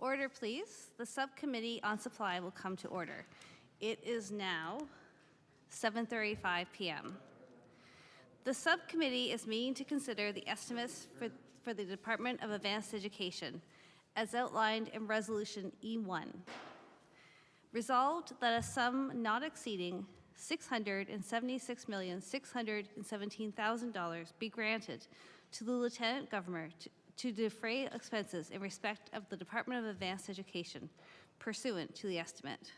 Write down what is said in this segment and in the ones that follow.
Order, please. The Subcommittee on Supply will come to order. It is now 7:35 p.m. The Subcommittee is meeting to consider the estimates for the Department of Advanced Education, as outlined in Resolution E1. Resolved that a sum not exceeding $676,617,000 be granted to the Lieutenant Governor to defray expenses in respect of the Department of Advanced Education, pursuant to the estimate.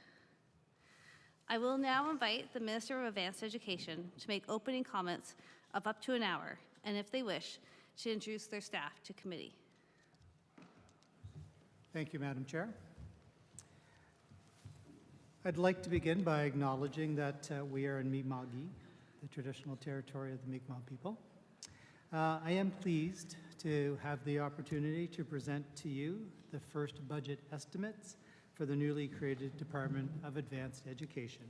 I will now invite the Minister of Advanced Education to make opening comments of up to an hour, and if they wish, to introduce their staff to committee. Thank you, Madam Chair. I'd like to begin by acknowledging that we are in Mi'kma'ki, the traditional territory of the Mi'kmaq people. I am pleased to have the opportunity to present to you the first budget estimates for the newly created Department of Advanced Education.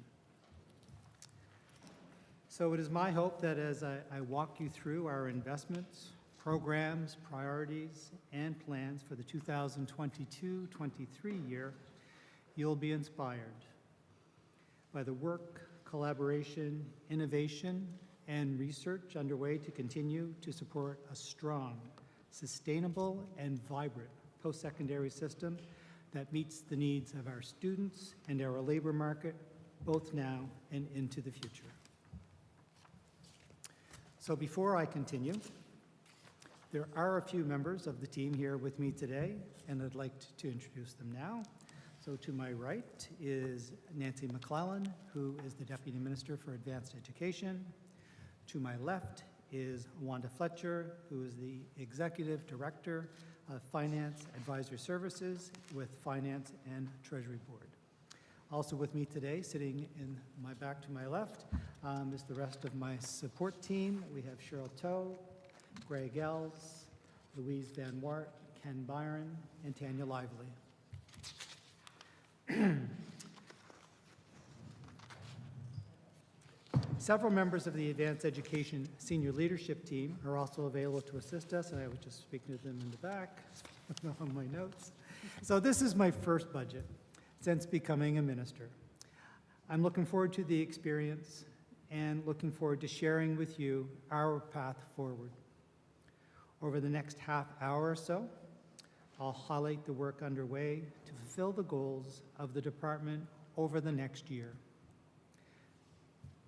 So it is my hope that as I walk you through our investments, programs, priorities, and plans for the 2022-23 year, you'll be inspired by the work, collaboration, innovation, and research underway to continue to support a strong, sustainable, and vibrant post-secondary system that meets the needs of our students and our labor market, both now and into the future. So before I continue, there are a few members of the team here with me today, and I'd like to introduce them now. So to my right is Nancy McClellan, who is the Deputy Minister for Advanced Education. To my left is Wanda Fletcher, who is the Executive Director of Finance Advisory Services with Finance and Treasury Board. Also with me today, sitting in my back to my left, is the rest of my support team. We have Cheryl Toe, Greg Ells, Louise Van Wart, Ken Byron, and Tanya Lively. Several members of the Advanced Education Senior Leadership Team are also available to assist us, and I was just speaking to them in the back on my notes. So this is my first budget since becoming a minister. I'm looking forward to the experience and looking forward to sharing with you our path forward. Over the next half hour or so, I'll highlight the work underway to fulfill the goals of the department over the next year,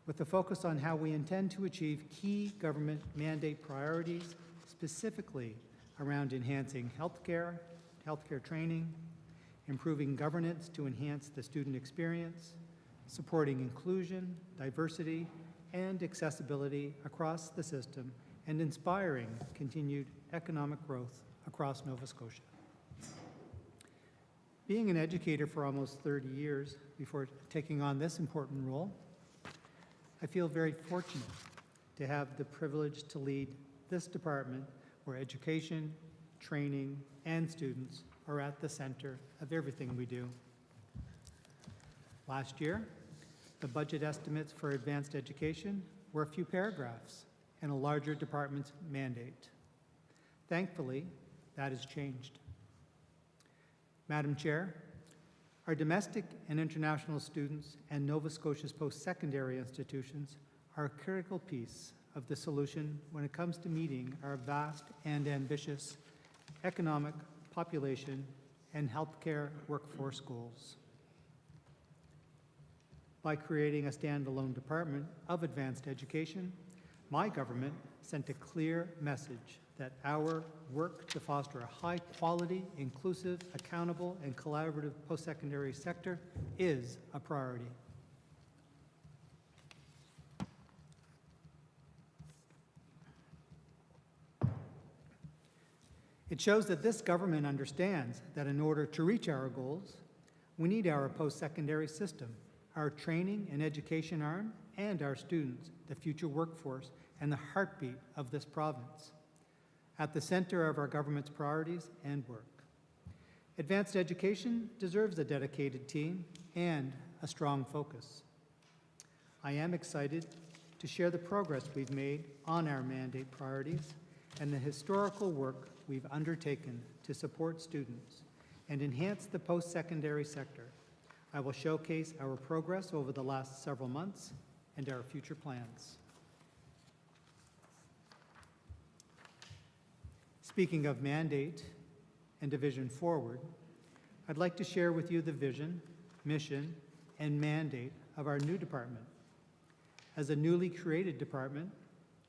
with a focus on how we intend to achieve key government mandate priorities, specifically around enhancing healthcare training, improving governance to enhance the student experience, supporting inclusion, diversity, and accessibility across the system, and inspiring continued economic growth across Nova Scotia. Being an educator for almost 30 years before taking on this important role, I feel very fortunate to have the privilege to lead this department where education, training, and students are at the center of everything we do. Last year, the budget estimates for advanced education were a few paragraphs and a larger department's mandate. Thankfully, that has changed. Madam Chair, our domestic and international students and Nova Scotia's post-secondary institutions are a critical piece of the solution when it comes to meeting our vast and ambitious economic, population, and healthcare workforce goals. By creating a standalone Department of Advanced Education, my government sent a clear message that our work to foster a high-quality, inclusive, accountable, and collaborative post-secondary sector is a priority. It shows that this government understands that in order to reach our goals, we need our post-secondary system, our training and education arm, and our students, the future workforce, and the heartbeat of this province, at the center of our government's priorities and work. Advanced education deserves a dedicated team and a strong focus. I am excited to share the progress we've made on our mandate priorities and the historical work we've undertaken to support students and enhance the post-secondary sector. I will showcase our progress over the last several months and our future plans. Speaking of mandate and a vision forward, I'd like to share with you the vision, mission, and mandate of our new department. As a newly created department,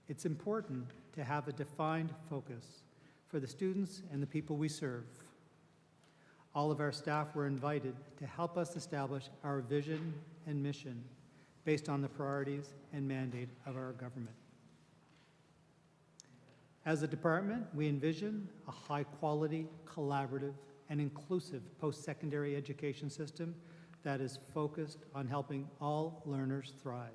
it's important to have a defined focus for the students and the people we serve. All of our staff were invited to help us establish our vision and mission based on the priorities and mandate of our government. As a department, we envision a high-quality, collaborative, and inclusive post-secondary education system that is focused on helping all learners thrive.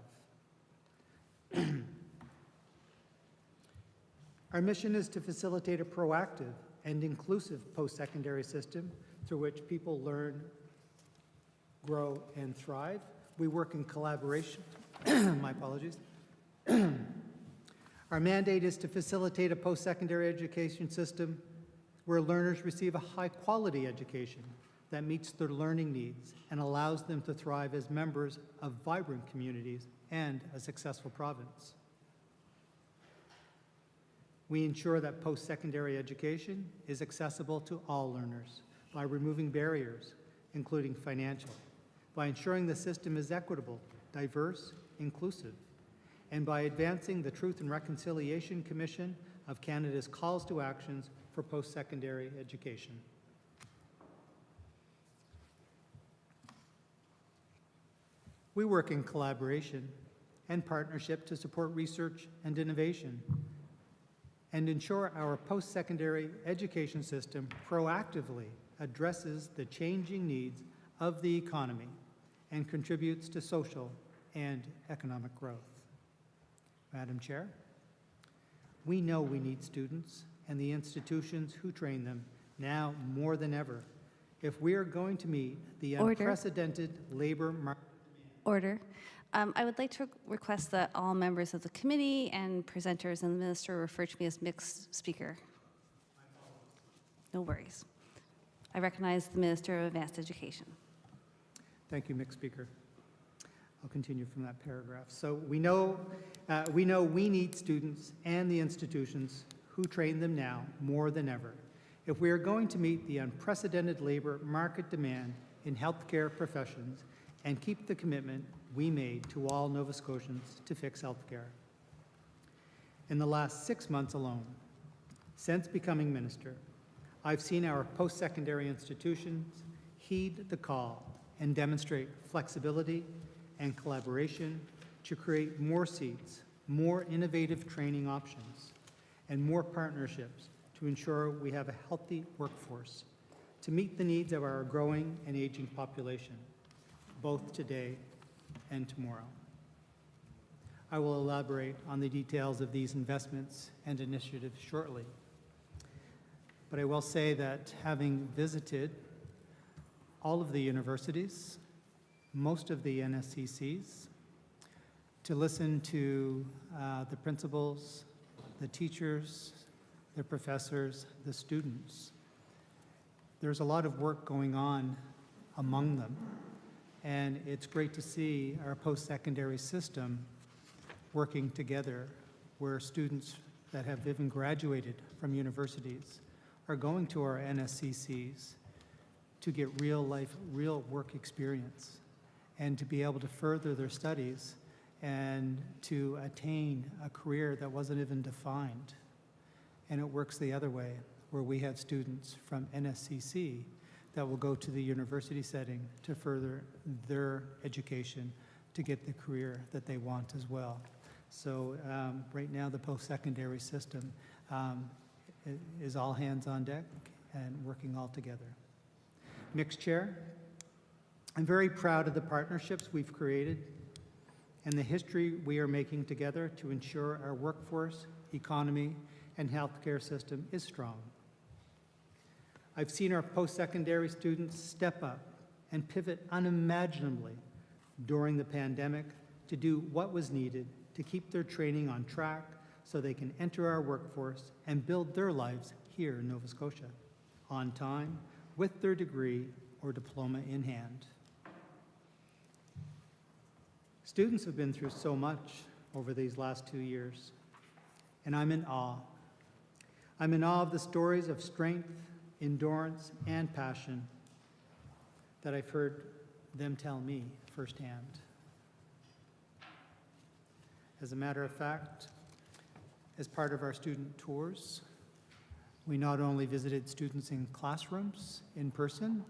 Our mission is to facilitate a proactive and inclusive post-secondary system through which people learn, grow, and thrive. We work in collaboration. My apologies. Our mandate is to facilitate a post-secondary education system where learners receive a high-quality education that meets their learning needs and allows them to thrive as members of vibrant communities and a successful province. We ensure that post-secondary education is accessible to all learners by removing barriers, including financial, by ensuring the system is equitable, diverse, inclusive, and by advancing the Truth and Reconciliation Commission of Canada's calls to actions for post-secondary education. We work in collaboration and partnership to support research and innovation and ensure our post-secondary education system proactively addresses the changing needs of the economy and contributes to social and economic growth. Madam Chair, we know we need students and the institutions who train them now more than ever if we are going to meet the unprecedented labor market. Order. I would like to request that all members of the committee and presenters and the minister refer to me as mixed speaker. No worries. I recognize the Minister of Advanced Education. Thank you, mixed speaker. I'll continue from that paragraph. So we know we need students and the institutions who train them now more than ever if we are going to meet the unprecedented labor market demand in healthcare professions and keep the commitment we made to all Nova Scotians to fix healthcare. In the last 6 months alone, since becoming minister, I've seen our post-secondary institutions heed the call and demonstrate flexibility and collaboration to create more seats, more innovative training options, and more partnerships to ensure we have a healthy workforce to meet the needs of our growing and aging population, both today and tomorrow. I will elaborate on the details of these investments and initiatives shortly. But I will say that having visited all of the universities, most of the NSCCs, to listen to the principals, the teachers, the professors, the students, there's a lot of work going on among them. And it's great to see our post-secondary system working together where students that have even graduated from universities are going to our NSCCs to get real life, real work experience and to be able to further their studies and to attain a career that wasn't even defined. And it works the other way, where we have students from NSCC that will go to the university setting to further their education to get the career that they want as well. So right now the post-secondary system is all hands on deck and working all together. Mixed Chair, I'm very proud of the partnerships we've created and the history we are making together to ensure our workforce, economy, and healthcare system is strong. I've seen our post-secondary students step up and pivot unimaginably during the pandemic to do what was needed to keep their training on track so they can enter our workforce and build their lives here in Nova Scotia on time, with their degree or diploma in hand. Students have been through so much over these last 2 years, and I'm in awe. I'm in awe of the stories of strength, endurance, and passion that I've heard them tell me firsthand. As a matter of fact, as part of our student tours, we not only visited students in classrooms in person,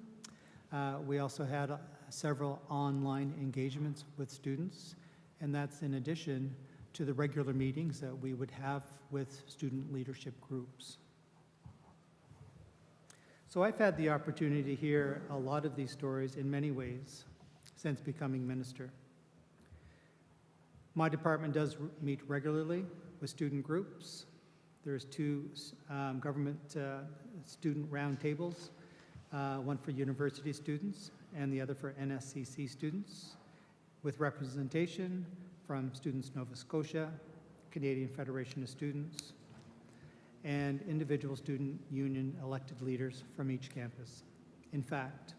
we also had several online engagements with students, and that's in addition to the regular meetings that we would have with student leadership groups. So I've had the opportunity to hear a lot of these stories in many ways since becoming minister. My department does meet regularly with student groups. There's 2 government student roundtables, one for university students and the other for NSCC students, with representation from Students Nova Scotia, Canadian Federation of Students, and individual student union elected leaders from each campus. In fact,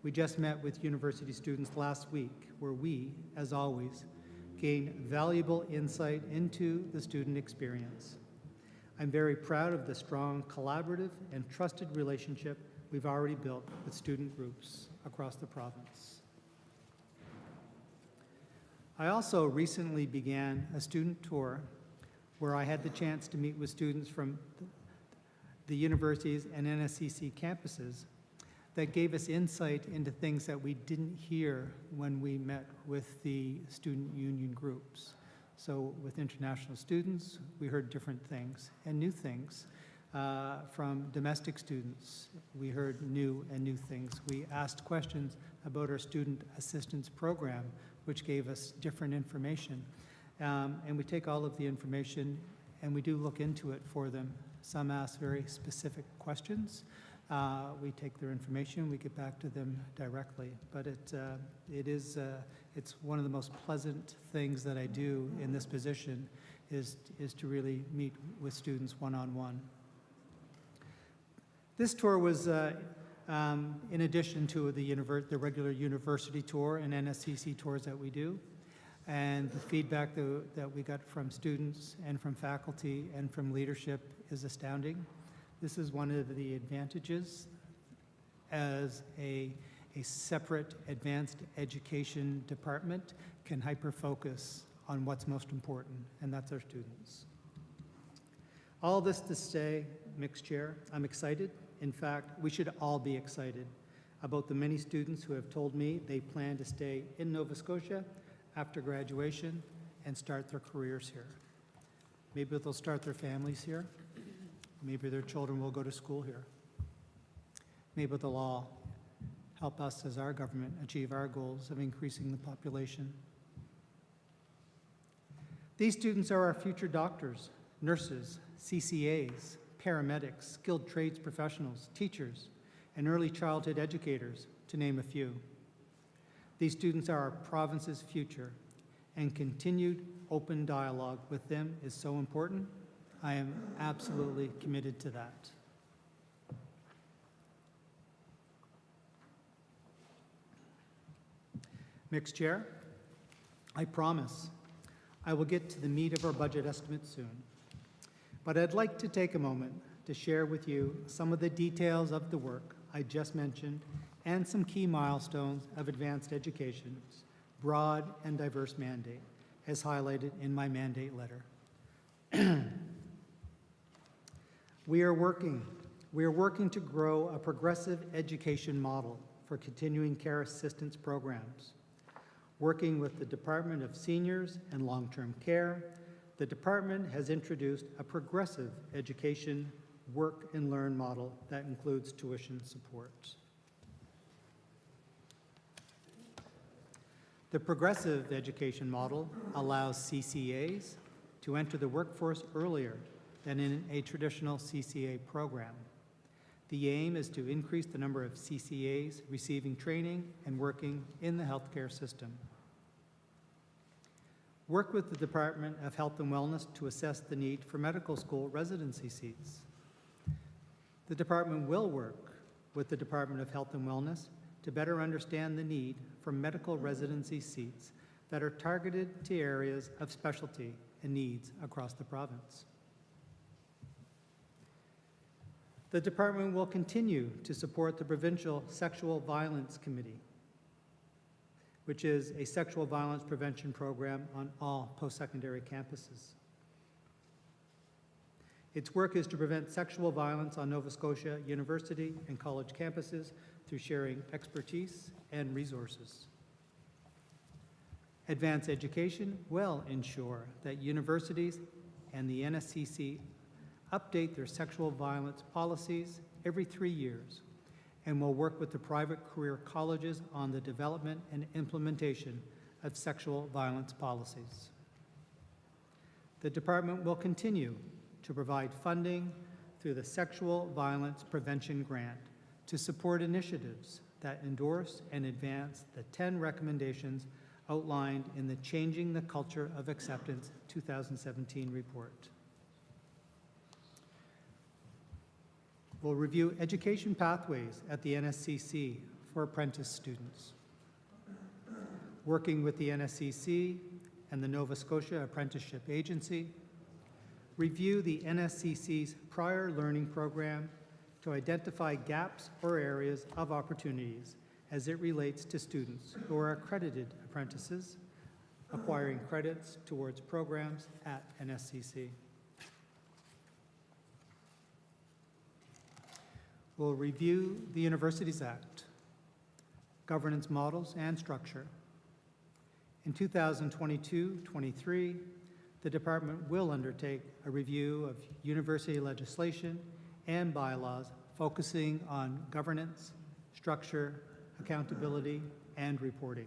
we just met with university students last week, where we, as always, gain valuable insight into the student experience. I'm very proud of the strong collaborative and trusted relationship we've already built with student groups across the province. I also recently began a student tour where I had the chance to meet with students from the universities and NSCC campuses that gave us insight into things that we didn't hear when we met with the student union groups. So with international students, we heard different things and new things. From domestic students, we heard new things. We asked questions about our student assistance program, which gave us different information. And we take all of the information and we do look into it for them. Some ask very specific questions. We take their information, we get back to them directly. But it's one of the most pleasant things that I do in this position is to really meet with students one-on-one. This tour was in addition to the regular university tour and NSCC tours that we do. And the feedback that we got from students and from faculty and from leadership is astounding. This is one of the advantages as a separate advanced education department can hyper-focus on what's most important, and that's our students. All this to say, Mixed Chair, I'm excited. In fact, we should all be excited about the many students who have told me they plan to stay in Nova Scotia after graduation and start their careers here. Maybe they'll start their families here. Maybe their children will go to school here. Maybe they'll all help us as our government achieve our goals of increasing the population. These students are our future doctors, nurses, CCAs, paramedics, skilled trades professionals, teachers, and early childhood educators, to name a few. These students are our province's future, and continued open dialogue with them is so important. I am absolutely committed to that. Mixed Chair, I promise I will get to the meat of our budget estimate soon. But I'd like to take a moment to share with you some of the details of the work I just mentioned and some key milestones of advanced education's broad and diverse mandate, as highlighted in my mandate letter. We are working to grow a progressive education model for continuing care assistance programs. Working with the Department of Seniors and Long-Term Care, the department has introduced a progressive education work and learn model that includes tuition support. The progressive education model allows CCAs to enter the workforce earlier than in a traditional CCA program. The aim is to increase the number of CCAs receiving training and working in the healthcare system. Work with the Department of Health and Wellness to assess the need for medical school residency seats. The department will work with the Department of Health and Wellness to better understand the need for medical residency seats that are targeted to areas of specialty and needs across the province. The department will continue to support the Provincial Sexual Violence Committee, which is a sexual violence prevention program on all post-secondary campuses. Its work is to prevent sexual violence on Nova Scotia university and college campuses through sharing expertise and resources. Advanced education will ensure that universities and the NSCC update their sexual violence policies every 3 years and will work with the private career colleges on the development and implementation of sexual violence policies. The department will continue to provide funding through the Sexual Violence Prevention Grant to support initiatives that endorse and advance the 10 recommendations outlined in the Changing the Culture of Acceptance 2017 report. We'll review education pathways at the NSCC for apprentice students. Working with the NSCC and the Nova Scotia Apprenticeship Agency, review the NSCC's prior learning program to identify gaps or areas of opportunities as it relates to students who are accredited apprentices, acquiring credits towards programs at NSCC. We'll review the Universities Act, governance models and structure. In 2022-23, the department will undertake a review of university legislation and bylaws focusing on governance, structure, accountability, and reporting,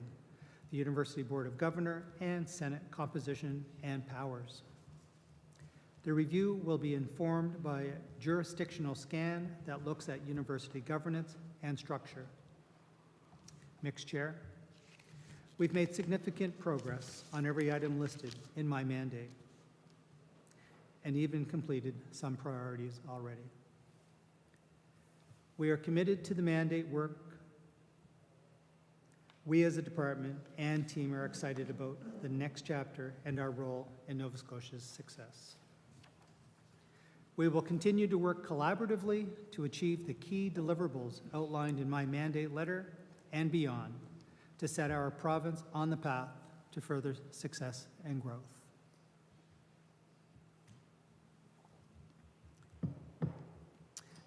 the University Board of Governor and Senate composition and powers. The review will be informed by a jurisdictional scan that looks at university governance and structure. Mixed Chair, we've made significant progress on every item listed in my mandate and even completed some priorities already. We are committed to the mandate work. We as a department and team are excited about the next chapter and our role in Nova Scotia's success. We will continue to work collaboratively to achieve the key deliverables outlined in my mandate letter and beyond to set our province on the path to further success and growth.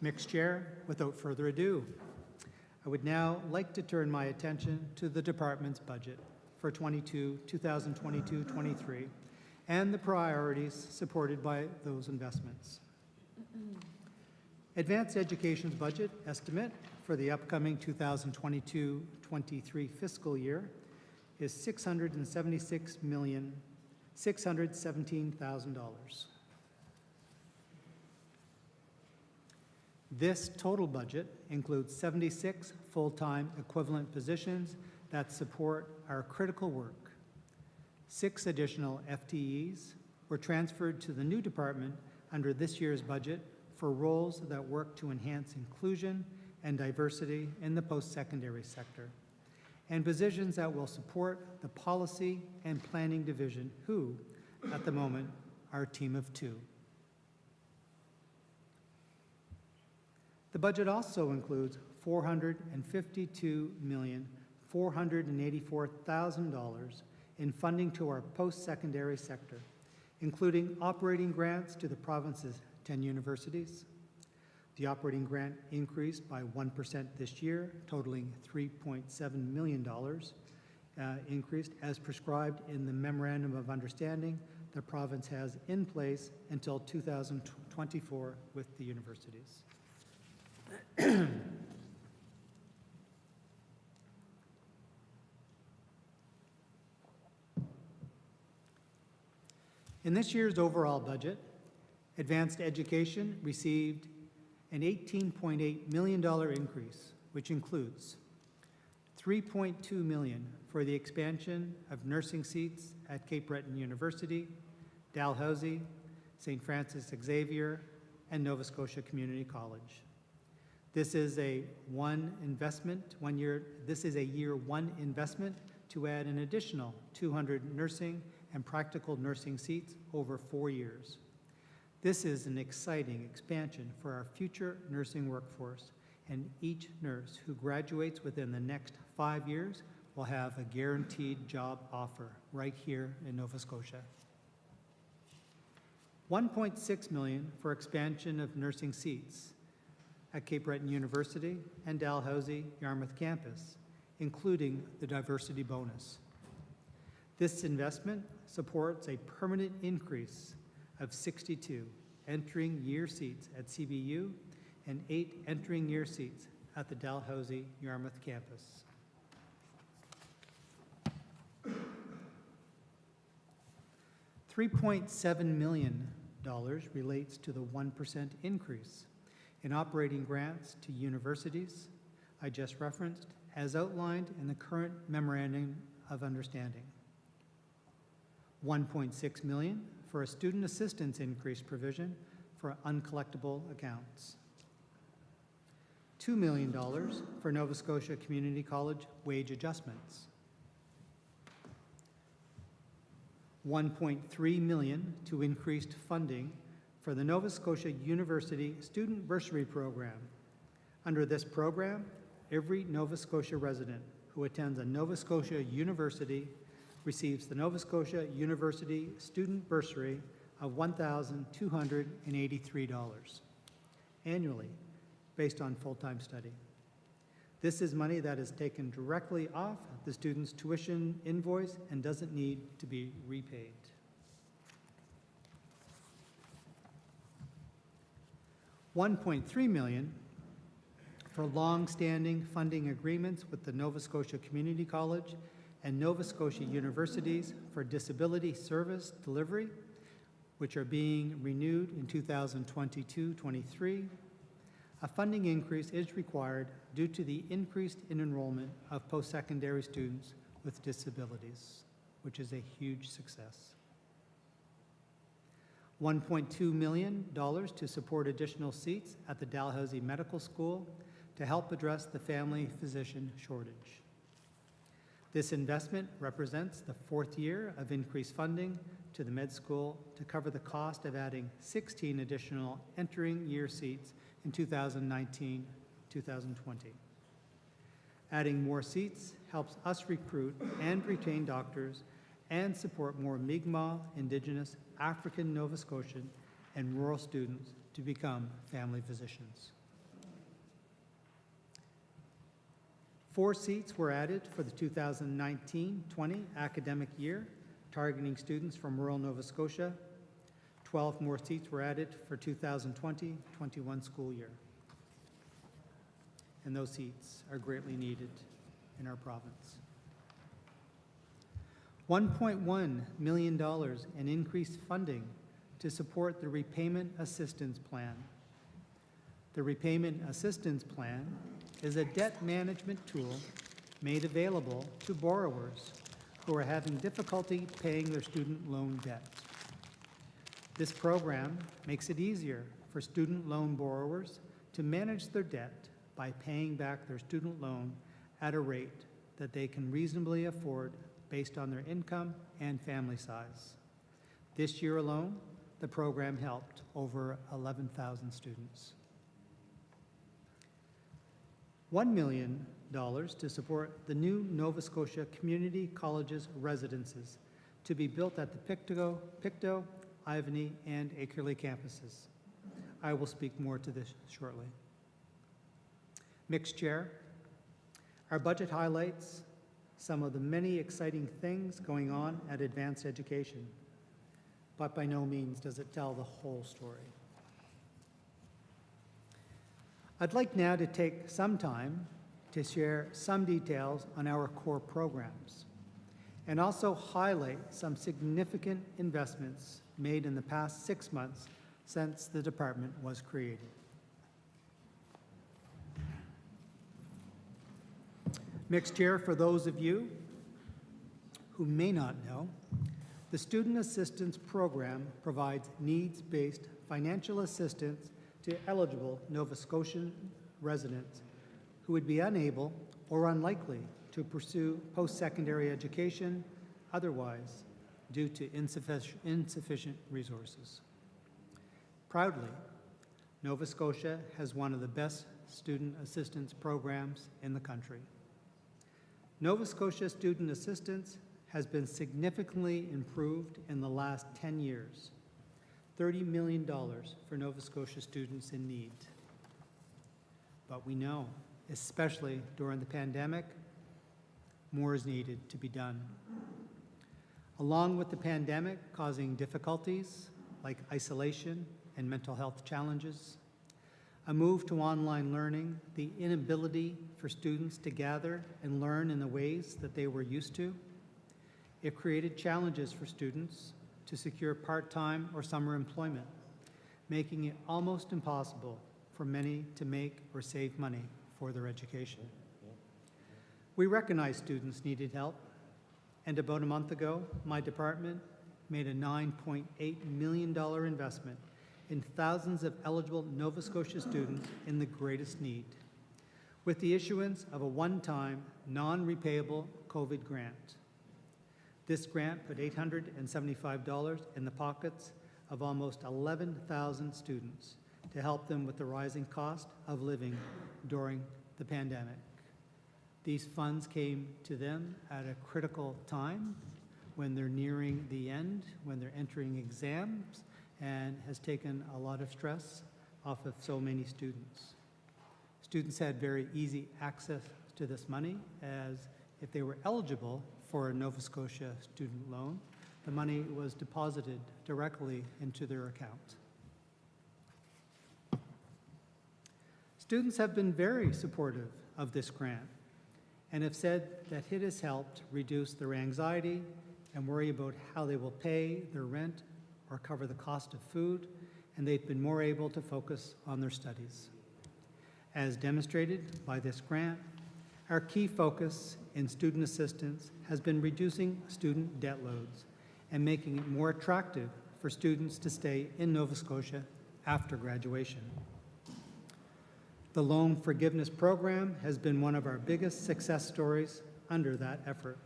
Mixed Chair, without further ado, I would now like to turn my attention to the department's budget for 2022-23 and the priorities supported by those investments. Advanced Education's budget estimate for the upcoming 2022-23 fiscal year is $676,617,000. This total budget includes 76 full-time equivalent positions that support our critical work. 6 additional FTEs were transferred to the new department under this year's budget for roles that work to enhance inclusion and diversity in the post-secondary sector, and positions that will support the policy and planning division, who, at the moment, are a team of 2. The budget also includes $452,484,000 in funding to our post-secondary sector, including operating grants to the province's 10 universities. The operating grant increased by 1% this year, totaling $3.7 million, increased as prescribed in the Memorandum of Understanding the province has in place until 2024 with the universities. In this year's overall budget, Advanced Education received an $18.8 million increase, which includes $3.2 million for the expansion of nursing seats at Cape Breton University, Dalhousie, St. Francis Xavier, and Nova Scotia Community College. This is a year one investment to add an additional 200 nursing and practical nursing seats over 4 years. This is an exciting expansion for our future nursing workforce, and each nurse who graduates within the next 5 years will have a guaranteed job offer right here in Nova Scotia. $1.6 million for expansion of nursing seats at Cape Breton University and Dalhousie Yarmouth campus, including the diversity bonus. This investment supports a permanent increase of 62 entering year seats at CBU and 8 entering year seats at the Dalhousie Yarmouth campus. $3.7 million relates to the 1% increase in operating grants to universities I just referenced, as outlined in the current Memorandum of Understanding. $1.6 million for a student assistance increase provision for uncollectible accounts. $2 million for Nova Scotia Community College wage adjustments. $1.3 million to increased funding for the Nova Scotia University Student Bursary Program. Under this program, every Nova Scotia resident who attends a Nova Scotia university receives the Nova Scotia University Student Bursary of $1,283 annually based on full-time study. This is money that is taken directly off the student's tuition invoice and doesn't need to be repaid. $1.3 million for long-standing funding agreements with the Nova Scotia Community College and Nova Scotia Universities for disability service delivery, which are being renewed in 2022-23. A funding increase is required due to the increase in enrollment of post-secondary students with disabilities, which is a huge success. $1.2 million to support additional seats at the Dalhousie Medical School to help address the family physician shortage. This investment represents the 4th year of increased funding to the med school to cover the cost of adding 16 additional entering year seats in 2019-2020. Adding more seats helps us recruit and retain doctors and support more Mi'kmaq, Indigenous, African Nova Scotian, and rural students to become family physicians. 4 seats were added for the 2019-20 academic year, targeting students from rural Nova Scotia. 12 more seats were added for 2020-21 school year. And those seats are greatly needed in our province. $1.1 million in increased funding to support the Repayment Assistance Plan. The Repayment Assistance Plan is a debt management tool made available to borrowers who are having difficulty paying their student loan debt. This program makes it easier for student loan borrowers to manage their debt by paying back their student loan at a rate that they can reasonably afford based on their income and family size. This year alone, the program helped over 11,000 students. $1 million to support the new Nova Scotia Community College's residences to be built at the Pictou, Ivany, and Akerley campuses. I will speak more to this shortly. Mixed Chair, our budget highlights some of the many exciting things going on at advanced education, but by no means does it tell the whole story. I'd like now to take some time to share some details on our core programs and also highlight some significant investments made in the past 6 months since the department was created. Mixed Chair, for those of you who may not know, the Student Assistance Program provides needs-based financial assistance to eligible Nova Scotian residents who would be unable or unlikely to pursue post-secondary education otherwise due to insufficient resources. Proudly, Nova Scotia has one of the best student assistance programs in the country. Nova Scotia student assistance has been significantly improved in the last 10 years. $30 million for Nova Scotia students in need. But we know, especially during the pandemic, more is needed to be done. Along with the pandemic causing difficulties like isolation and mental health challenges, a move to online learning, the inability for students to gather and learn in the ways that they were used to, it created challenges for students to secure part-time or summer employment, making it almost impossible for many to make or save money for their education. We recognize students needed help, and about a month ago, my department made a $9.8 million investment in thousands of eligible Nova Scotia students in the greatest need, with the issuance of a one-time, non-repayable COVID grant. This grant put $875 in the pockets of almost 11,000 students to help them with the rising cost of living during the pandemic. These funds came to them at a critical time when they're nearing the end, when they're entering exams, and has taken a lot of stress off of so many students. Students had very easy access to this money, as if they were eligible for a Nova Scotia student loan, the money was deposited directly into their account. Students have been very supportive of this grant and have said that it has helped reduce their anxiety and worry about how they will pay their rent or cover the cost of food, and they've been more able to focus on their studies. As demonstrated by this grant, our key focus in student assistance has been reducing student debt loads and making it more attractive for students to stay in Nova Scotia after graduation. The loan forgiveness program has been one of our biggest success stories under that effort.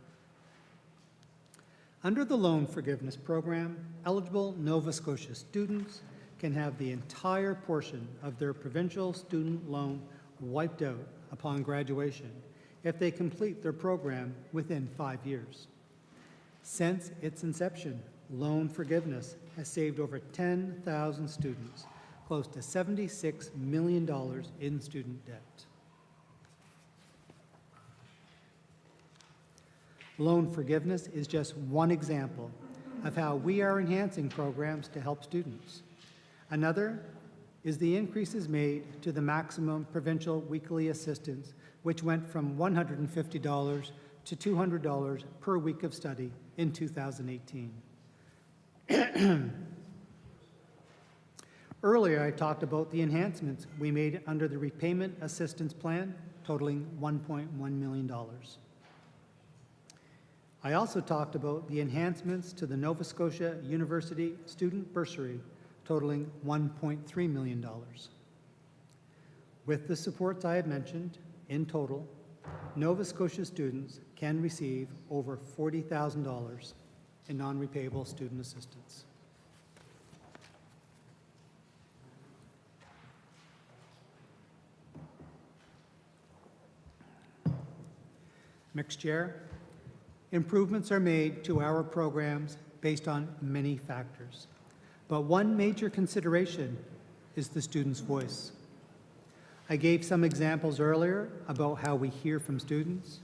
Under the loan forgiveness program, eligible Nova Scotia students can have the entire portion of their provincial student loan wiped out upon graduation if they complete their program within 5 years. Since its inception, loan forgiveness has saved over 10,000 students, close to $76 million in student debt. Loan forgiveness is just one example of how we are enhancing programs to help students. Another is the increases made to the maximum provincial weekly assistance, which went from $150 to $200 per week of study in 2018. Earlier, I talked about the enhancements we made under the repayment assistance plan, totaling $1.1 million. I also talked about the enhancements to the Nova Scotia University student bursary, totaling $1.3 million. With the supports I have mentioned, in total, Nova Scotia students can receive over $40,000 in non-repayable student assistance. Mixed Chair, improvements are made to our programs based on many factors, but one major consideration is the student's voice. I gave some examples earlier about how we hear from students.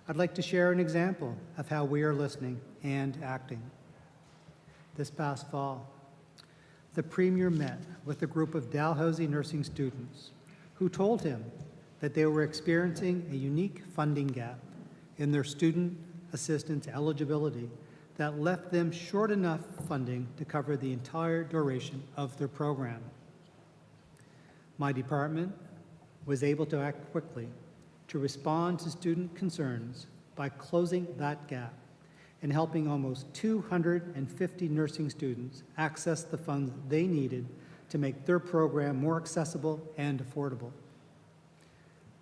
I'd like to share an example of how we are listening and acting. This past fall, the Premier met with a group of Dalhousie nursing students who told him that they were experiencing a unique funding gap in their student assistance eligibility that left them short enough funding to cover the entire duration of their program. My department was able to act quickly to respond to student concerns by closing that gap and helping almost 250 nursing students access the funds they needed to make their program more accessible and affordable.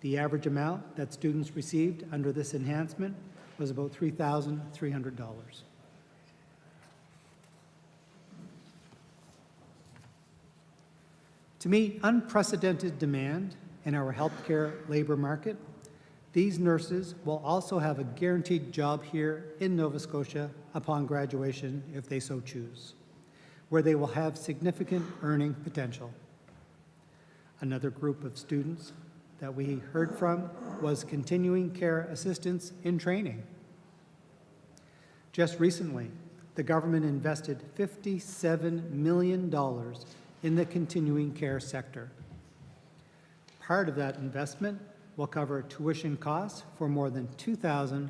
The average amount that students received under this enhancement was about $3,300. To meet unprecedented demand in our healthcare labor market, these nurses will also have a guaranteed job here in Nova Scotia upon graduation if they so choose, where they will have significant earning potential. Another group of students that we heard from was continuing care assistants in training. Just recently, the government invested $57 million in the continuing care sector. Part of that investment will cover tuition costs for more than 2,000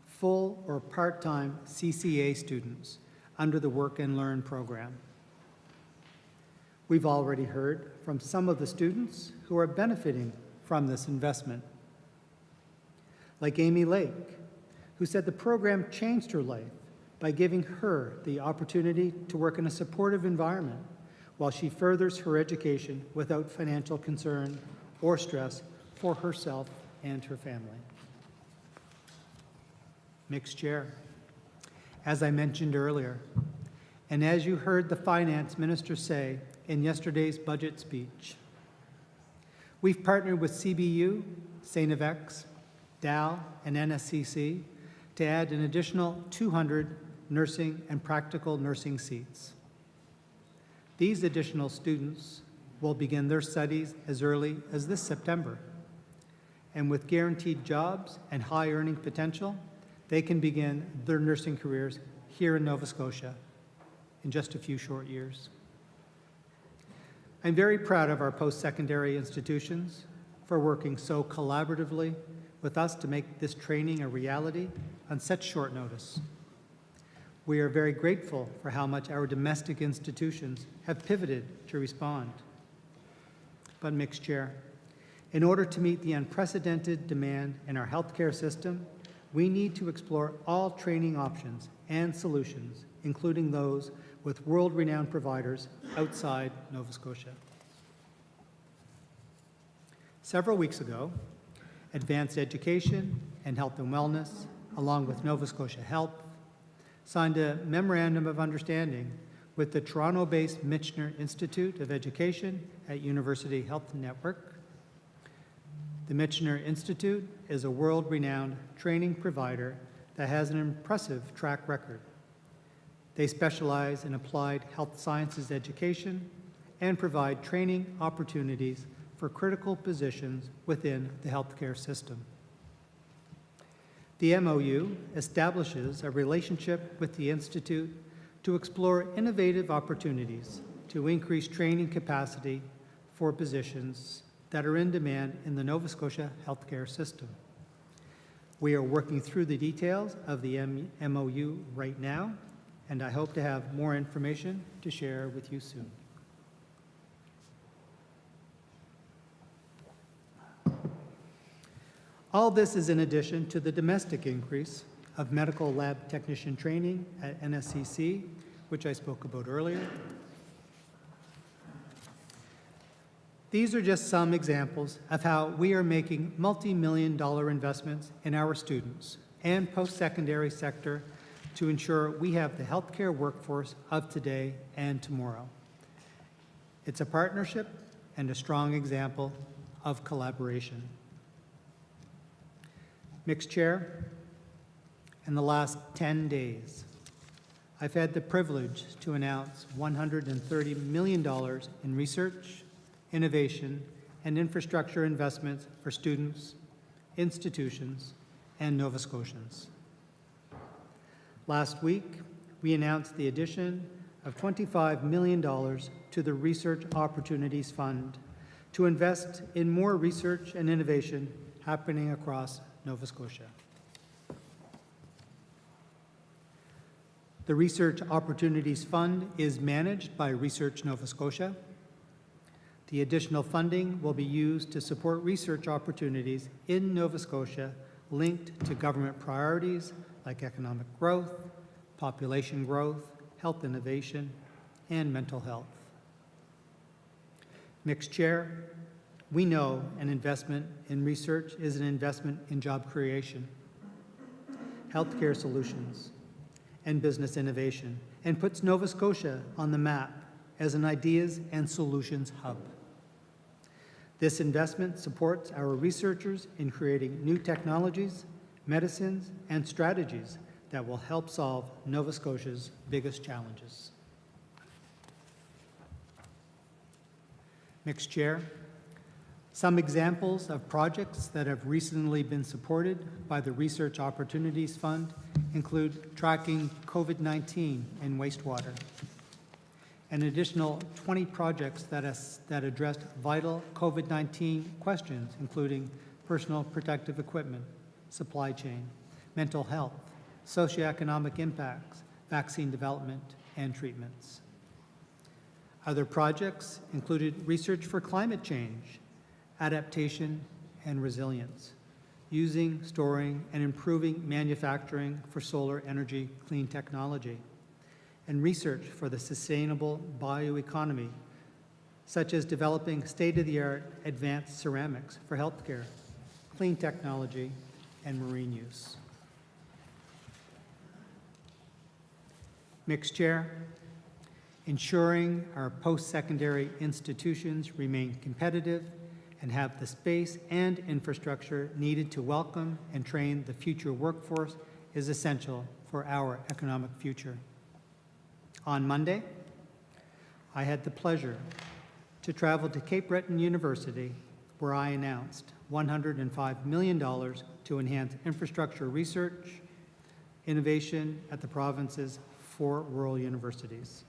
full or part-time CCA students under the Work and Learn program. We've already heard from some of the students who are benefiting from this investment, like Amy Lake, who said the program changed her life by giving her the opportunity to work in a supportive environment while she furthers her education without financial concern or stress for herself and her family. Mixed chair. As I mentioned earlier, and as you heard the finance minister say in yesterday's budget speech, we've partnered with CBU, St. FX, DAL, and NSCC to add an additional 200 nursing and practical nursing seats. These additional students will begin their studies as early as this September. And with guaranteed jobs and high earning potential, they can begin their nursing careers here in Nova Scotia in just a few short years. I'm very proud of our post-secondary institutions for working so collaboratively with us to make this training a reality on such short notice. We are very grateful for how much our domestic institutions have pivoted to respond. But Mixed Chair, in order to meet the unprecedented demand in our healthcare system, we need to explore all training options and solutions, including those with world-renowned providers outside Nova Scotia. Several weeks ago, Advanced Education and Health and Wellness, along with Nova Scotia Health, signed a memorandum of understanding with the Toronto-based Michener Institute of Education at University Health Network. The Michener Institute is a world-renowned training provider that has an impressive track record. They specialize in applied health sciences education and provide training opportunities for critical positions within the healthcare system. The MOU establishes a relationship with the Institute to explore innovative opportunities to increase training capacity for positions that are in demand in the Nova Scotia healthcare system. We are working through the details of the MOU right now, and I hope to have more information to share with you soon. All this is in addition to the domestic increase of medical lab technician training at NSCC, which I spoke about earlier. These are just some examples of how we are making multi-million-dollar investments in our students and post-secondary sector to ensure we have the healthcare workforce of today and tomorrow. It's a partnership and a strong example of collaboration. Mixed Chair, in the last 10 days, I've had the privilege to announce $130 million in research, innovation, and infrastructure investments for students, institutions, and Nova Scotians. Last week, we announced the addition of $25 million to the Research Opportunities Fund to invest in more research and innovation happening across Nova Scotia. The Research Opportunities Fund is managed by Research Nova Scotia. The additional funding will be used to support research opportunities in Nova Scotia linked to government priorities like economic growth, population growth, health innovation, and mental health. Mixed Chair, We know an investment in research is an investment in job creation, healthcare solutions, and business innovation, and puts Nova Scotia on the map as an ideas and solutions hub. This investment supports our researchers in creating new technologies, medicines, and strategies that will help solve Nova Scotia's biggest challenges. Mixed Chair, some examples of projects that have recently been supported by the Research Opportunities Fund include tracking COVID-19 in wastewater, an additional 20 projects that addressed vital COVID-19 questions, including personal protective equipment, supply chain, mental health, socioeconomic impacts, vaccine development, and treatments. Other projects included research for climate change, adaptation, and resilience, using, storing, and improving manufacturing for solar energy clean technology, and research for the sustainable bioeconomy, such as developing state-of-the-art advanced ceramics for healthcare, clean technology, and marine use. Mixed Chair, ensuring our post-secondary institutions remain competitive and have the space and infrastructure needed to welcome and train the future workforce is essential for our economic future. On Monday, I had the pleasure to travel to Cape Breton University, where I announced $105 million to enhance infrastructure research, innovation at the province's 4 rural universities.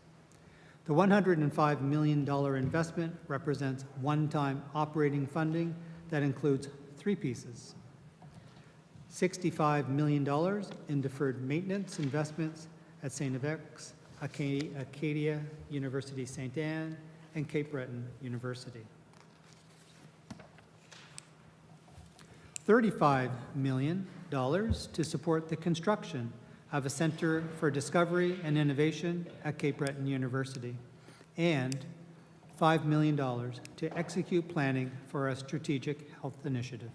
The $105 million investment represents one-time operating funding that includes 3 pieces: $65 million in deferred maintenance investments at St. Yves, Acadia University St. Anne, and Cape Breton University. $35 million to support the construction of a Center for Discovery and Innovation at Cape Breton University, and $5 million to execute planning for a strategic health initiative.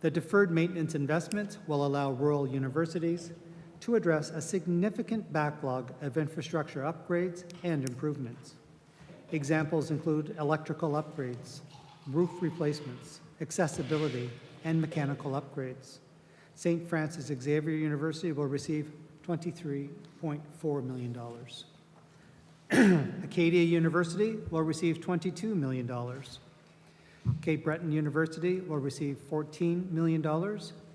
The deferred maintenance investments will allow rural universities to address a significant backlog of infrastructure upgrades and improvements. Examples include electrical upgrades, roof replacements, accessibility, and mechanical upgrades. St. Francis Xavier University will receive $23.4 million. Acadia University will receive $22 million. Cape Breton University will receive $14 million,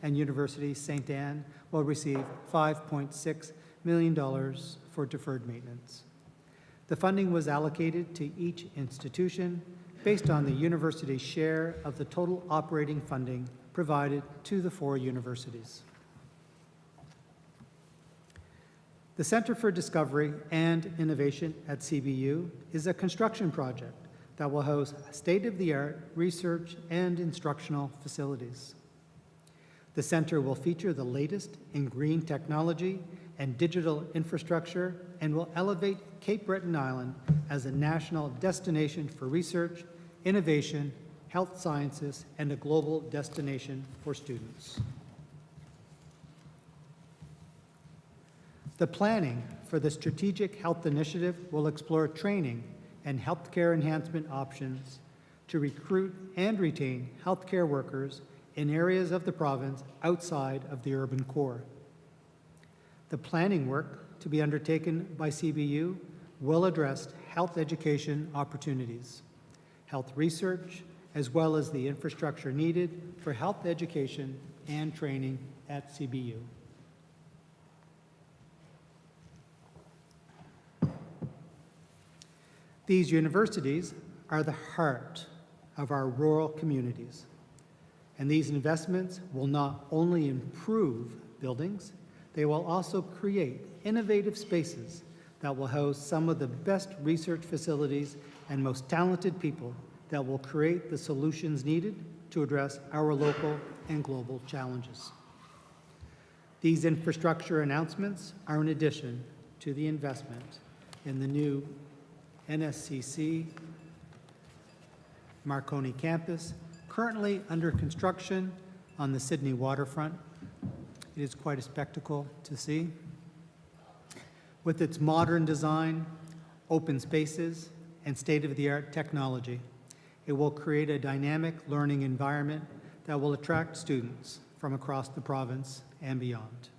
and University St. Anne will receive $5.6 million for deferred maintenance. The funding was allocated to each institution based on the university's share of the total operating funding provided to the 4 universities. The Center for Discovery and Innovation at CBU is a construction project that will house state-of-the-art research and instructional facilities. The center will feature the latest in green technology and digital infrastructure and will elevate Cape Breton Island as a national destination for research, innovation, health sciences, and a global destination for students. The planning for the Strategic Health Initiative will explore training and healthcare enhancement options to recruit and retain healthcare workers in areas of the province outside of the urban core. The planning work to be undertaken by CBU will address health education opportunities, health research, as well as the infrastructure needed for health education and training at CBU. These universities are the heart of our rural communities, and these investments will not only improve buildings, they will also create innovative spaces that will house some of the best research facilities and most talented people that will create the solutions needed to address our local and global challenges. These infrastructure announcements are in addition to the investment in the new NSCC Marconi campus, currently under construction on the Sydney waterfront. It is quite a spectacle to see. With its modern design, open spaces, and state-of-the-art technology, it will create a dynamic learning environment that will attract students from across the province and beyond.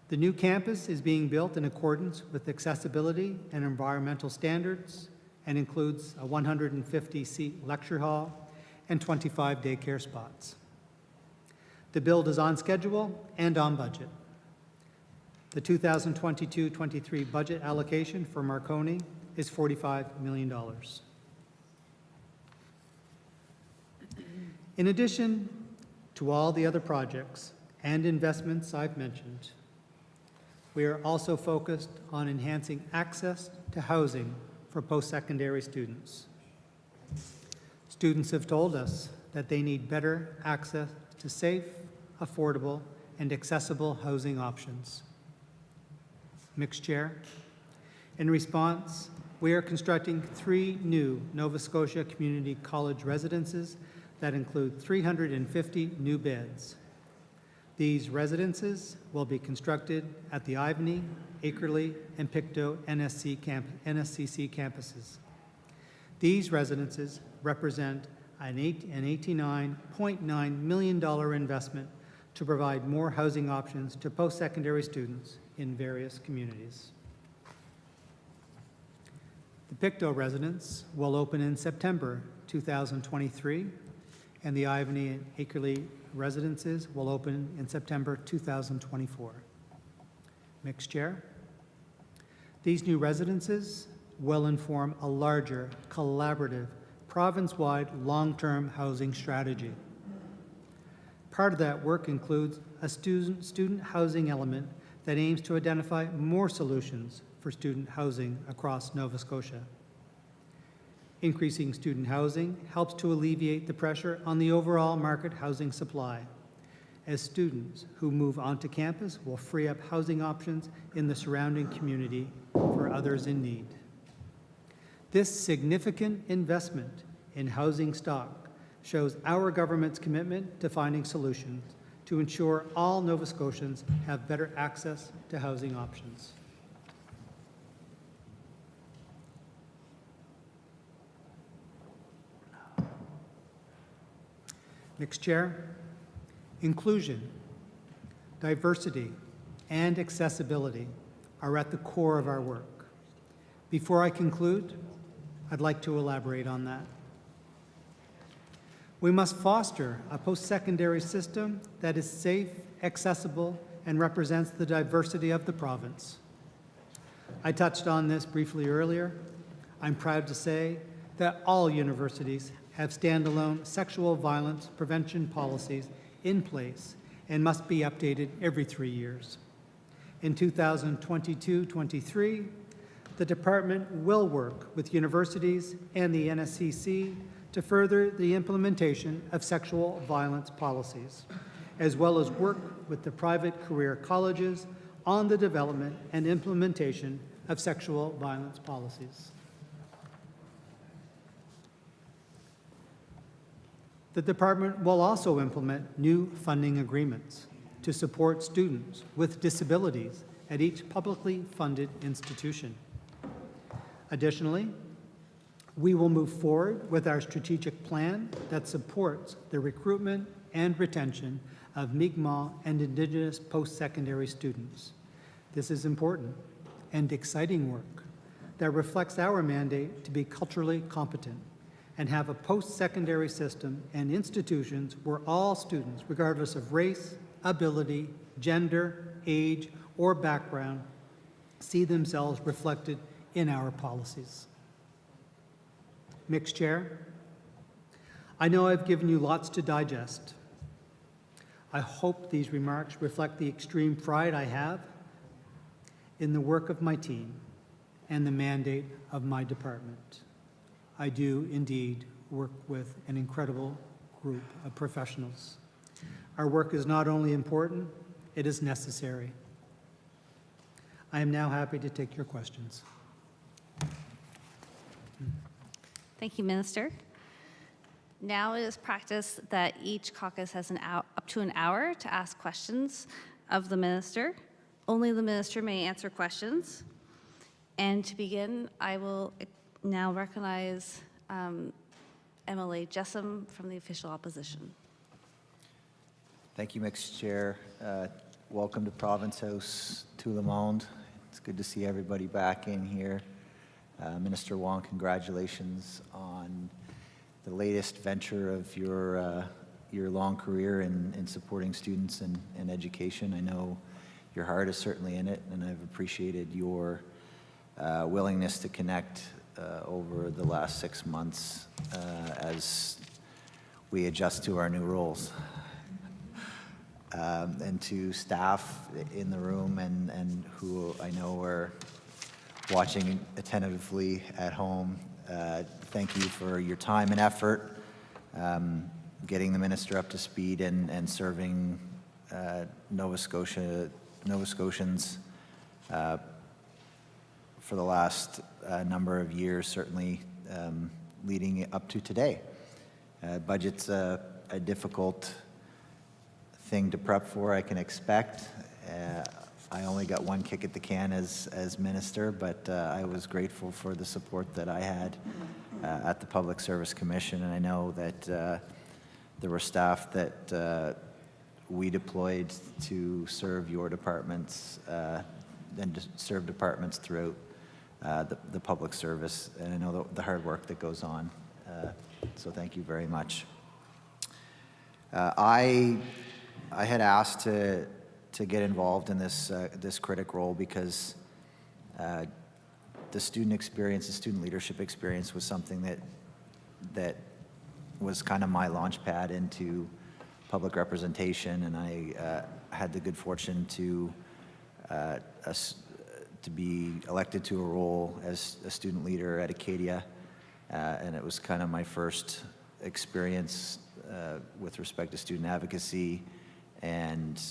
The new campus is being built in accordance with accessibility and environmental standards and includes a 150-seat lecture hall and 25 daycare spots. The build is on schedule and on budget. The 2022-23 budget allocation for Marconi is $45 million. In addition to all the other projects and investments I've mentioned, we are also focused on enhancing access to housing for post-secondary students. Students have told us that they need better access to safe, affordable, and accessible housing options. Mixed Chair, in response, we are constructing 3 new Nova Scotia Community College residences that include 350 new beds. These residences will be constructed at the Ivany, Akerley, and Pictou NSCC campuses. These residences represent an $89.9 million investment to provide more housing options to post-secondary students in various communities. The Pictou residence will open in September 2023, and the Ivany and Akerley residences will open in September 2024. Mixed Chair, these new residences will inform a larger, collaborative, province-wide long-term housing strategy. Part of that work includes a student housing element that aims to identify more solutions for student housing across Nova Scotia. Increasing student housing helps to alleviate the pressure on the overall market housing supply, as students who move onto campus will free up housing options in the surrounding community for others in need. This significant investment in housing stock shows our government's commitment to finding solutions to ensure all Nova Scotians have better access to housing options. Mixed Chair, inclusion, diversity, and accessibility are at the core of our work. Before I conclude, I'd like to elaborate on that. We must foster a post-secondary system that is safe, accessible, and represents the diversity of the province. I touched on this briefly earlier. I'm proud to say that all universities have standalone sexual violence prevention policies in place and must be updated every 3 years. In 2022-23, the department will work with universities and the NSCC to further the implementation of sexual violence policies, as well as work with the private career colleges on the development and implementation of sexual violence policies. The department will also implement new funding agreements to support students with disabilities at each publicly funded institution. Additionally, we will move forward with our strategic plan that supports the recruitment and retention of Mi'kmaq and Indigenous post-secondary students. This is important and exciting work that reflects our mandate to be culturally competent and have a post-secondary system and institutions where all students, regardless of race, ability, gender, age, or background, see themselves reflected in our policies. Mixed Chair, I know I've given you lots to digest. I hope these remarks reflect the extreme pride I have in the work of my team and the mandate of my department. I do indeed work with an incredible group of professionals. Our work is not only important, it is necessary. I am now happy to take your questions. Thank you, Minister. Now it is practice that each caucus has up to an hour to ask questions of the minister. Only the minister may answer questions. And to begin, I will now recognize MLA Jessam from the official opposition. Thank you, Mixed Chair. Welcome to Province House, tout le monde. It's good to see everybody back in here. Minister Wong, congratulations on the latest venture of your long career in supporting students and education. I know your heart is certainly in it, and I've appreciated your willingness to connect over the last 6 months as we adjust to our new roles. And to staff in the room and who I know are watching attentively at home, thank you for your time and effort getting the minister up to speed and serving Nova Scotians for the last number of years, certainly leading up to today. Budget's a difficult thing to prep for, I can expect. I only got one kick at the can as minister, but I was grateful for the support that I had at the Public Service Commission, and I know that there were staff that we deployed to serve your departments and to serve departments throughout the public service, and I know the hard work that goes on. So thank you very much. I had asked to get involved in this critic role because the student experience, the student leadership experience, was something that was kind of my launch pad into public representation, and I had the good fortune to be elected to a role as a student leader at Acadia, and it was kind of my first experience with respect to student advocacy and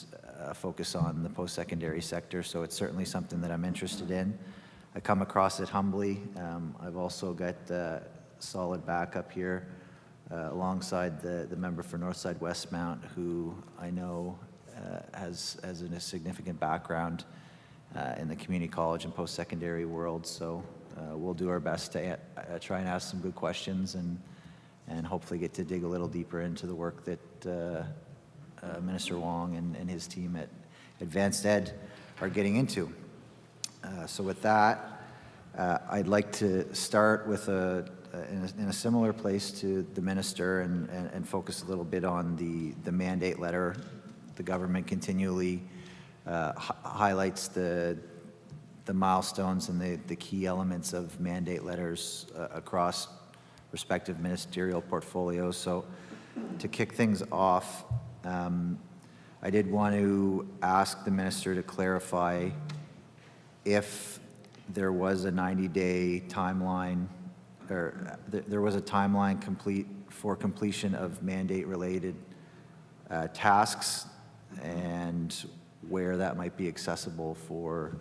focus on the post-secondary sector, so it's certainly something that I'm interested in. I come across it humbly. I've also got solid backup here alongside the member for Northside Westmount, who I know has a significant background in the community college and post-secondary world, so we'll do our best to try and ask some good questions and hopefully get to dig a little deeper into the work that Minister Wong and his team at Advanced Ed are getting into. So with that, I'd like to start with in a similar place to the minister and focus a little bit on the mandate letter. The government continually highlights the milestones and the key elements of mandate letters across respective ministerial portfolios. So to kick things off, I did want to ask the minister to clarify if there was a 90-day timeline, or there was a timeline for completion of mandate-related tasks, and where that might be accessible for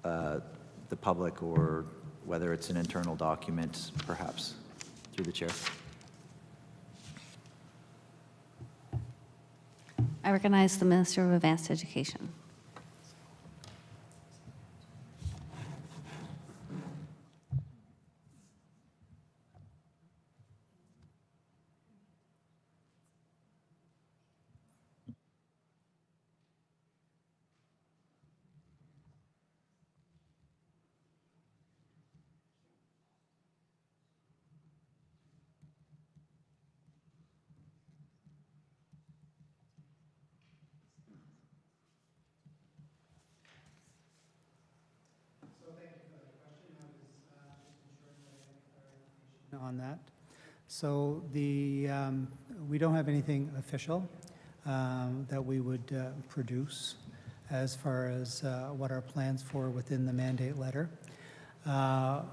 the public, or whether it's an internal document, perhaps, through the chair. I recognize the Minister of Advanced Education. On that. So we don't have anything official that we would produce as far as what our plans for within the mandate letter.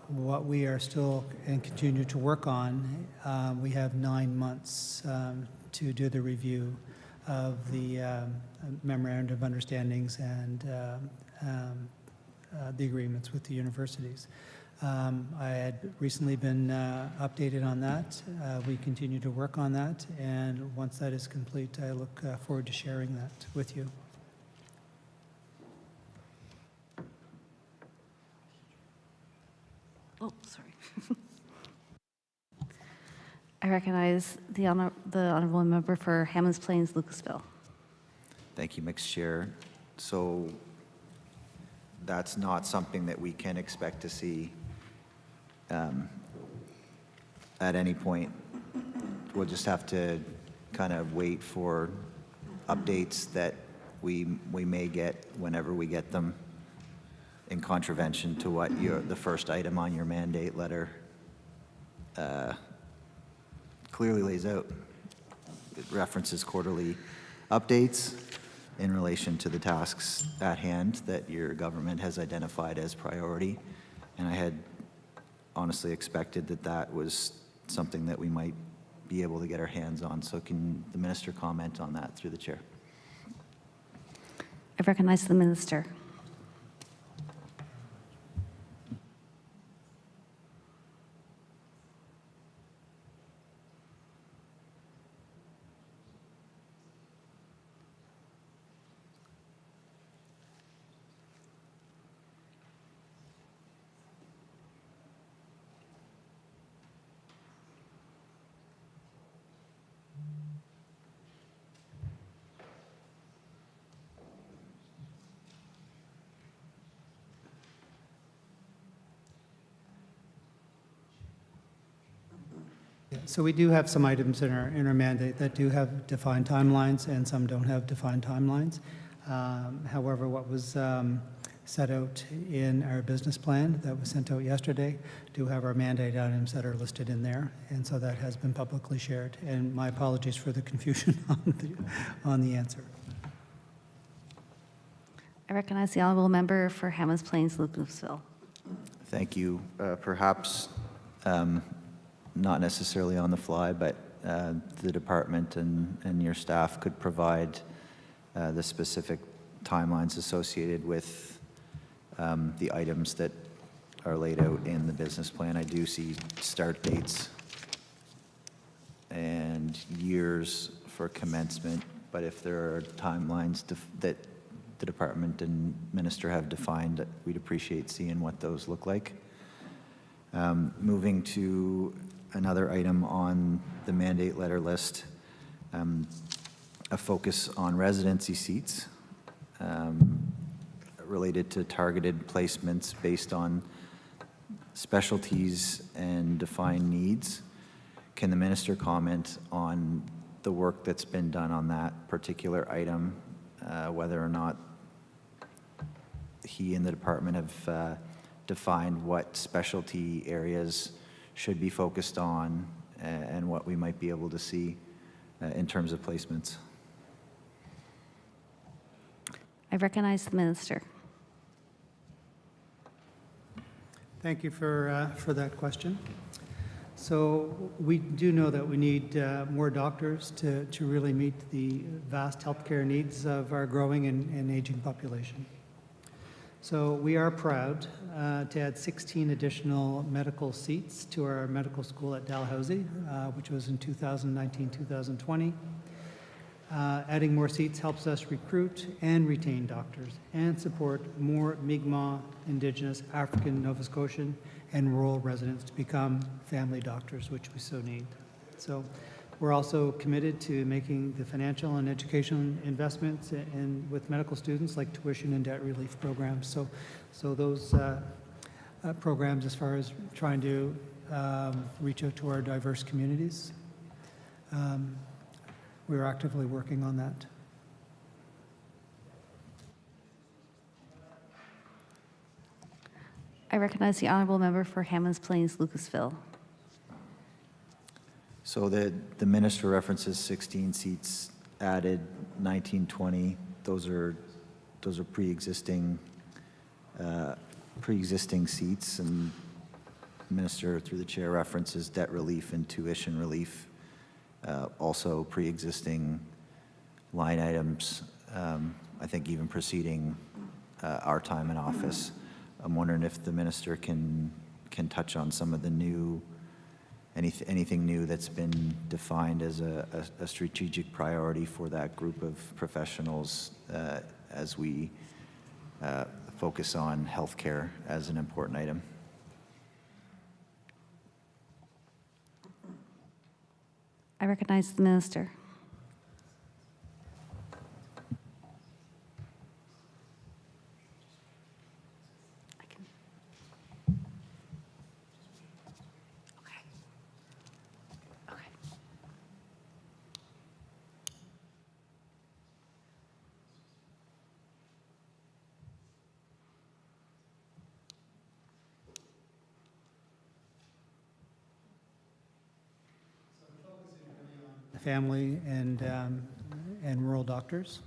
What we are still and continue to work on, we have 9 months to do the review of the memorandum of understandings and the agreements with the universities. I had recently been updated on that. We continue to work on that, and once that is complete, I look forward to sharing that with you. Oh, sorry. I recognize the honorable member for Hammonds Plains, Lucasville. Thank you, Mixed Chair. So that's not something that we can expect to see at any point. We'll just have to kind of wait for updates that we may get whenever we get them, in contravention to what the first item on your mandate letter clearly lays out. It references quarterly updates in relation to the tasks at hand that your government has identified as priority. And I had honestly expected that that was something that we might be able to get our hands on. So can the minister comment on that through the chair? I recognize the minister. So we do have some items in our mandate that do have defined timelines, and some don't have defined timelines. However, what was set out in our business plan that was sent out yesterday do have our mandate items that are listed in there, and so that has been publicly shared. And my apologies for the confusion on the answer. I recognize the honorable member for Hammonds Plains, Lucasville. Thank you. Perhaps not necessarily on the fly, but the department and your staff could provide the specific timelines associated with the items that are laid out in the business plan. I do see start dates and years for commencement, but if there are timelines that the department and minister have defined, we'd appreciate seeing what those look like. Moving to another item on the mandate letter list, a focus on residency seats related to targeted placements based on specialties and defined needs. Can the minister comment on the work that's been done on that particular item, whether or not he and the department have defined what specialty areas should be focused on and what we might be able to see in terms of placements? I recognize the minister. Thank you for that question. So we do know that we need more doctors to really meet the vast healthcare needs of our growing and aging population. So we are proud to add 16 additional medical seats to our medical school at Dalhousie, which was in 2019-2020. Adding more seats helps us recruit and retain doctors and support more Mi'kmaq, Indigenous, African, Nova Scotian, and rural residents to become family doctors, which we so need. So we're also committed to making the financial and educational investments with medical students, like tuition and debt relief programs. So those programs, as far as trying to reach out to our diverse communities, we're actively working on that. I recognize the honorable member for Hammonds Plains, Lucasville. So the minister references 16 seats added, 1920. Those are pre-existing seats, and the minister through the chair references debt relief and tuition relief, also pre-existing line items. I think even preceding our time in office. I'm wondering if the minister can can touch on some of the new, anything new that's been defined as a strategic priority for that group of professionals as we focus on healthcare as an important item. I recognize the minister. Family and rural doctors.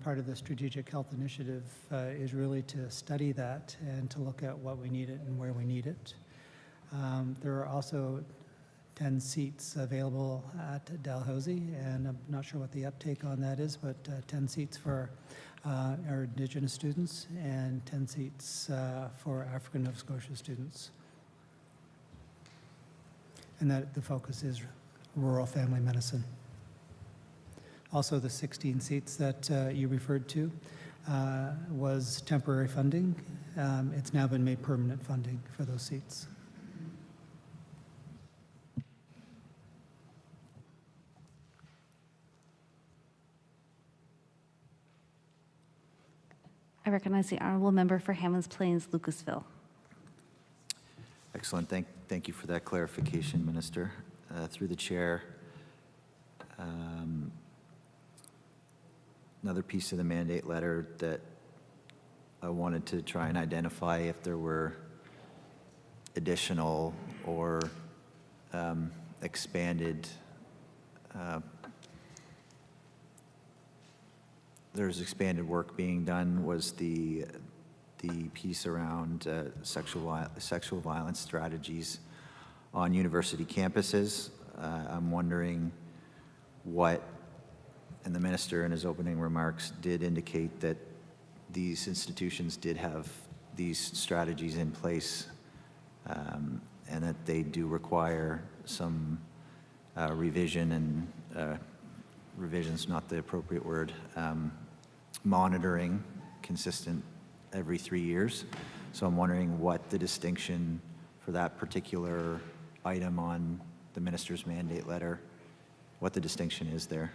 Part of the Strategic Health Initiative is really to study that and to look at what we need it and where we need it. There are also 10 seats available at Dalhousie, and I'm not sure what the uptake on that is, but 10 seats for our Indigenous students and 10 seats for African Nova Scotia students. And that the focus is rural family medicine. Also, the 16 seats that you referred to was temporary funding. It's now been made permanent funding for those seats. I recognize the honorable member for Hammonds Plains, Lucasville. Excellent. Thank you for that clarification, Minister. Through the chair, another piece of the mandate letter that I wanted to try and identify if there were additional or expanded, there's expanded work being done was the piece around sexual violence strategies on university campuses. I'm wondering what, and the minister in his opening remarks did indicate that these institutions did have these strategies in place, and that they do require some revision and revision's not the appropriate word, monitoring consistent every 3 years. So I'm wondering what the distinction for that particular item on the minister's mandate letter, what the distinction is there.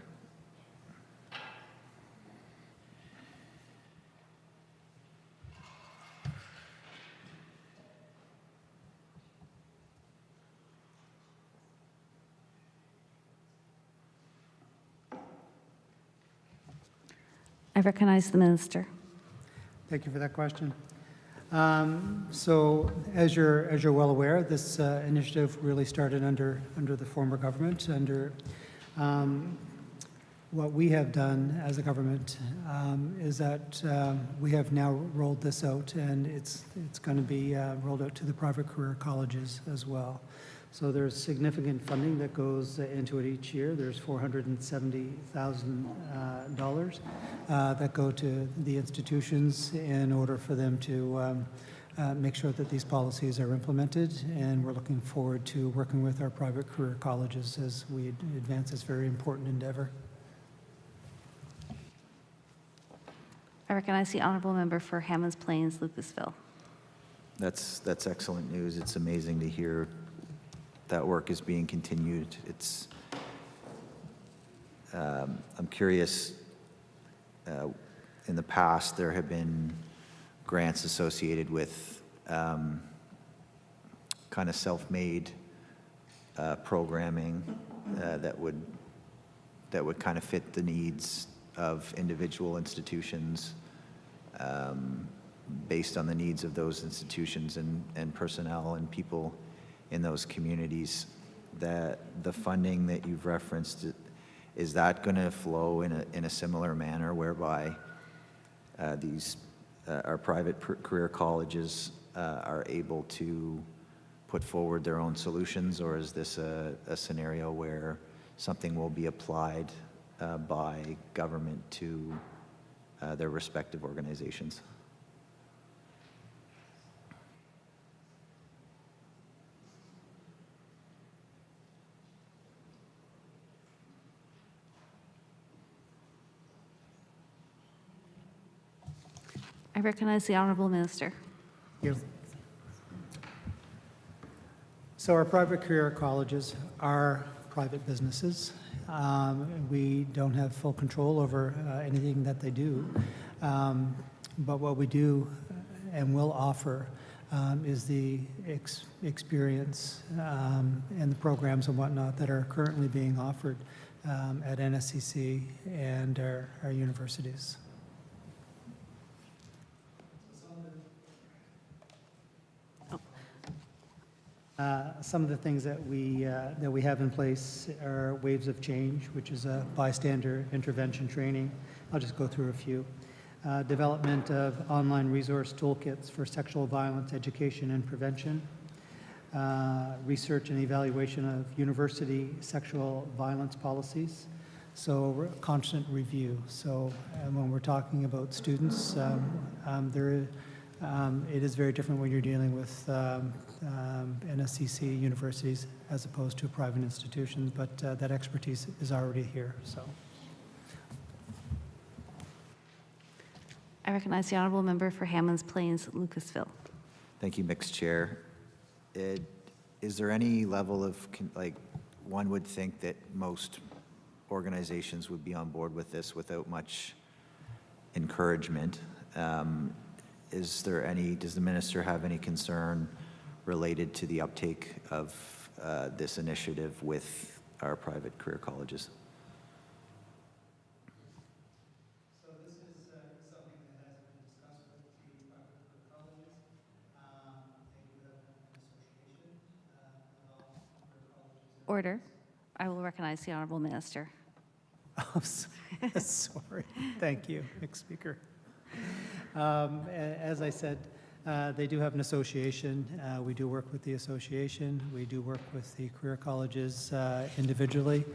I recognize the minister. Thank you for that question. So as you're well aware, this initiative really started under the former government. What we have done as a government is that we have now rolled this out, and it's going to be rolled out to the private career colleges as well. So there's significant funding that goes into it each year. There's $470,000 that go to the institutions in order for them to make sure that these policies are implemented, and we're looking forward to working with our private career colleges as we advance this very important endeavor. I recognize the honorable member for Hammonds Plains, Lucasville. That's excellent news. It's amazing to hear that work is being continued. It's I'm curious, in the past there have been grants associated with kind of self-made programming that would kind of fit the needs of individual institutions based on the needs of those institutions and personnel and people in those communities. That the funding that you've referenced, is that going to flow in a similar manner whereby these our private career colleges are able to put forward their own solutions, or is this a scenario where something will be applied by government to their respective organizations? I recognize the Honourable Minister. You. So our private career colleges are private businesses. We don't have full control over anything that they do. But what we do and will offer is the experience and the programs and whatnot that are currently being offered at NSCC and our universities. Some of the things that we have in place are Waves of Change, which is a bystander intervention training. I'll just go through a few. Development of online resource toolkits for sexual violence education and prevention. Research and evaluation of university sexual violence policies. So constant review. So when we're talking about students, it is very different when you're dealing with NSCC universities as opposed to a private institution, but that expertise is already here. So, I recognize the Honourable Member for Hammonds Plains, Lucasville. Thank you, Mixed Chair. Is there any level of, like, one would think that most organizations would be on board with this without much encouragement? Does the minister have any concern related to the uptake of this initiative with our private career colleges? So this is something that has been discussed with the private career colleges. They do have an association of all career colleges. Order. I will recognize the Honourable Minister. Oh, sorry. Thank you, Mixed Speaker. As I said, they do have an association. We do work with the association. We do work with the career colleges individually.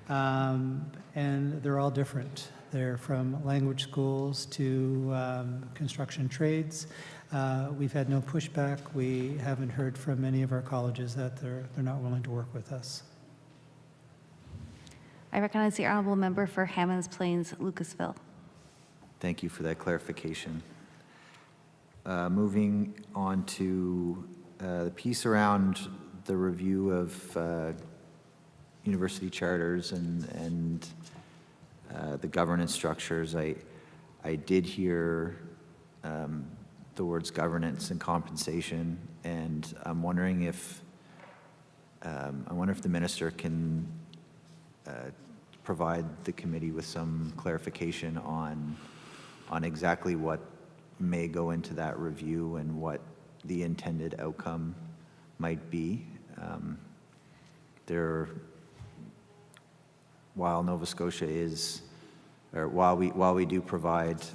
And they're all different. They're from language schools to construction trades. We've had no pushback. We haven't heard from many of our colleges that they're not willing to work with us. I recognize the Honourable Member for Hammonds Plains, Lucasville. Thank you for that clarification. Moving on to the piece around the review of university charters and the governance structures. I did hear the words governance and compensation, and I'm wondering if the minister can provide the committee with some clarification on exactly what may go into that review and what the intended outcome might be. While Nova Scotia is, or while we do provide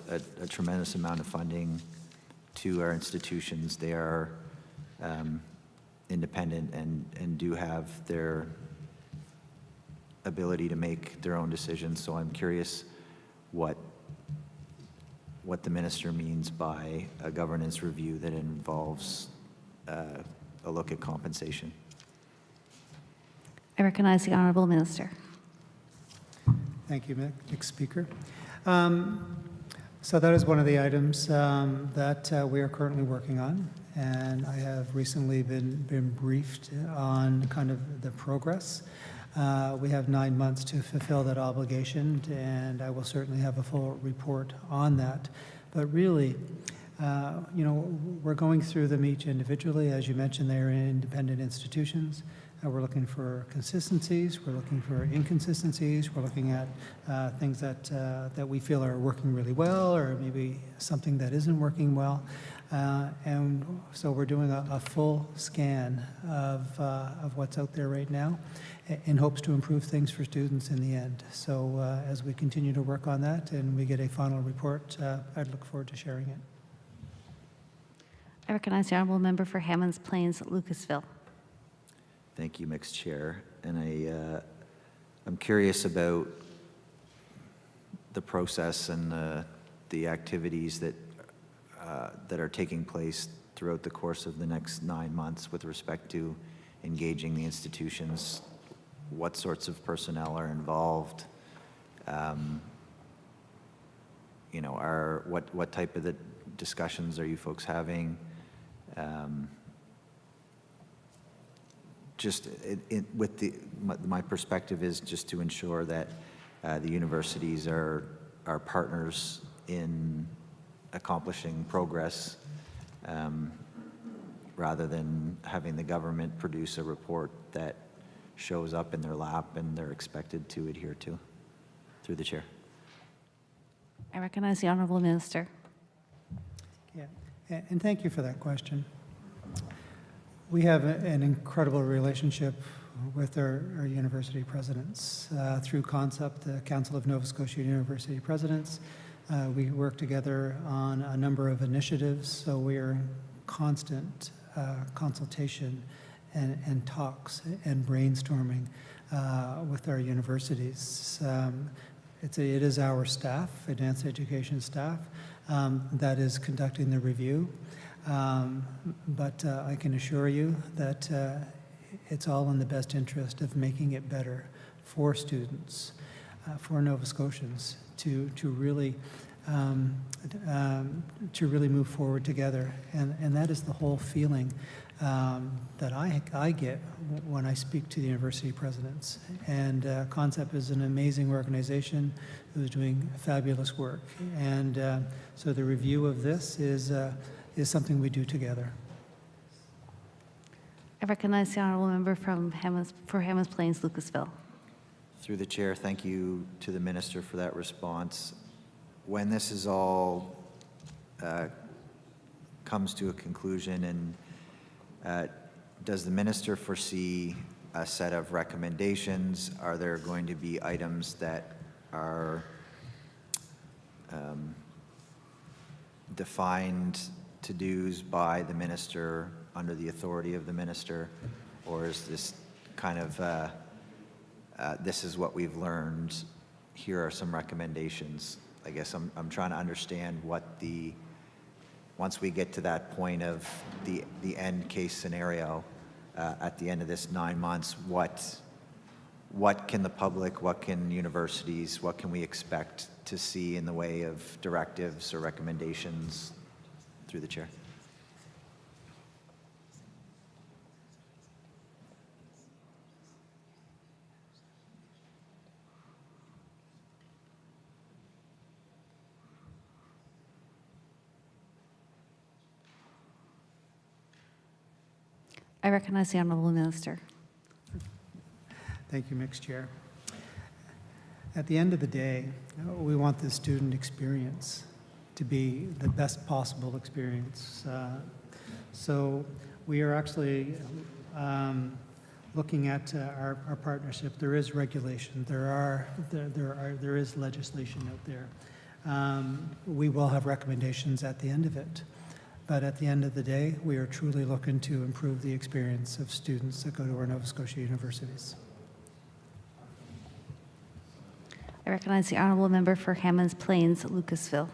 a tremendous amount of funding to our institutions, they are independent and do have their ability to make their own decisions. So I'm curious what the minister means by a governance review that involves a look at compensation. I recognize the Honourable Minister. Thank you, Mixed Speaker. So that is one of the items that we are currently working on, and I have recently been briefed on kind of the progress. We have 9 months to fulfill that obligation, and I will certainly have a full report on that. But really, we're going through them each individually. As you mentioned, they're independent institutions. We're looking for consistencies. We're looking for inconsistencies. We're looking at things that we feel are working really well, or maybe something that isn't working well. And so we're doing a full scan of what's out there right now, in hopes to improve things for students in the end. So as we continue to work on that and we get a final report, I'd look forward to sharing it. I recognize the Honourable Member for Hammonds Plains, Lucasville. Thank you, Mixed Chair. And I'm curious about the process and the activities that are taking place throughout the course of the next 9 months with respect to engaging the institutions. What sorts of personnel are involved? What type of discussions are you folks having? Just my perspective is just to ensure that the universities are partners in accomplishing progress, rather than having the government produce a report that shows up in their lap and they're expected to adhere to. Through the chair. I recognize the Honourable Minister. Yeah, and thank you for that question. We have an incredible relationship with our university presidents. Through CONCEPT, the Council of Nova Scotia University Presidents, we work together on a number of initiatives, so we are in constant consultation and talks and brainstorming with our universities. It is our staff, advanced education staff, that is conducting the review. But I can assure you that it's all in the best interest of making it better for students, for Nova Scotians, to really move forward together. And that is the whole feeling that I get when I speak to the university presidents. And CONCEPT is an amazing organization who's doing fabulous work. And so the review of this is something we do together. I recognize the Honourable Member for Hammonds Plains, Lucasville. Through the chair, thank you to the minister for that response. When this is all comes to a conclusion, and does the minister foresee a set of recommendations? Are there going to be items that are defined to-dos by the minister under the authority of the minister? Or is this kind of, this is what we've learned, here are some recommendations? I guess I'm trying to understand what once we get to that point of the end case scenario, at the end of this 9 months, what can the public, what can universities, what can we expect to see in the way of directives or recommendations? Through the chair. I recognize the Honourable Minister. Thank you, Mixed Chair. At the end of the day, we want the student experience to be the best possible experience. So we are actually looking at our partnership. There is regulation. There is legislation out there. We will have recommendations at the end of it. But at the end of the day, we are truly looking to improve the experience of students that go to our Nova Scotia universities. I recognize the Honourable Member for Hammonds Plains, Lucasville.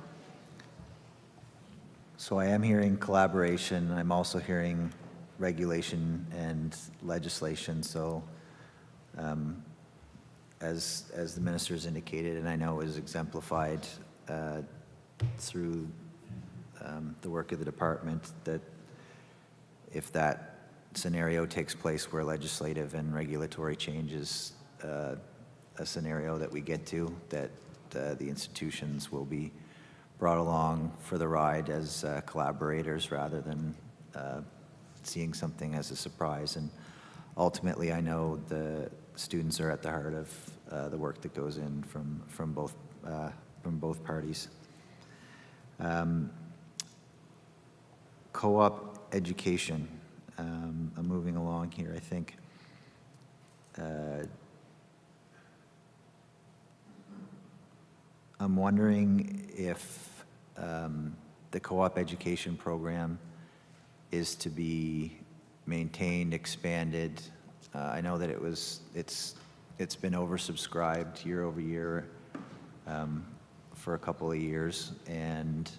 So I am hearing collaboration. I'm also hearing regulation and legislation. So as the minister has indicated, and I know is exemplified through the work of the department, that if that scenario takes place where legislative and regulatory changes a scenario that we get to, that the institutions will be brought along for the ride as collaborators rather than seeing something as a surprise. And ultimately, I know the students are at the heart of the work that goes in from both parties. Co-op education. I'm moving along here, I think. I'm wondering if the co-op education program is to be maintained, expanded. I know that it's been oversubscribed year over year for a couple of years, and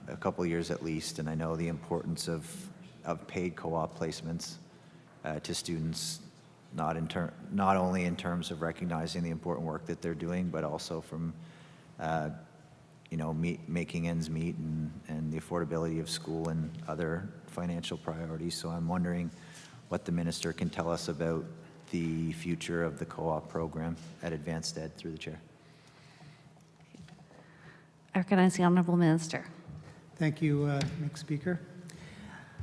a couple of years at least, and I know the importance of paid co-op placements to students, not only in terms of recognizing the important work that they're doing, but also from making ends meet and the affordability of school and other financial priorities. So I'm wondering what the minister can tell us about the future of the co-op program at Advanced Ed through the chair. I recognize the Honourable Minister. Thank you, Mr. Speaker.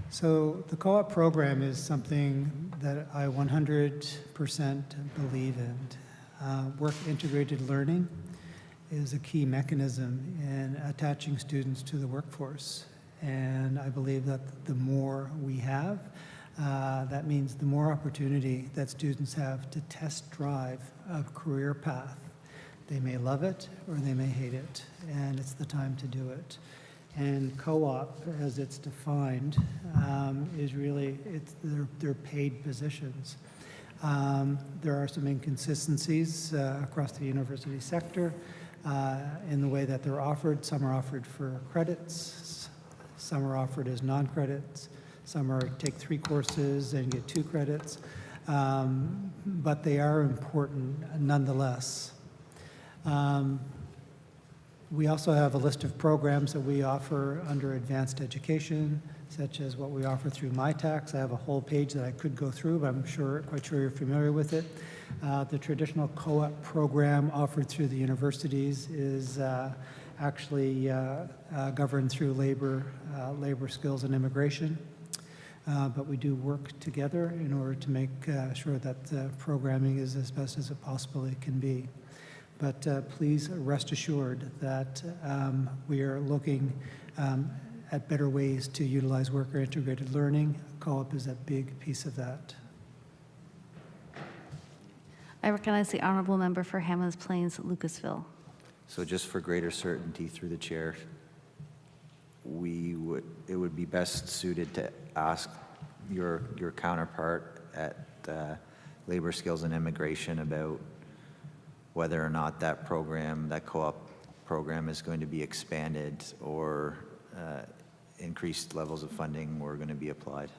So the co-op program is something that I 100% believe in. Work integrated learning is a key mechanism in attaching students to the workforce. And I believe that the more we have, that means the more opportunity that students have to test drive a career path. They may love it or they may hate it, and it's the time to do it. And co-op, as it's defined, is really, they're paid positions. There are some inconsistencies across the university sector in the way that they're offered. Some are offered for credits, some are offered as non-credits, some are take 3 courses and get 2 credits, but they are important nonetheless. We also have a list of programs that we offer under advanced education, such as what we offer through MyTax. I have a whole page that I could go through, but I'm quite sure you're familiar with it. The traditional co-op program offered through the universities is actually governed through labor skills and immigration. But we do work together in order to make sure that the programming is as best as it possibly can be. But please rest assured that we are looking at better ways to utilize worker integrated learning. Co-op is a big piece of that. I recognize the Honourable Member for Hammonds Plains, Lucasville. So just for greater certainty through the chair, it would be best suited to ask your counterpart at Labor Skills and Immigration about whether or not that co-op program is going to be expanded or increased levels of funding were going to be applied.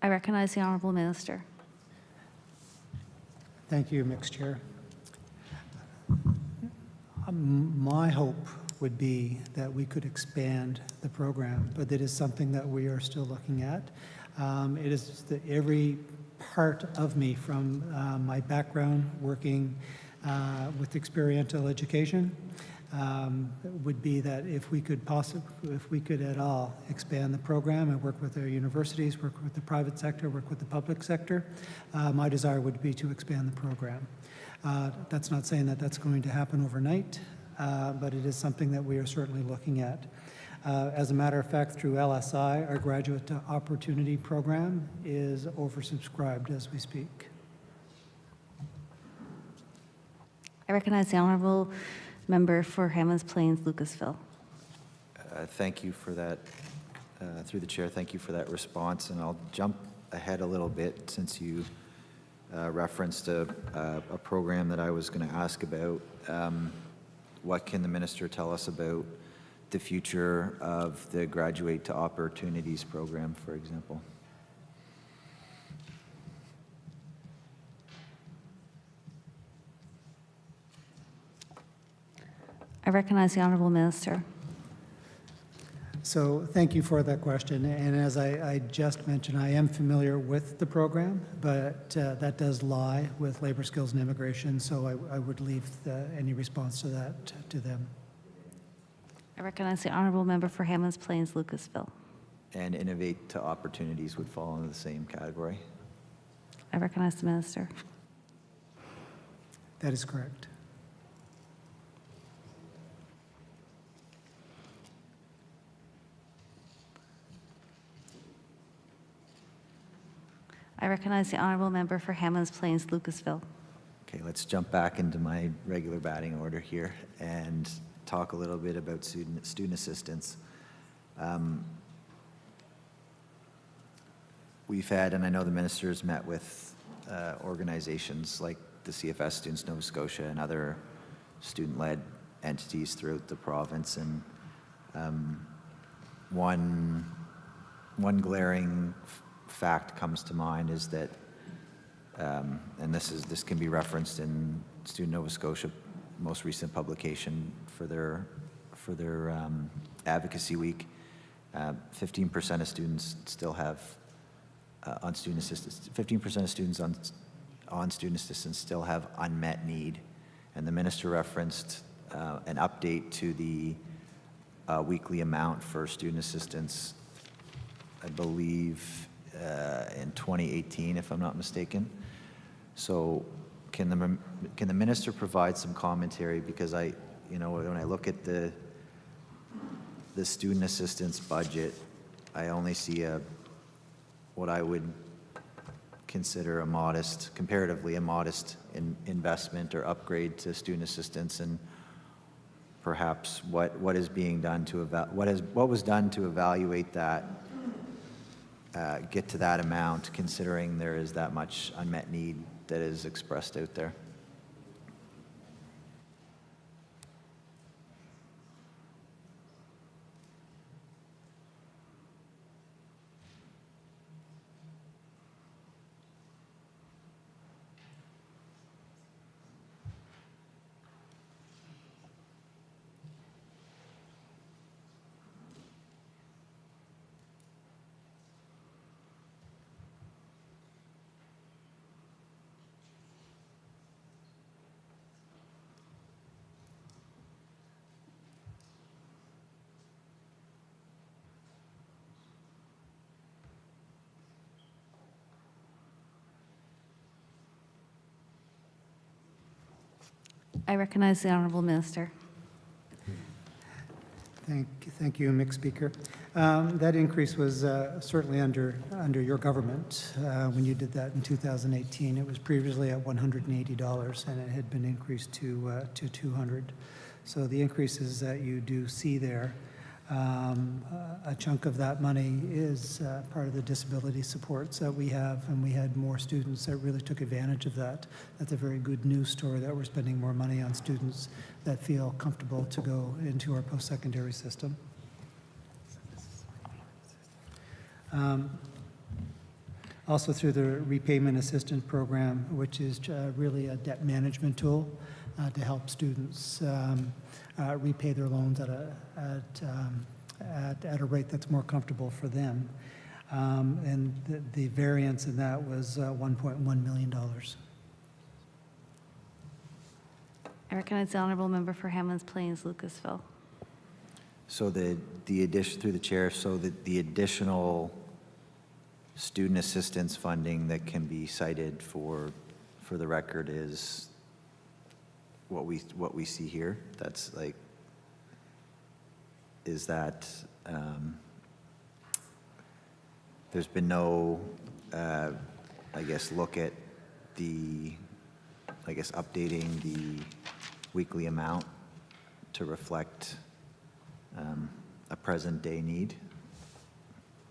I recognize the Honourable Minister. Thank you, Mr. Chair. My hope would be that we could expand the program, but it is something that we are still looking at. It is every part of me, from my background working with experiential education, would be that if we could at all expand the program and work with our universities, work with the private sector, work with the public sector, my desire would be to expand the program. That's not saying that that's going to happen overnight, but it is something that we are certainly looking at. As a matter of fact, through LSI, our Graduate Opportunity Program is oversubscribed as we speak. I recognize the Honourable Member for Hammonds Plains, Lucasville. Thank you for that, through the chair, thank you for that response. And I'll jump ahead a little bit since you referenced a program that I was going to ask about. What can the minister tell us about the future of the Graduate to Opportunities program, for example? I recognize the Honourable Minister. So thank you for that question. And as I just mentioned, I am familiar with the program, but that does lie with Labor Skills and Immigration, so I would leave any response to that to them. I recognize the Honourable Member for Hammonds Plains, Lucasville. And Innovate to Opportunities would fall into the same category. I recognize the Minister. That is correct. I recognize the Honourable Member for Hammonds Plains, Lucasville. Okay, let's jump back into my regular batting order here and talk a little bit about student assistance. We've had, and I know the minister's met with organizations like the CFS Students Nova Scotia and other student-led entities throughout the province, and one glaring fact comes to mind is that And this can be referenced in Student Nova Scotia most recent publication for their advocacy week. 15% of students still have on student assistance. 15% of students on student assistance still have unmet need, and the minister referenced an update to the weekly amount for student assistance, I believe, in 2018, if I'm not mistaken. So can the minister provide some commentary? Because when I look at the student assistance budget, I only see what I would consider comparatively a modest investment or upgrade to student assistance, and perhaps what is being done what was done to evaluate that, get to that amount, considering there is that much unmet need that is expressed out there. I recognize the Honourable Minister. Thank you, Mick Speaker. That increase was certainly under your government. When you did that in 2018, it was previously at $180, and it had been increased to $200. So the increases that you do see there, a chunk of that money is part of the disability supports that we have, and we had more students that really took advantage of that. That's a very good news story, that we're spending more money on students that feel comfortable to go into our post-secondary system. Also through the repayment assistance program, which is really a debt management tool to help students repay their loans at a rate that's more comfortable for them. And the variance in that was $1.1 million. I recognize the Honourable Member for Hammonds Plains, Lucasville. So the addition, through the chair, so the additional student assistance funding that can be cited for the record is what we see here. That's like, is that there's been no I guess look at updating the weekly amount to reflect a present day need?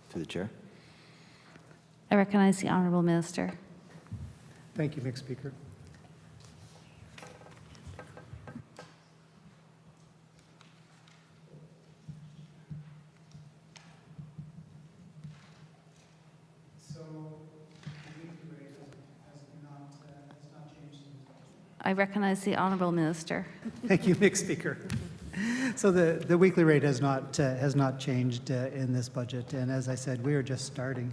To the chair. I recognize the Honourable Minister. Thank you, Mick Speaker. I recognize the Honourable Minister. Thank you, Mick Speaker. So the weekly rate has not changed in this budget, and as I said, we are just starting.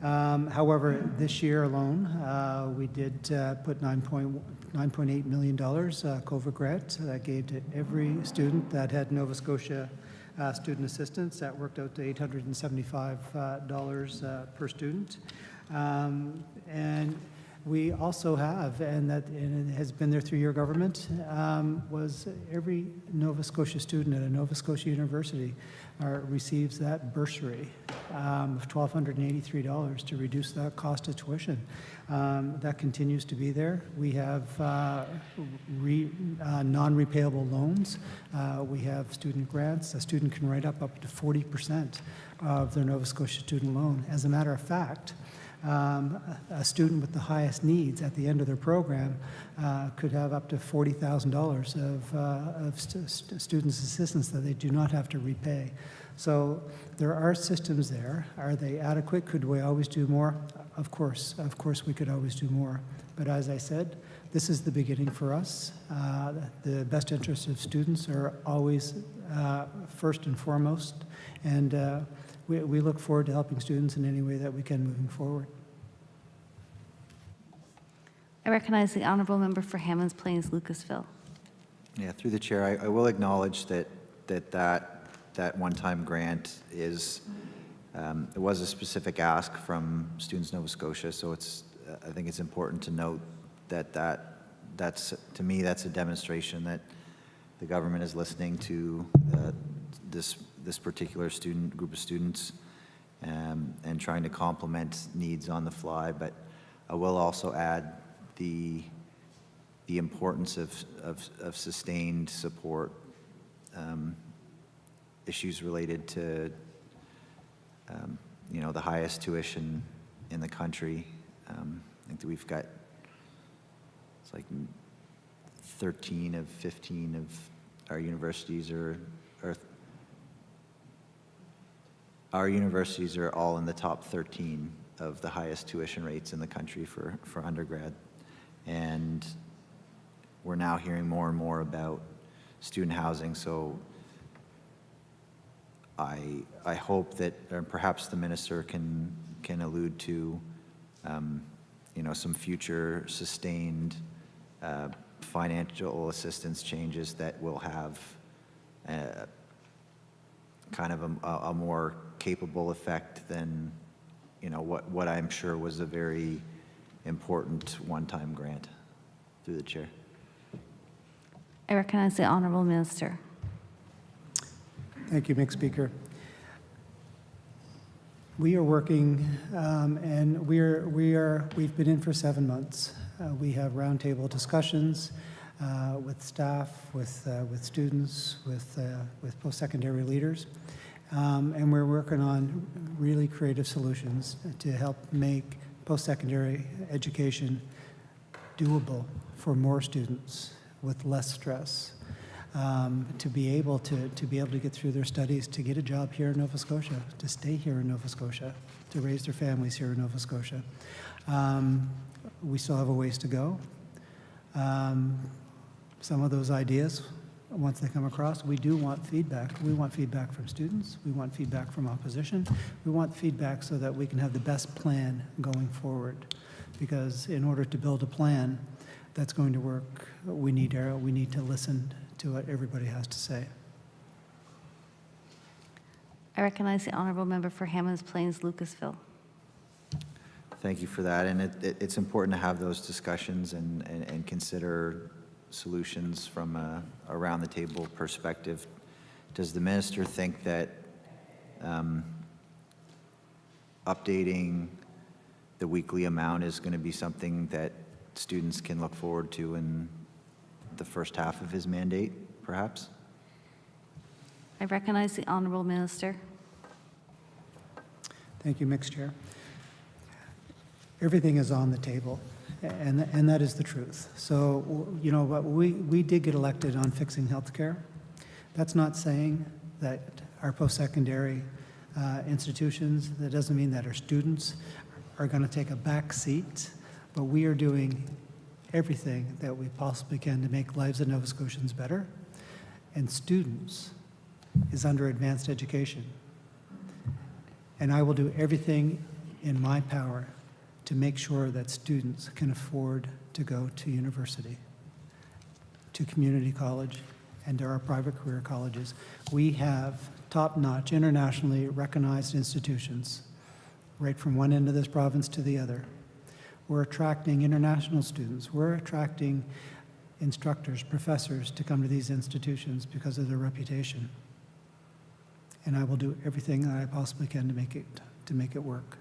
However, this year alone, we did put $9.8 million COVID grant that gave to every student that had Nova Scotia student assistance. That worked out to $875 per student. And we also have, and it has been there through your government, was every Nova Scotia student at a Nova Scotia university receives that bursary of $1,283 to reduce that cost of tuition. That continues to be there. We have non-repayable loans. We have student grants. A student can write up to 40% of their Nova Scotia student loan. As a matter of fact, a student with the highest needs at the end of their program could have up to $40,000 of students' assistance that they do not have to repay. So there are systems there. Are they adequate? Could we always do more? Of course, we could always do more. But as I said, this is the beginning for us. The best interests of students are always first and foremost, and we look forward to helping students in any way that we can moving forward. I recognize the honourable member for Hammonds Plains Lucasville. Yeah, through the chair, I will acknowledge that one-time grant is, it was a specific ask from Students Nova Scotia, so I think it's important to note that's, to me, that's a demonstration that the government is listening to this particular group of students and trying to complement needs on the fly. But I will also add the importance of sustained support, issues related to the highest tuition in the country. I think that we've got, it's like 13 of 15 of our universities are all in the top 13 of the highest tuition rates in the country for undergrad. And we're now hearing more and more about student housing, so I hope that perhaps the minister can allude to some future sustained financial assistance changes that will have kind of a more capable effect than what I'm sure was a very important one-time grant. Through the chair. I recognize the honourable minister. Thank you, Mr. Speaker. We are working, and we've been in for 7 months. We have roundtable discussions with staff, with students, with post-secondary leaders, and we're working on really creative solutions to help make post-secondary education doable for more students with less stress, to be able to get through their studies, to get a job here in Nova Scotia, to stay here in Nova Scotia, to raise their families here in Nova Scotia. We still have a ways to go. Some of those ideas, once they come across, we do want feedback. We want feedback from students. We want feedback from opposition. We want feedback so that we can have the best plan going forward. Because in order to build a plan that's going to work, we need to listen to what everybody has to say. I recognize the honourable member for Hammonds Plains Lucasville. Thank you for that, and it's important to have those discussions and consider solutions from a around the table perspective. Does the minister think that updating the weekly amount is going to be something that students can look forward to in the first half of his mandate, perhaps? I recognize the honourable minister. Thank you, Mixed Chair. Everything is on the table, and that is the truth. So, what we did get elected on fixing healthcare. That's not saying that our post-secondary institutions, that doesn't mean that our students are going to take a back seat, but we are doing everything that we possibly can to make lives of Nova Scotians better. And students is under advanced education. And I will do everything in my power to make sure that students can afford to go to university, to community college, and to our private career colleges. We have top-notch, internationally recognized institutions right from one end of this province to the other. We're attracting international students. We're attracting instructors, professors to come to these institutions because of their reputation. And I will do everything that I possibly can to make it work.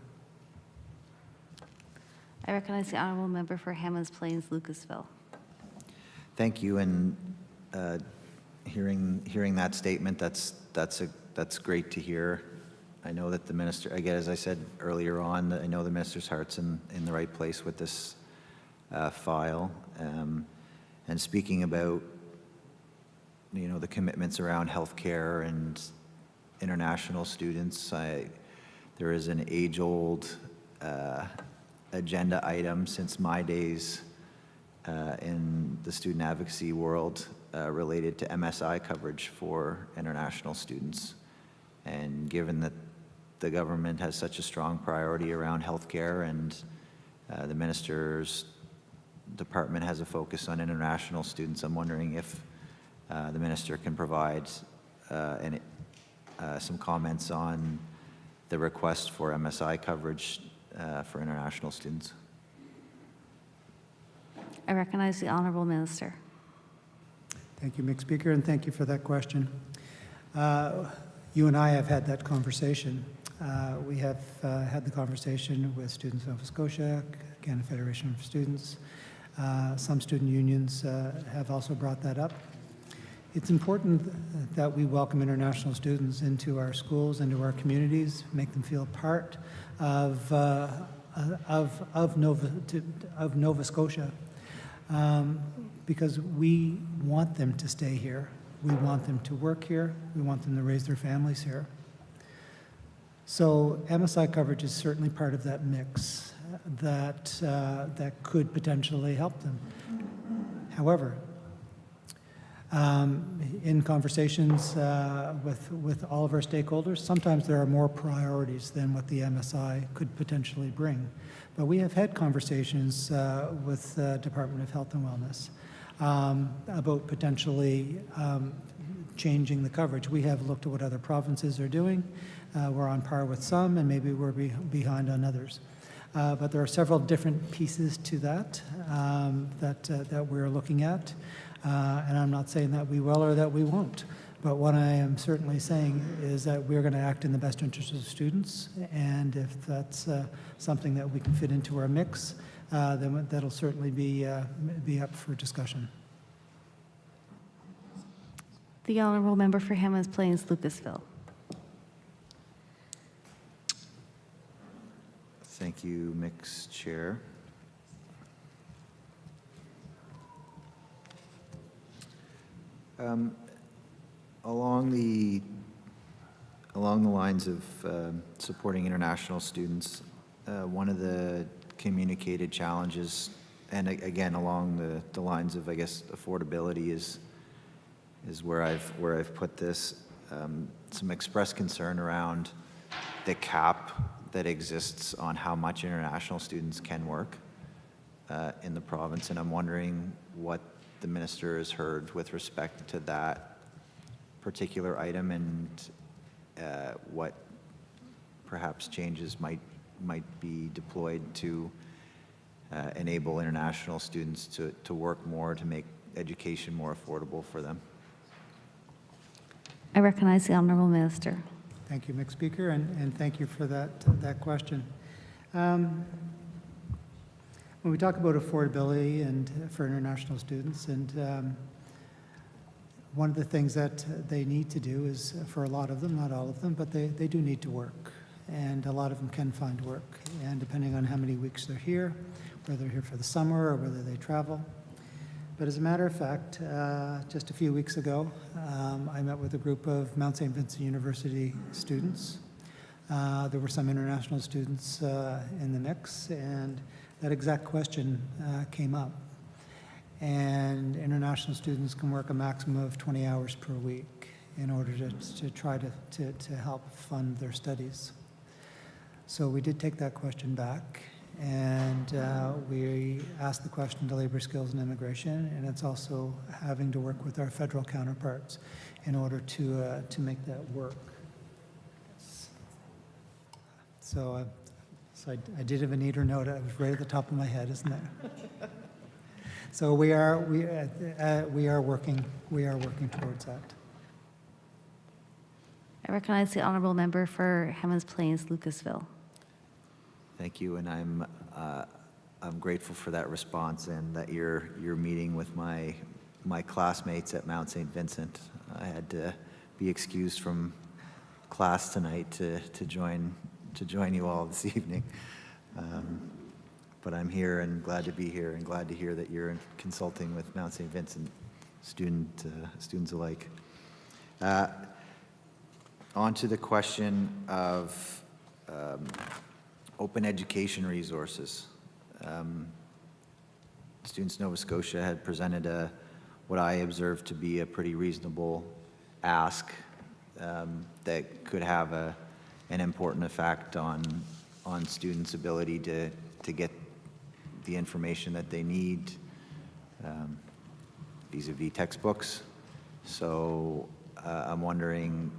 I recognize the honourable member for Hammonds Plains Lucasville. Thank you, and hearing that statement, that's great to hear. I know that the minister, again, as I said earlier on, I know the minister's heart's in the right place with this file. And speaking about, the commitments around healthcare and international students. There is an age-old agenda item since my days in the student advocacy world related to MSI coverage for international students. And given that the government has such a strong priority around healthcare and the minister's department has a focus on international students, I'm wondering if the minister can provide some comments on the request for MSI coverage for international students. I recognize the Honourable Minister. Thank you, Mr. Speaker, and thank you for that question. You and I have had that conversation. We have had the conversation with Students of Nova Scotia, Canada Federation of Students. Some student unions have also brought that up. It's important that we welcome international students into our schools, into our communities, make them feel part of Nova Scotia, because we want them to stay here. We want them to work here. We want them to raise their families here. So MSI coverage is certainly part of that mix that could potentially help them. However, in conversations with all of our stakeholders, sometimes there are more priorities than what the MSI could potentially bring. But we have had conversations with the Department of Health and Wellness about potentially changing the coverage. We have looked at what other provinces are doing. We're on par with some, and maybe we're behind on others. But there are several different pieces to that that we're looking at. And I'm not saying that we will or that we won't. But what I am certainly saying is that we're going to act in the best interest of students. And if that's something that we can fit into our mix, then that'll certainly be up for discussion. The Honourable Member for Hammonds Plains, Lucasville. Thank you, Mix Chair. Along the lines of supporting international students, one of the communicated challenges, and again along the lines of, I guess, affordability is where I've put this, some expressed concern around the cap that exists on how much international students can work in the province, and I'm wondering what the minister has heard with respect to that particular item, and what perhaps changes might be deployed to enable international students to work more, to make education more affordable for them. I recognize the Honourable Minister. Thank you, Mr. Speaker, and thank you for that question. When we talk about affordability and for international students, and one of the things that they need to do is, for a lot of them, not all of them, but they do need to work. And a lot of them can find work. And depending on how many weeks they're here, whether they're here for the summer or whether they travel. But as a matter of fact, just a few weeks ago, I met with a group of Mount St. Vincent University students. There were some international students in the mix, and that exact question came up. And international students can work a maximum of 20 hours per week in order to try to help fund their studies. So we did take that question back, and we asked the question to Labor Skills and Immigration, and it's also having to work with our federal counterparts in order to make that work. So I did have a neater note. It was right at the top of my head, isn't it? So we are working towards that. I recognize the Honourable Member for Hammonds Plains, Lucasville. Thank you, and I'm grateful for that response, and that you're meeting with my classmates at Mount St. Vincent. I had to be excused from class tonight to join you all this evening. But I'm here and glad to be here, and glad to hear that you're consulting with Mount St. Vincent students alike. On to the question of open education resources. Students Nova Scotia had presented what I observed to be a pretty reasonable ask that could have an important effect on students' ability to get the information that they need vis-a-vis textbooks. So I'm wondering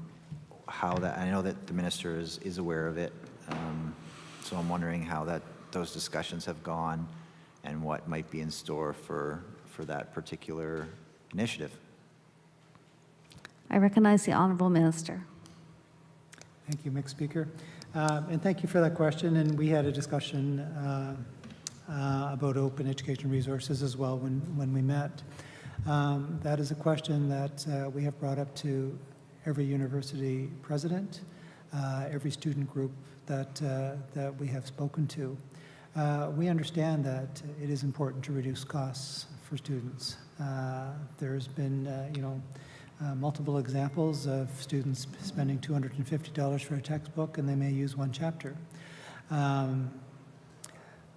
how that, I know that the minister is aware of it, so I'm wondering how those discussions have gone and what might be in store for that particular initiative. I recognize the Honourable Minister. Thank you, Mixed Speaker. And thank you for that question. And we had a discussion about open education resources as well when we met. That is a question that we have brought up to every university president, every student group that we have spoken to. We understand that it is important to reduce costs for students. There's been, multiple examples of students spending $250 for a textbook, and they may use one chapter.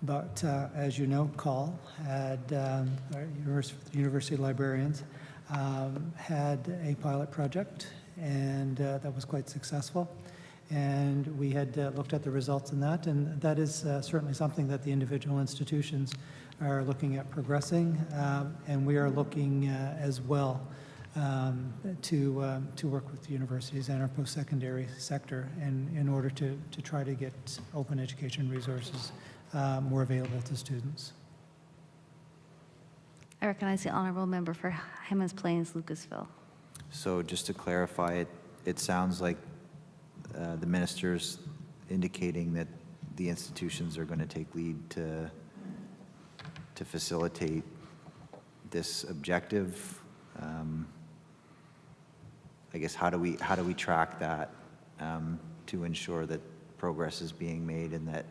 But as you know, CAL had, our university librarians, had a pilot project, and that was quite successful. And we had looked at the results in that, and that is certainly something that the individual institutions are looking at progressing, and we are looking as well to work with the universities and our post-secondary sector in order to try to get open education resources more available to students. I recognize the Honourable Member for Hammonds Plains, Lucasville. So just to clarify, it sounds like the minister's indicating that the institutions are going to take lead to facilitate this objective. I guess how do we track that to ensure that progress is being made and that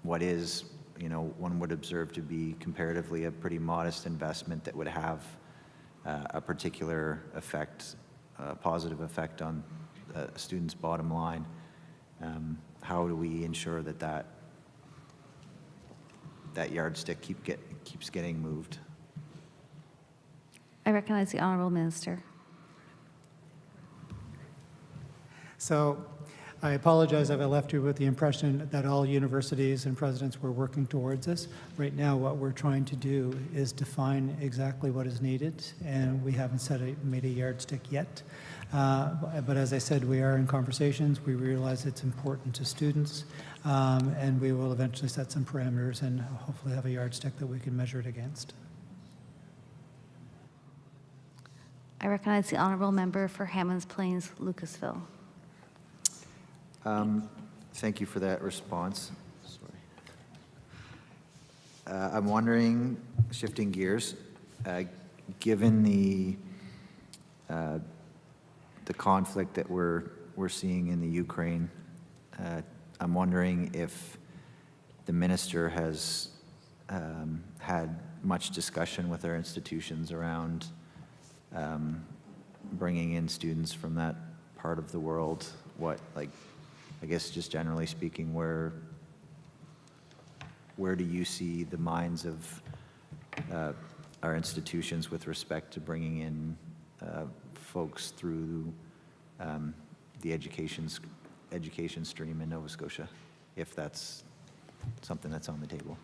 what is, one would observe to be comparatively a pretty modest investment that would have a particular effect, a positive effect on a student's bottom line. How do we ensure that yardstick keeps getting moved? I recognize the Honourable Minister. So I apologize if I left you with the impression that all universities and presidents were working towards this. Right now, what we're trying to do is define exactly what is needed, and we haven't made a yardstick yet. But as I said, we are in conversations. We realize it's important to students, and we will eventually set some parameters and hopefully have a yardstick that we can measure it against. I recognize the Honourable Member for Hammonds Plains, Lucasville. Thank you for that response. I'm wondering, shifting gears, given the conflict that we're seeing in the Ukraine, I'm wondering if the minister has had much discussion with our institutions around bringing in students from that part of the world. I guess just generally speaking, where do you see the minds of our institutions with respect to bringing in folks through the education stream in Nova Scotia, if that's something that's on the table?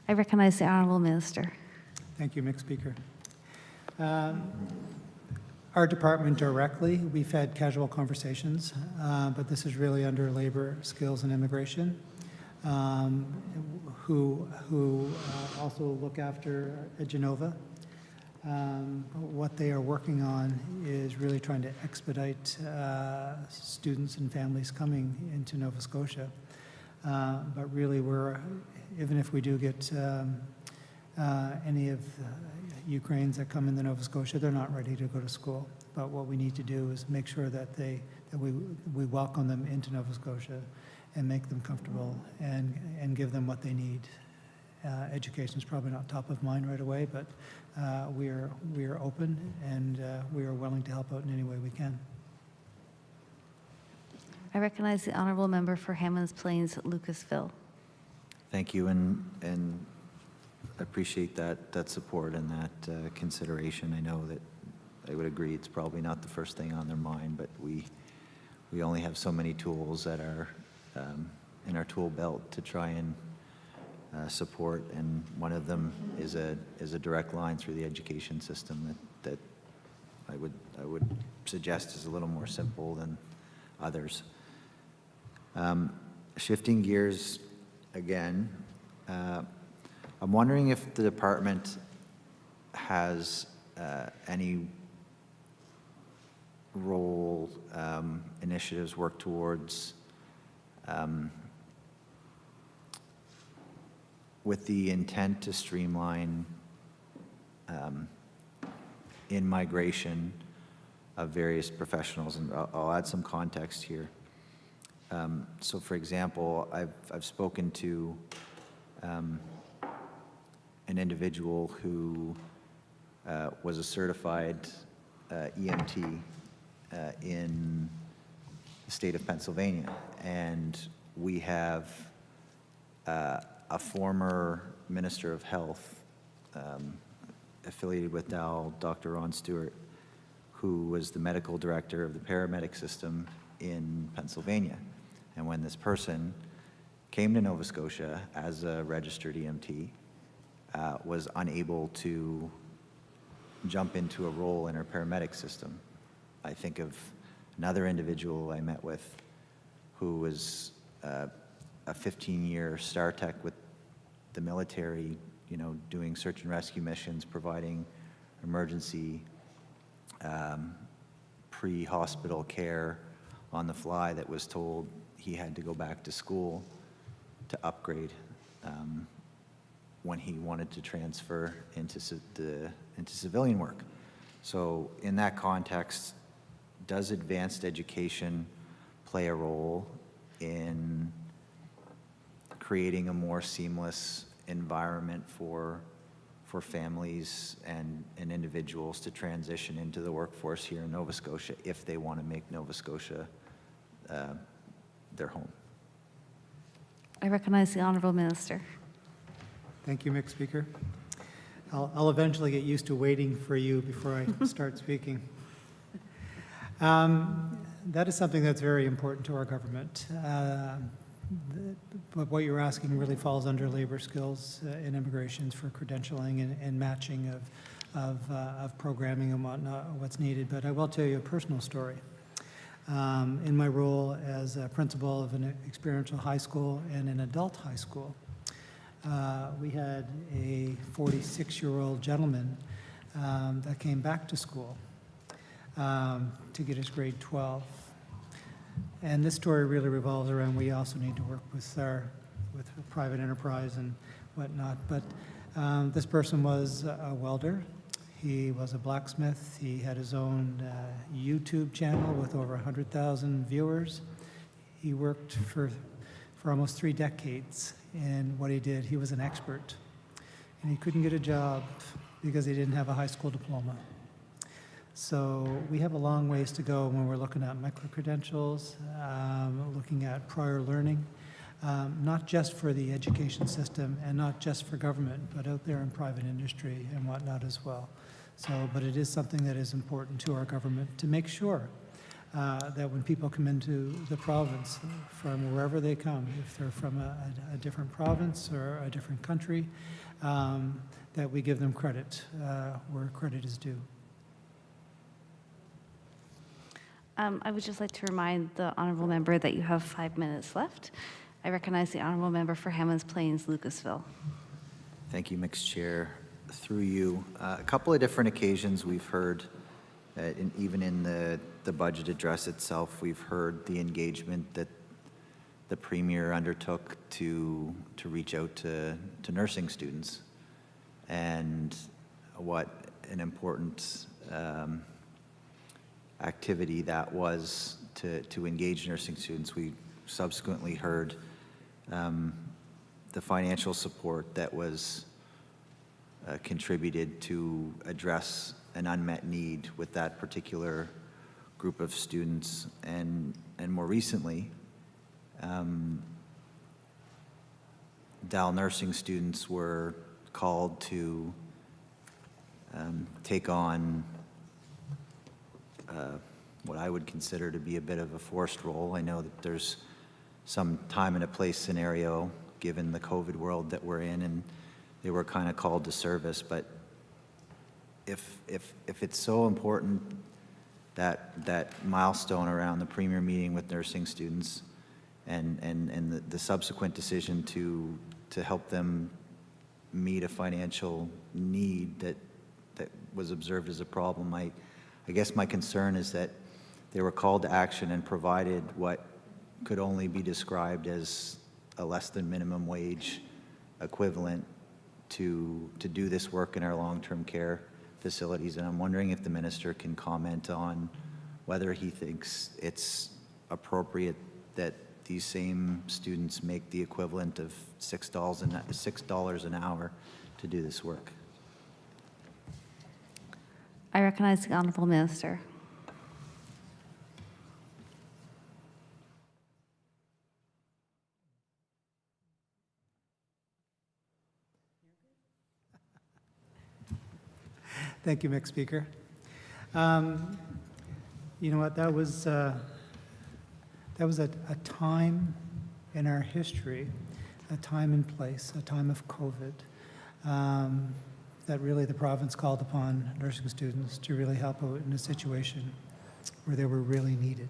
I recognize the Honourable Minister. Thank you, Mixed Speaker. Our department directly, we've had casual conversations, but this is really under Labor, Skills, and Immigration, who also look after Genova. What they are working on is really trying to expedite students and families coming into Nova Scotia. But really, even if we do get any of Ukrainians that come into Nova Scotia, they're not ready to go to school. But what we need to do is make sure that we welcome them into Nova Scotia and make them comfortable and give them what they need. Education is probably not top of mind right away, but we are open and we are willing to help out in any way we can. I recognize the honorable member for Hammonds Plains, Lucasville. Thank you, and I appreciate that support and that consideration. I know that I would agree it's probably not the first thing on their mind, but we only have so many tools that are in our tool belt to try and support, and one of them is a direct line through the education system that I would suggest is a little more simple than others. Shifting gears again, I'm wondering if the department has any role, initiatives work towards with the intent to streamline in-migration of various professionals, and I'll add some context here. So for example, I've spoken to an individual who was a certified EMT in the state of Pennsylvania, and we have a former Minister of Health affiliated with Dow, Dr. Ron Stewart, who was the medical director of the paramedic system in Pennsylvania. And when this person came to Nova Scotia as a registered EMT, was unable to jump into a role in our paramedic system. I think of another individual I met with who was a 15-year Star Tech with the military, doing search and rescue missions, providing emergency pre-hospital care on the fly, that was told he had to go back to school to upgrade when he wanted to transfer into civilian work. So in that context, does advanced education play a role in creating a more seamless environment for families and individuals to transition into the workforce here in Nova Scotia if they want to make Nova Scotia their home? I recognize the honorable minister. Thank you, Mr. Speaker. I'll eventually get used to waiting for you before I start speaking. That is something that's very important to our government. But what you're asking really falls under labor skills and immigrations for credentialing and matching of programming and what's needed. But I will tell you a personal story. In my role as a principal of an experiential high school and an adult high school, we had a 46-year-old gentleman that came back to school to get his grade 12. And this story really revolves around, we also need to work with private enterprise and whatnot. But this person was a welder. He was a blacksmith. He had his own YouTube channel with over 100,000 viewers. He worked for almost 3 decades. And what he did, he was an expert. And he couldn't get a job because he didn't have a high school diploma. So we have a long ways to go when we're looking at micro-credentials, looking at prior learning, not just for the education system and not just for government, but out there in private industry and whatnot as well. So, but it is something that is important to our government to make sure that when people come into the province from wherever they come, if they're from a different province or a different country, that we give them credit where credit is due. I would just like to remind the honorable member that you have 5 minutes left. I recognize the honorable member for Hammonds Plains, Lucasville. Thank you, mixed chair. Through you, a couple of different occasions we've heard, and even in the budget address itself, we've heard the engagement that the Premier undertook to reach out to nursing students, and what an important activity that was to engage nursing students. We subsequently heard the financial support that was contributed to address an unmet need with that particular group of students. And more recently, Dal nursing students were called to take on what I would consider to be a bit of a forced role. I know that there's some time and a place scenario given the COVID world that we're in, and they were kind of called to service. But if it's so important, that milestone around the Premier meeting with nursing students and the subsequent decision to help them meet a financial need that was observed as a problem, I guess my concern is that they were called to action and provided what could only be described as a less than minimum wage equivalent to do this work in our long-term care facilities. And I'm wondering if the minister can comment on whether he thinks it's appropriate that these same students make the equivalent of $6 an hour to do this work. I recognize the Honourable Minister. Thank you, Mick Speaker. You know what, that was a time in our history, a time and place, a time of COVID, that really the province called upon nursing students to really help out in a situation where they were really needed.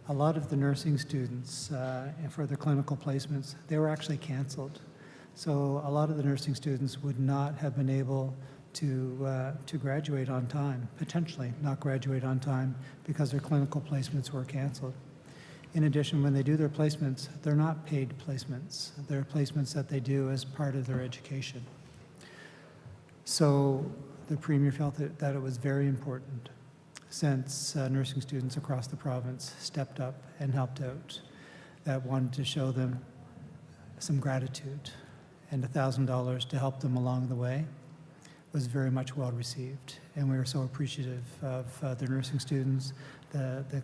A lot of the nursing students for their clinical placements, they were actually canceled. So a lot of the nursing students would not have been able to graduate on time, potentially not graduate on time because their clinical placements were canceled. In addition, when they do their placements, they're not paid placements. They're placements that they do as part of their education. So the Premier felt that it was very important, since nursing students across the province stepped up and helped out, that wanted to show them some gratitude, and $1,000 to help them along the way was very much well received. And we were so appreciative of the nursing students, the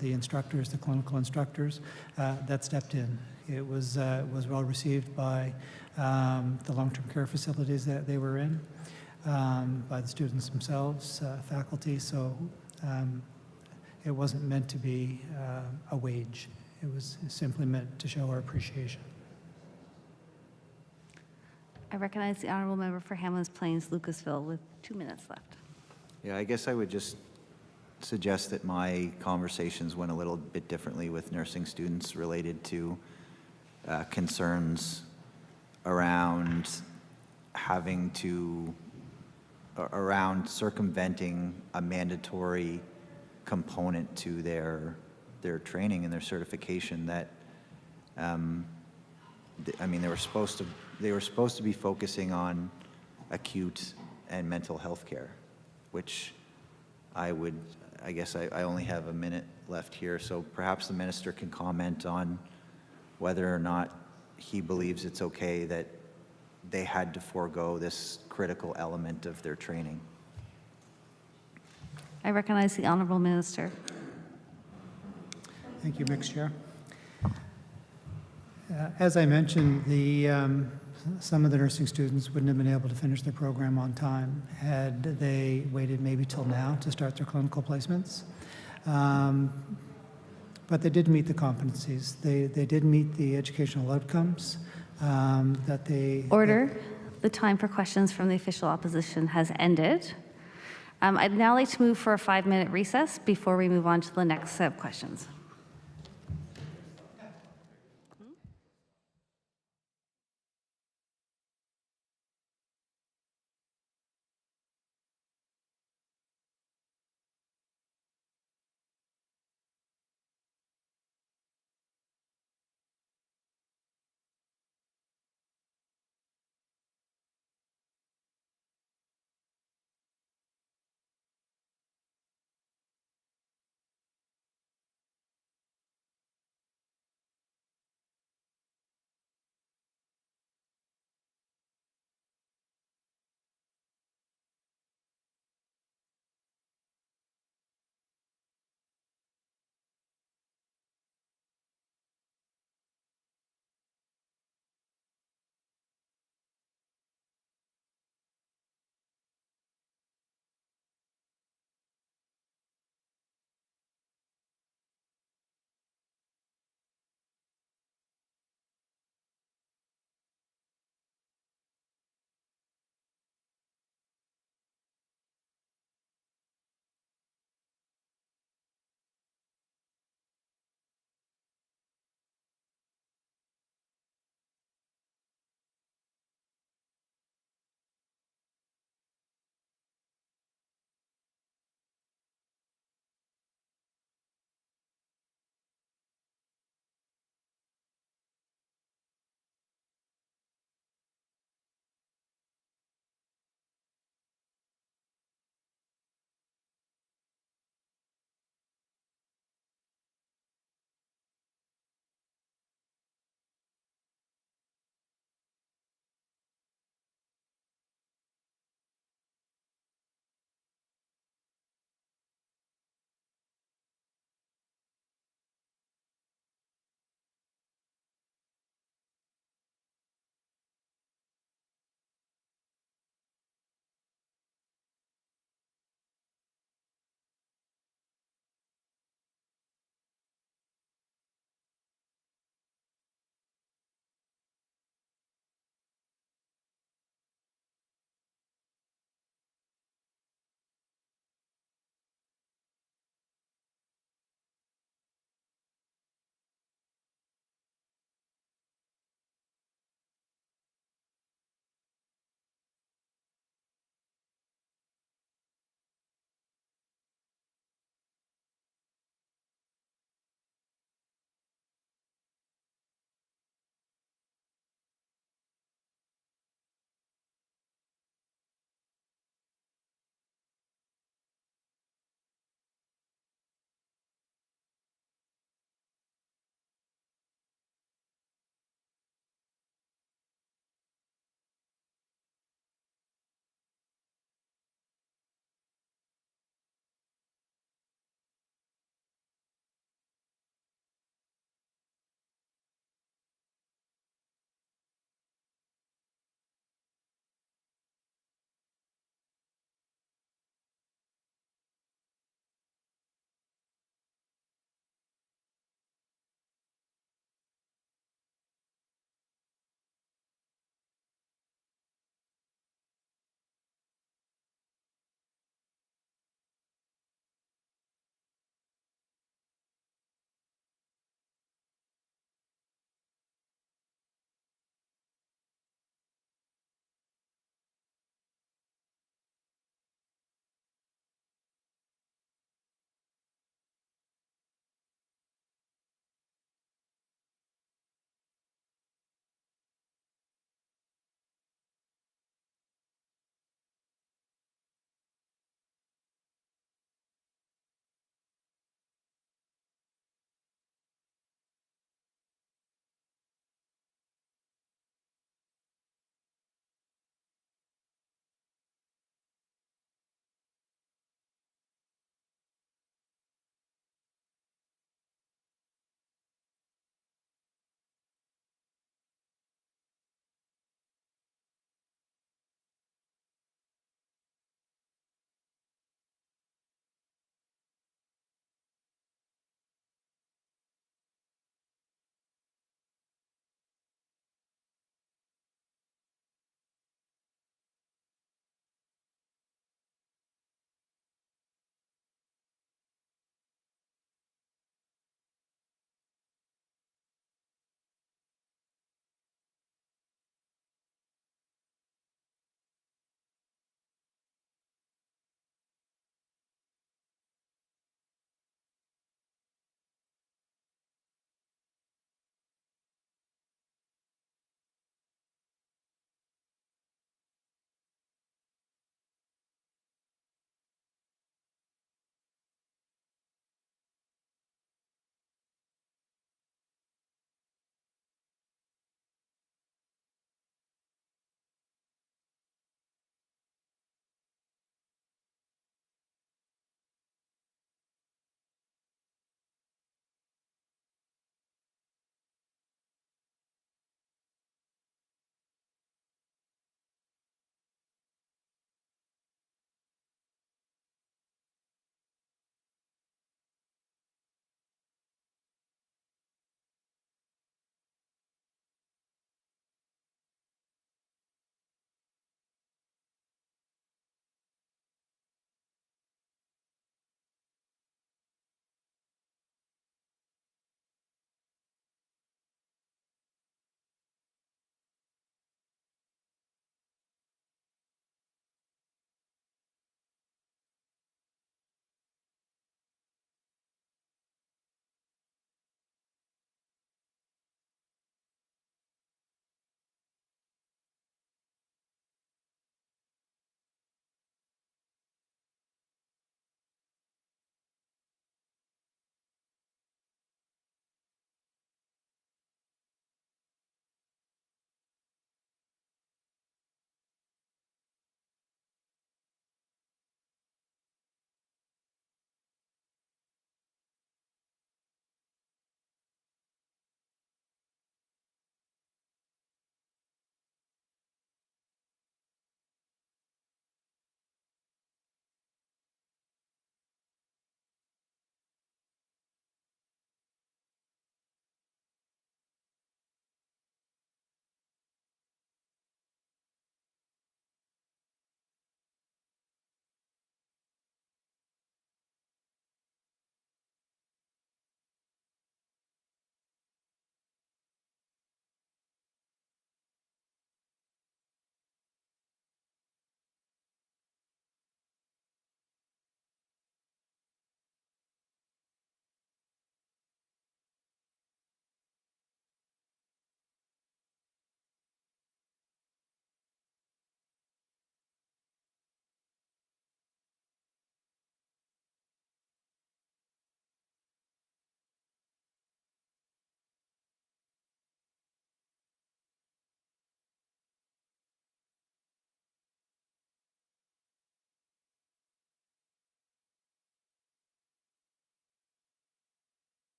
instructors, the clinical instructors that stepped in. It was well received by the long-term care facilities that they were in, by the students themselves, faculty. So it wasn't meant to be a wage. It was simply meant to show our appreciation. I recognize the Honourable Member for Hamlin's Plains, Lucasville, with 2 minutes left. Yeah, I guess I would just suggest that my conversations went a little bit differently with nursing students related to concerns around around circumventing a mandatory component to their training and their certification that, I mean, they were supposed to be focusing on acute and mental health care, which I guess I only have a minute left here, so perhaps the minister can comment on whether or not he believes it's okay that they had to forego this critical element of their training. I recognize the Honourable Minister. Thank you, Mixed Chair. As I mentioned, some of the nursing students wouldn't have been able to finish their program on time had they waited maybe till now to start their clinical placements. But they did meet the competencies. They did meet the educational outcomes that they... Order. The time for questions from the official opposition has ended. I'd now like to move for a 5-minute recess before we move on to the next set of questions.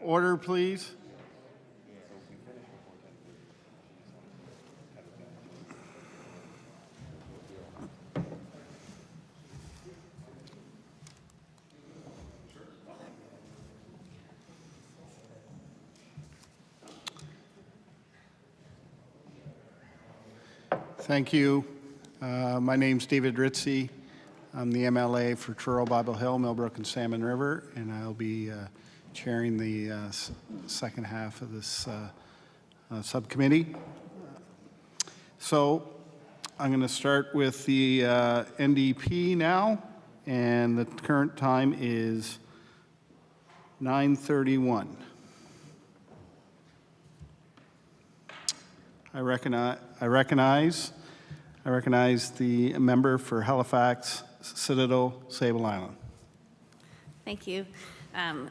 Order, please. Thank you. My name's David Ritzy. I'm the MLA for Truro, Bible Hill, Millbrook, and Salmon River, and I'll be chairing the second half of this subcommittee. So I'm going to start with the NDP now, and the current time is 9:31. I recognize the member for Halifax, Citadel, Sable Island. Thank you. I'm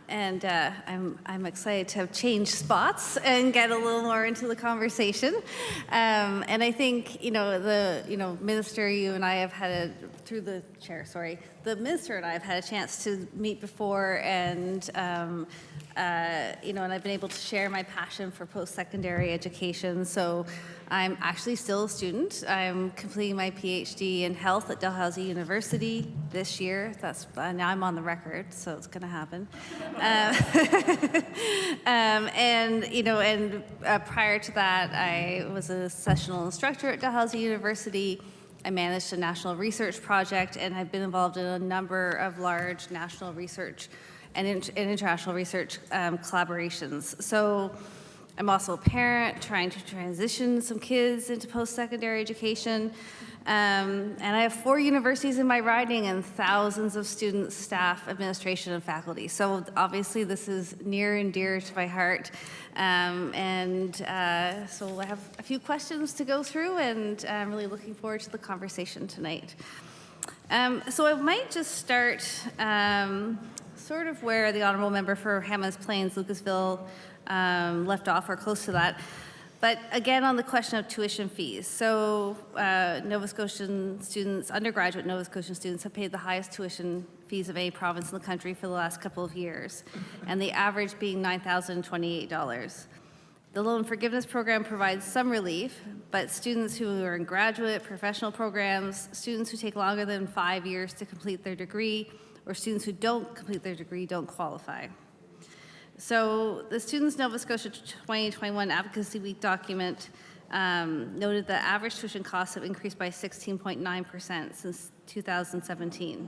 excited to have changed spots and get a little more into the conversation. And I think, the minister, you and I have had through the chair, the minister and I have had a chance to meet before, and and I've been able to share my passion for post-secondary education. So I'm actually still a student. I'm completing my PhD in health at Dalhousie University this year. That's now I'm on the record, so it's going to happen. Prior to that, I was a sessional instructor at Dalhousie University. I managed a national research project, and I've been involved in a number of large national research and international research collaborations. So I'm also a parent trying to transition some kids into post-secondary education. And I have 4 universities in my riding and thousands of students, staff, administration, and faculty. So obviously this is near and dear to my heart. So I have a few questions to go through, and I'm really looking forward to the conversation tonight. So I might just start sort of where the Honourable Member for Hammonds Plains, Lucasville left off, or close to that. But again, on the question of tuition fees. So Nova Scotian students, undergraduate Nova Scotian students, have paid the highest tuition fees of any province in the country for the last couple of years, and the average being $9,028. The loan forgiveness program provides some relief, but students who are in graduate, professional programs, students who take longer than 5 years to complete their degree, or students who don't complete their degree don't qualify. So the Students Nova Scotia 2021 Advocacy Week document noted that average tuition costs have increased by 16.9% since 2017.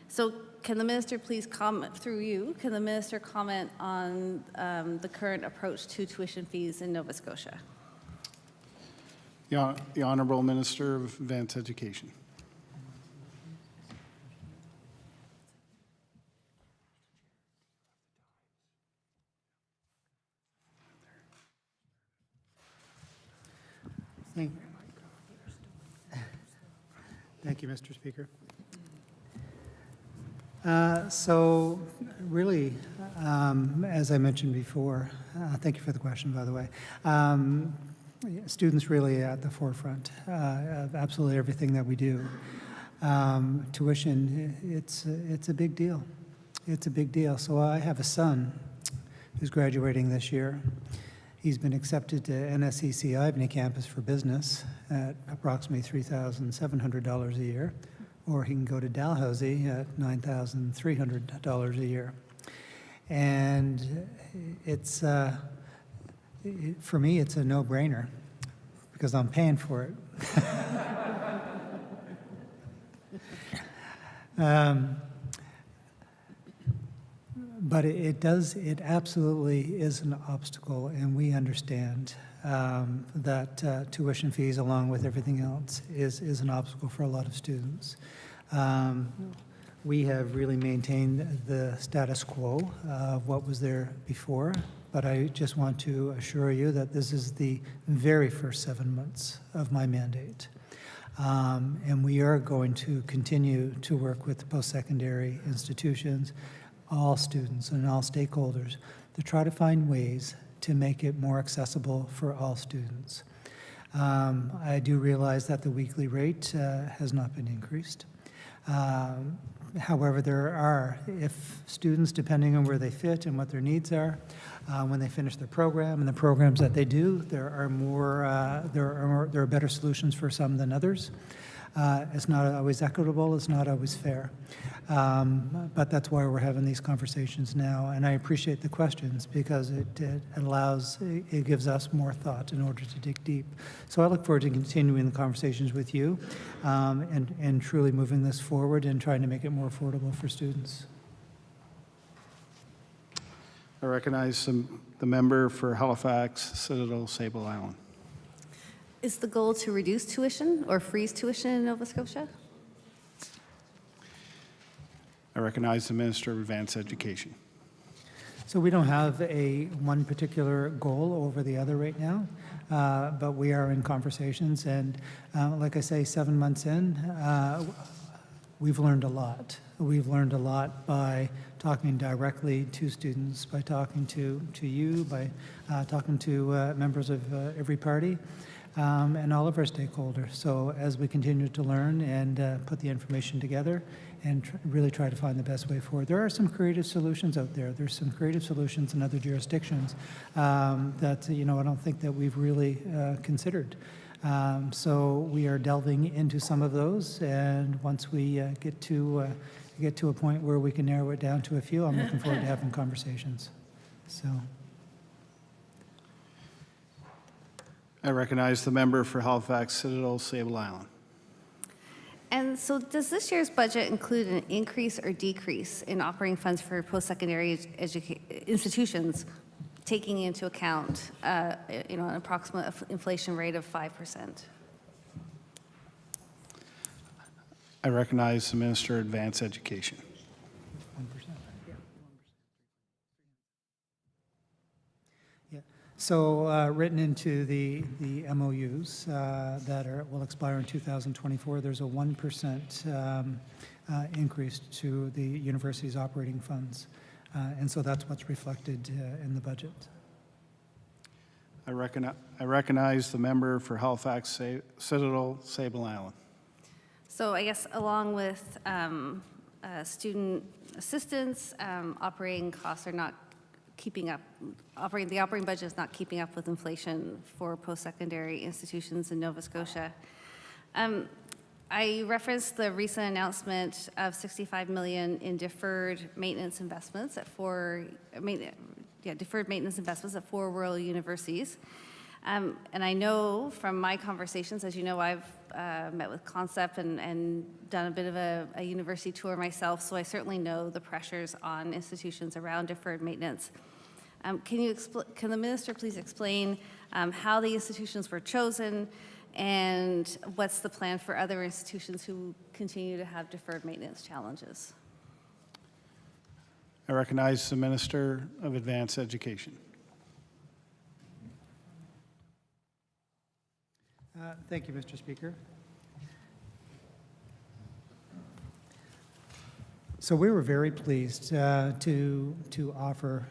So can the minister please comment, through you, can the minister comment on the current approach to tuition fees in Nova Scotia? The Honourable Minister of Advanced Education. Thank you, Mr. Speaker. So really, as I mentioned before, thank you for the question, by the way. Students really at the forefront of absolutely everything that we do. Tuition, it's a big deal. It's a big deal. So I have a son who's graduating this year. He's been accepted to NSEC Albany campus for business at approximately $3,700 a year, or he can go to Dalhousie at $9,300 a year. And it's, for me, it's a no-brainer because I'm paying for it. But it absolutely is an obstacle, and we understand that tuition fees, along with everything else, is an obstacle for a lot of students. We have really maintained the status quo of what was there before, but I just want to assure you that this is the very first 7 months of my mandate. And we are going to continue to work with the post-secondary institutions, all students and all stakeholders, to try to find ways to make it more accessible for all students. I do realize that the weekly rate has not been increased. However, there are, if students, depending on where they fit and what their needs are, when they finish their program and the programs that they do, there are better solutions for some than others. It's not always equitable, it's not always fair. But that's why we're having these conversations now, and I appreciate the questions because it gives us more thought in order to dig deep. So I look forward to continuing the conversations with you and truly moving this forward and trying to make it more affordable for students. I recognize the member for Halifax, Citadel, Sable Island. Is the goal to reduce tuition or freeze tuition in Nova Scotia? I recognize the Minister of Advanced Education. So we don't have one particular goal over the other right now, but we are in conversations. And like I say, 7 months in, we've learned a lot. We've learned a lot by talking directly to students, by talking to you, by talking to members of every party. And all of our stakeholders. So as we continue to learn and put the information together and really try to find the best way forward. There are some creative solutions out there. There's some creative solutions in other jurisdictions that, I don't think that we've really considered. So we are delving into some of those, and once we get to a point where we can narrow it down to a few, I'm looking forward to having conversations. So. I recognize the member for Halifax, Citadel, Sable Island. And so does this year's budget include an increase or decrease in operating funds for post-secondary institutions, taking into account, an approximate inflation rate of 5%? I recognize the Minister of Advanced Education. 1%. Yeah. So written into the MOUs that will expire in 2024, there's a 1% increase to the university's operating funds. And so that's what's reflected in the budget. I recognize the member for Halifax, Citadel, Sable Island. So I guess along with student assistance, operating costs are not keeping up. The operating budget is not keeping up with inflation for post-secondary institutions in Nova Scotia. I referenced the recent announcement of $65 million in deferred maintenance investments at deferred maintenance investments at 4 rural universities. And I know from my conversations, as you know, I've met with Concept and done a bit of a university tour myself, so I certainly know the pressures on institutions around deferred maintenance. Can the minister please explain how the institutions were chosen and what's the plan for other institutions who continue to have deferred maintenance challenges? I recognize the Minister of Advanced Education. Thank you, Mr. Speaker. So we were very pleased to offer,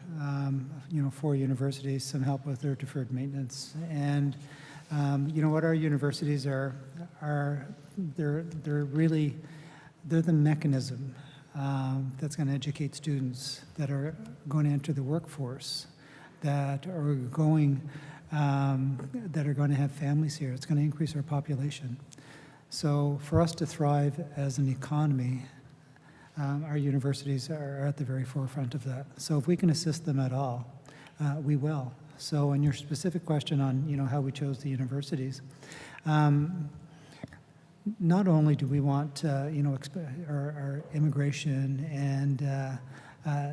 4 universities some help with their deferred maintenance. And what our universities are they're the mechanism that's going to educate students that are going to enter the workforce, that are going to have families here. It's going to increase our population. So for us to thrive as an economy, our universities are at the very forefront of that. So if we can assist them at all, we will. So in your specific question on how we chose the universities, not only do we want our immigration and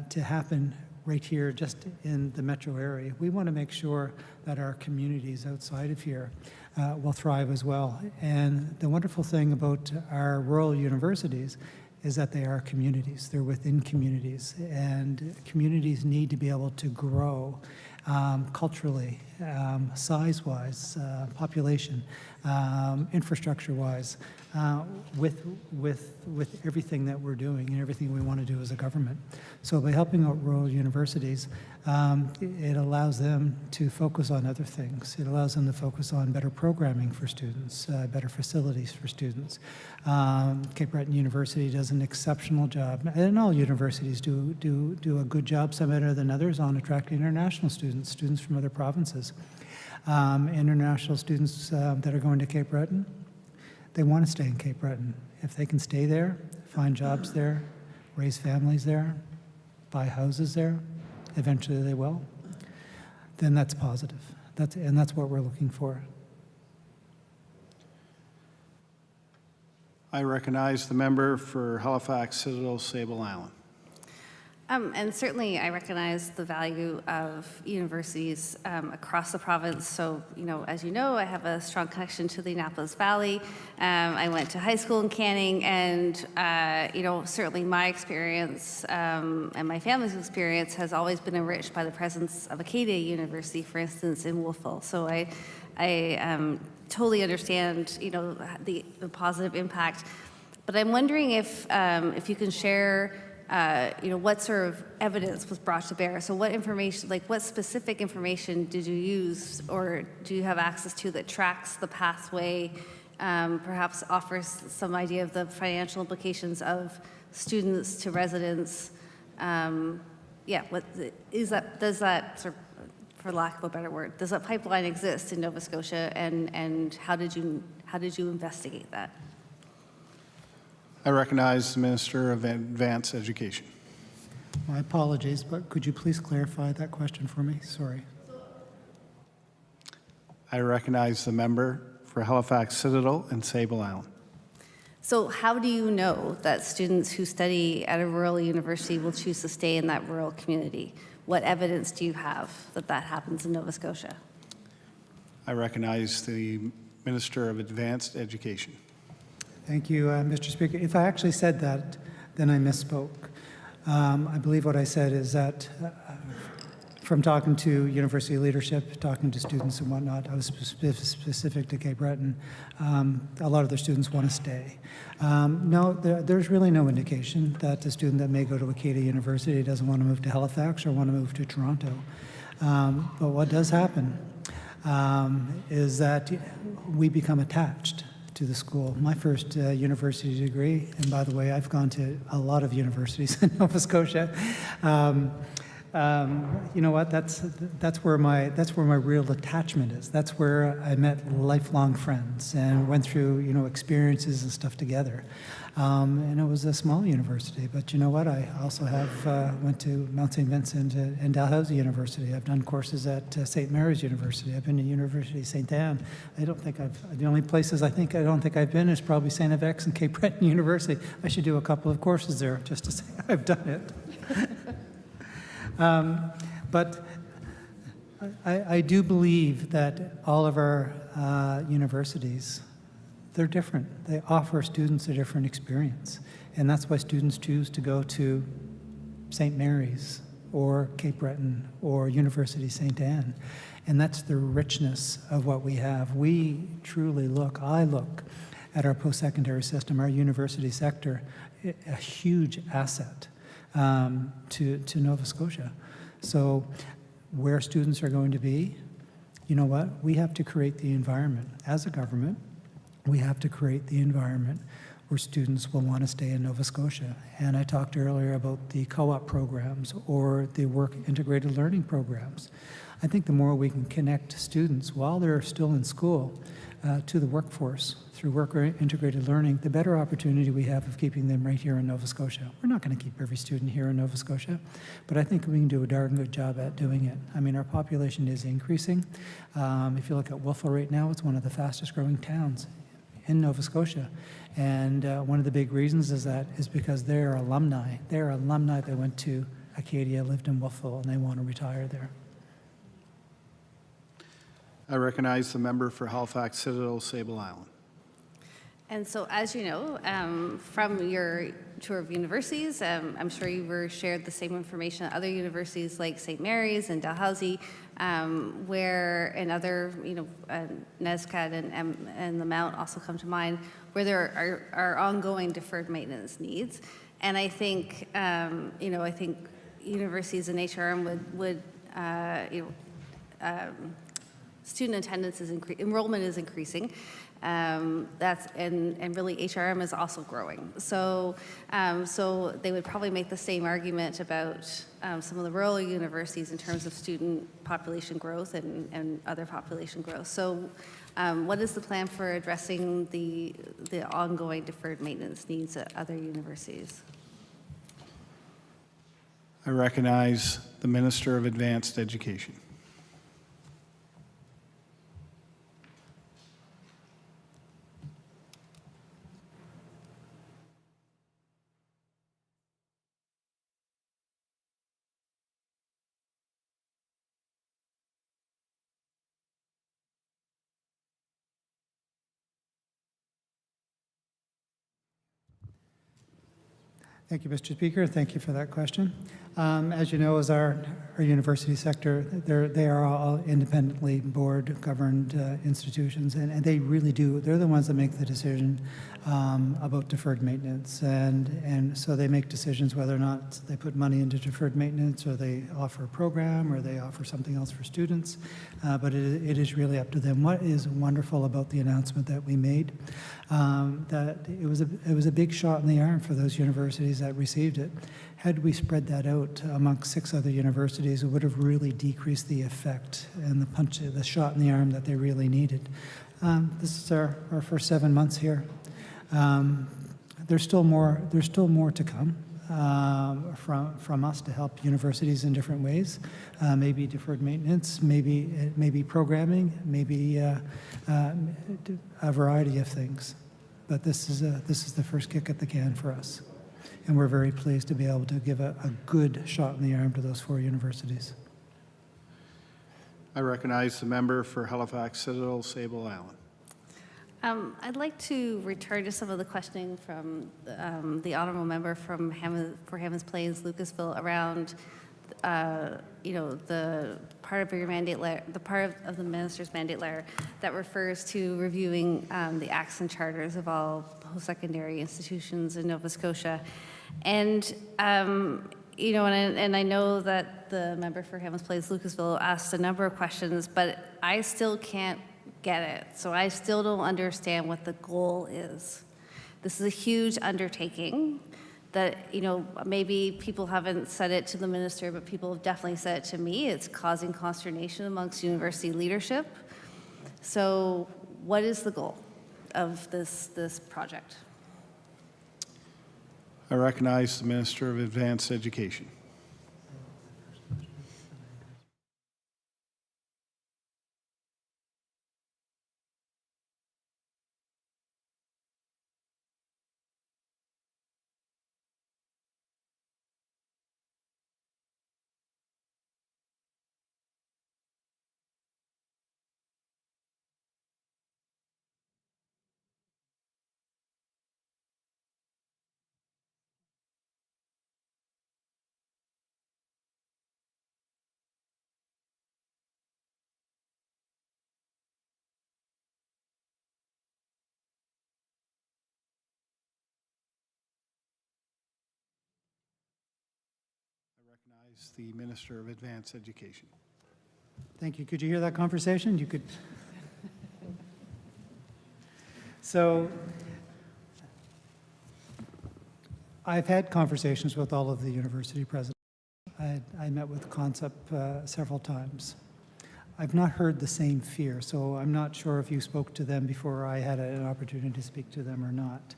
to happen right here just in the metro area, we want to make sure that our communities outside of here will thrive as well. And the wonderful thing about our rural universities is that they are communities. They're within communities, and communities need to be able to grow culturally, size-wise, population, infrastructure-wise, with everything that we're doing and everything we want to do as a government. So by helping out rural universities, it allows them to focus on other things. It allows them to focus on better programming for students, better facilities for students. Cape Breton University does an exceptional job, and all universities do a good job, some better than others, on attracting international students, students from other provinces. International students that are going to Cape Breton, they want to stay in Cape Breton. If they can stay there, find jobs there, raise families there, buy houses there, eventually they will, then that's positive. That's what we're looking for. I recognize the member for Halifax Citadel Sable Island. And certainly, I recognize the value of universities across the province. So, as you know, I have a strong connection to the Annapolis Valley. I went to high school in Canning, and certainly my experience and my family's experience has always been enriched by the presence of Acadia University, for instance, in Wolfville. So I totally understand, the positive impact. But I'm wondering if you can share. What sort of evidence was brought to bear? So what information, what specific information did you use or do you have access to that tracks the pathway, perhaps offers some idea of the financial implications of students to residents? What is that, does that, sort of, for lack of a better word, does that pipeline exist in Nova Scotia, and how did you investigate that? I recognize the Minister of Advanced Education. My apologies, but could you please clarify that question for me? Sorry. I recognize the member for Halifax Citadel and Sable Island. So how do you know that students who study at a rural university will choose to stay in that rural community? What evidence do you have that that happens in Nova Scotia? I recognize the Minister of Advanced Education. Thank you, Mr. Speaker. If I actually said that, then I misspoke. I believe what I said is that from talking to university leadership, talking to students and whatnot, I was specific to Cape Breton. A lot of their students want to stay. No, there's really no indication that the student that may go to Acadia University doesn't want to move to Halifax or want to move to Toronto. But what does happen is that we become attached to the school. My first university degree, and by the way, I've gone to a lot of universities in Nova Scotia. You know what? That's where my real attachment is. That's where I met lifelong friends and went through experiences and stuff together. And it was a small university, but you know what? I also went to Mount St. Vincent and Dalhousie University. I've done courses at St. Mary's University. I've been to University of St. Anne. The only places I don't think I've been is probably St. FX and Cape Breton University. I should do a couple of courses there just to say I've done it. But I do believe that all of our universities, they're different. They offer students a different experience. And that's why students choose to go to St. Mary's or Cape Breton or University of St. Anne. And that's the richness of what we have. I look at our post-secondary system, our university sector, a huge asset to Nova Scotia. So where students are going to be, you know what? We have to create the environment. As a government, we have to create the environment where students will want to stay in Nova Scotia. And I talked earlier about the co-op programs or the work integrated learning programs. I think the more we can connect students while they're still in school to the workforce through work integrated learning, the better opportunity we have of keeping them right here in Nova Scotia. We're not going to keep every student here in Nova Scotia, but I think we can do a darn good job at doing it. I mean, our population is increasing. If you look at Wolfville right now, it's one of the fastest growing towns in Nova Scotia. And one of the big reasons is because they're alumni. They're alumni that went to Acadia, lived in Wolfville, and they want to retire there. I recognize the member for Halifax Citadel Sable Island. And so, as you know, from your tour of universities. I'm sure you were shared the same information at other universities like St. Mary's and Dalhousie, where, and other, NESCAD and the Mount also come to mind, where there are ongoing deferred maintenance needs. And I think, I think universities and HRM would student attendance is enrollment is increasing. And really HRM is also growing. So they would probably make the same argument about some of the rural universities in terms of student population growth and other population growth. So what is the plan for addressing the ongoing deferred maintenance needs at other universities? I recognize the Minister of Advanced Education. Thank you, Mr. Speaker. Thank you for that question. As you know, as our university sector, they are all independently board-governed institutions, and they really do. They're the ones that make the decision about deferred maintenance, and so they make decisions whether or not they put money into deferred maintenance, or they offer a program, or they offer something else for students. But it is really up to them. What is wonderful about the announcement that we made, that it was a big shot in the arm for those universities that received it. Had we spread that out amongst 6 other universities, it would have really decreased the effect and the shot in the arm that they really needed. This is our first 7 months here. There's still more to come from us to help universities in different ways. Maybe deferred maintenance, maybe programming, maybe a variety of things. But this is the first kick at the can for us. And we're very pleased to be able to give a good shot in the arm to those 4 universities. I recognize the member for Halifax Citadel, Sable Island. I'd like to return to some of the questioning from the honourable member from Hammonds Plains, Lucasville, around, the part of your mandate letter, the part of the minister's mandate letter that refers to reviewing the acts and charters of all post-secondary institutions in Nova Scotia. And, and I know that the member for Hammonds Plains, Lucasville, asked a number of questions, but I still can't get it. So I still don't understand what the goal is. This is a huge undertaking that, maybe people haven't said it to the minister, but people have definitely said it to me. It's causing consternation amongst university leadership. So what is the goal of this project? I recognize the Minister of Advanced Education. Recognize the Minister of Advanced Education. Thank you. Could you hear that conversation? You could. So I've had conversations with all of the university presidents. I met with Concept several times. I've not heard the same fear, so I'm not sure if you spoke to them before I had an opportunity to speak to them or not.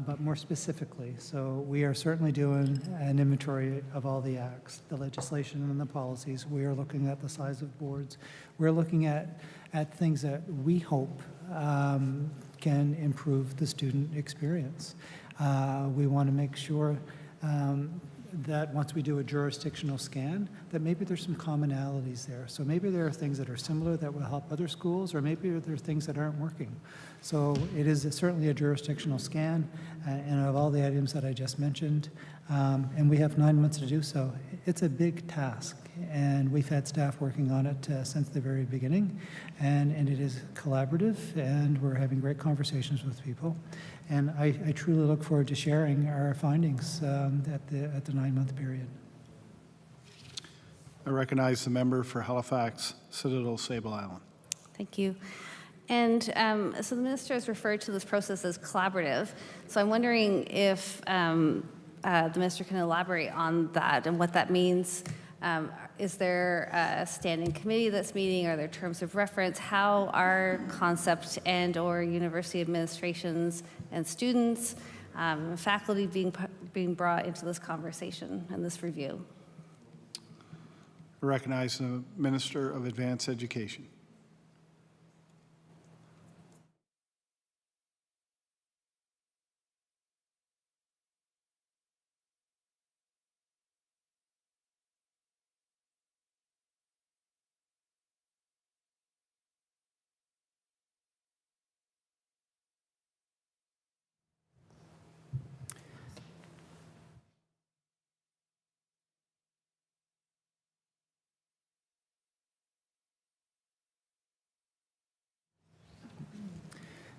But more specifically, so we are certainly doing an inventory of all the acts, the legislation and the policies. We are looking at the size of boards. We're looking at things that we hope can improve the student experience. We want to make sure that once we do a jurisdictional scan, that maybe there's some commonalities there. So maybe there are things that are similar that will help other schools, or maybe there are things that aren't working. So it is certainly a jurisdictional scan, and of all the items that I just mentioned, and we have 9 months to do so. It's a big task, and we've had staff working on it since the very beginning, and it is collaborative, and we're having great conversations with people. And I truly look forward to sharing our findings at the 9-month period. I recognize the member for Halifax, Citadel, Sable Island. Thank you. And so the minister has referred to this process as collaborative. So I'm wondering if the minister can elaborate on that and what that means. Is there a standing committee that's meeting? Are there terms of reference? How are concept and/or university administrations and students, faculty being brought into this conversation and this review? I recognize the Minister of Advanced Education.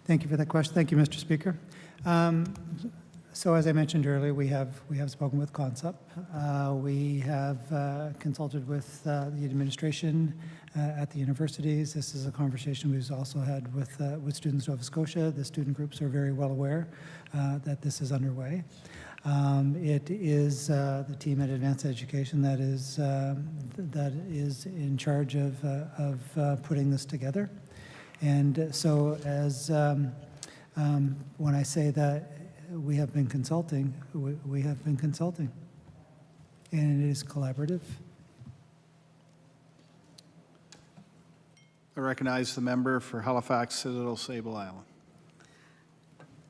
Thank you for that question. Thank you, Mr. Speaker. So as I mentioned earlier, we have spoken with Concept. We have consulted with the administration at the universities. This is a conversation we've also had with Students Nova Scotia. The student groups are very well aware that this is underway. It is the team at Advanced Education that is in charge of putting this together. And so as when I say that we have been consulting, we have been consulting, and it is collaborative. I recognize the member for Halifax, Citadel, Sable Island.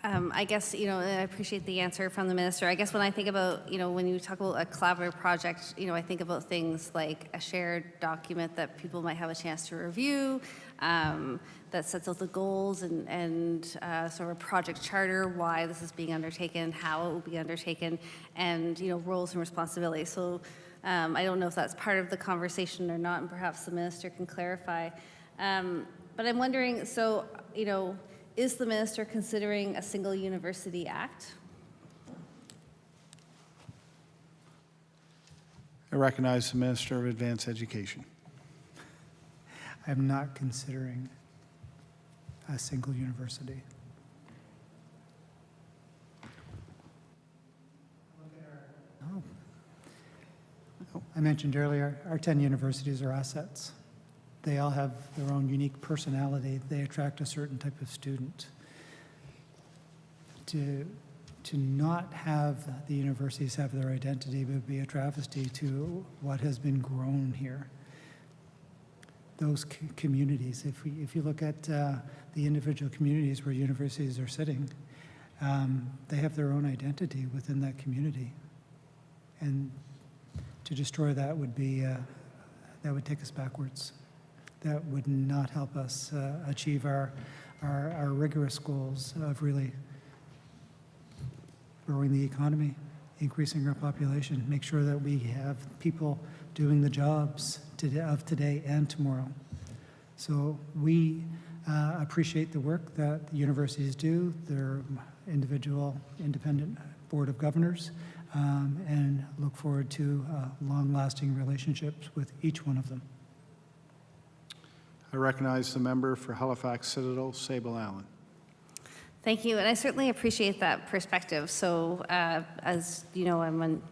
I guess, I appreciate the answer from the minister. I guess when I think about, when you talk about a collaborative project, I think about things like a shared document that people might have a chance to review, that sets out the goals and sort of a project charter, why this is being undertaken, how it will be undertaken, and, roles and responsibilities. So I don't know if that's part of the conversation or not, and perhaps the minister can clarify. But I'm wondering, so, is the minister considering a single university act? I recognize the Minister of Advanced Education. I'm not considering a single university. I mentioned earlier, our 10 universities are assets. They all have their own unique personality. They attract a certain type of student. To not have the universities have their identity would be a travesty to what has been grown here. Those communities, if you look at the individual communities where universities are sitting, they have their own identity within that community. And to destroy that would be, that would take us backwards. That would not help us achieve our rigorous goals of really growing the economy, increasing our population, make sure that we have people doing the jobs of today and tomorrow. So we appreciate the work that the universities do, their individual independent board of governors, and look forward to long-lasting relationships with each one of them. I recognize the member for Halifax, Citadel, Sable Island. Thank you, and I certainly appreciate that perspective. So as you know, I'm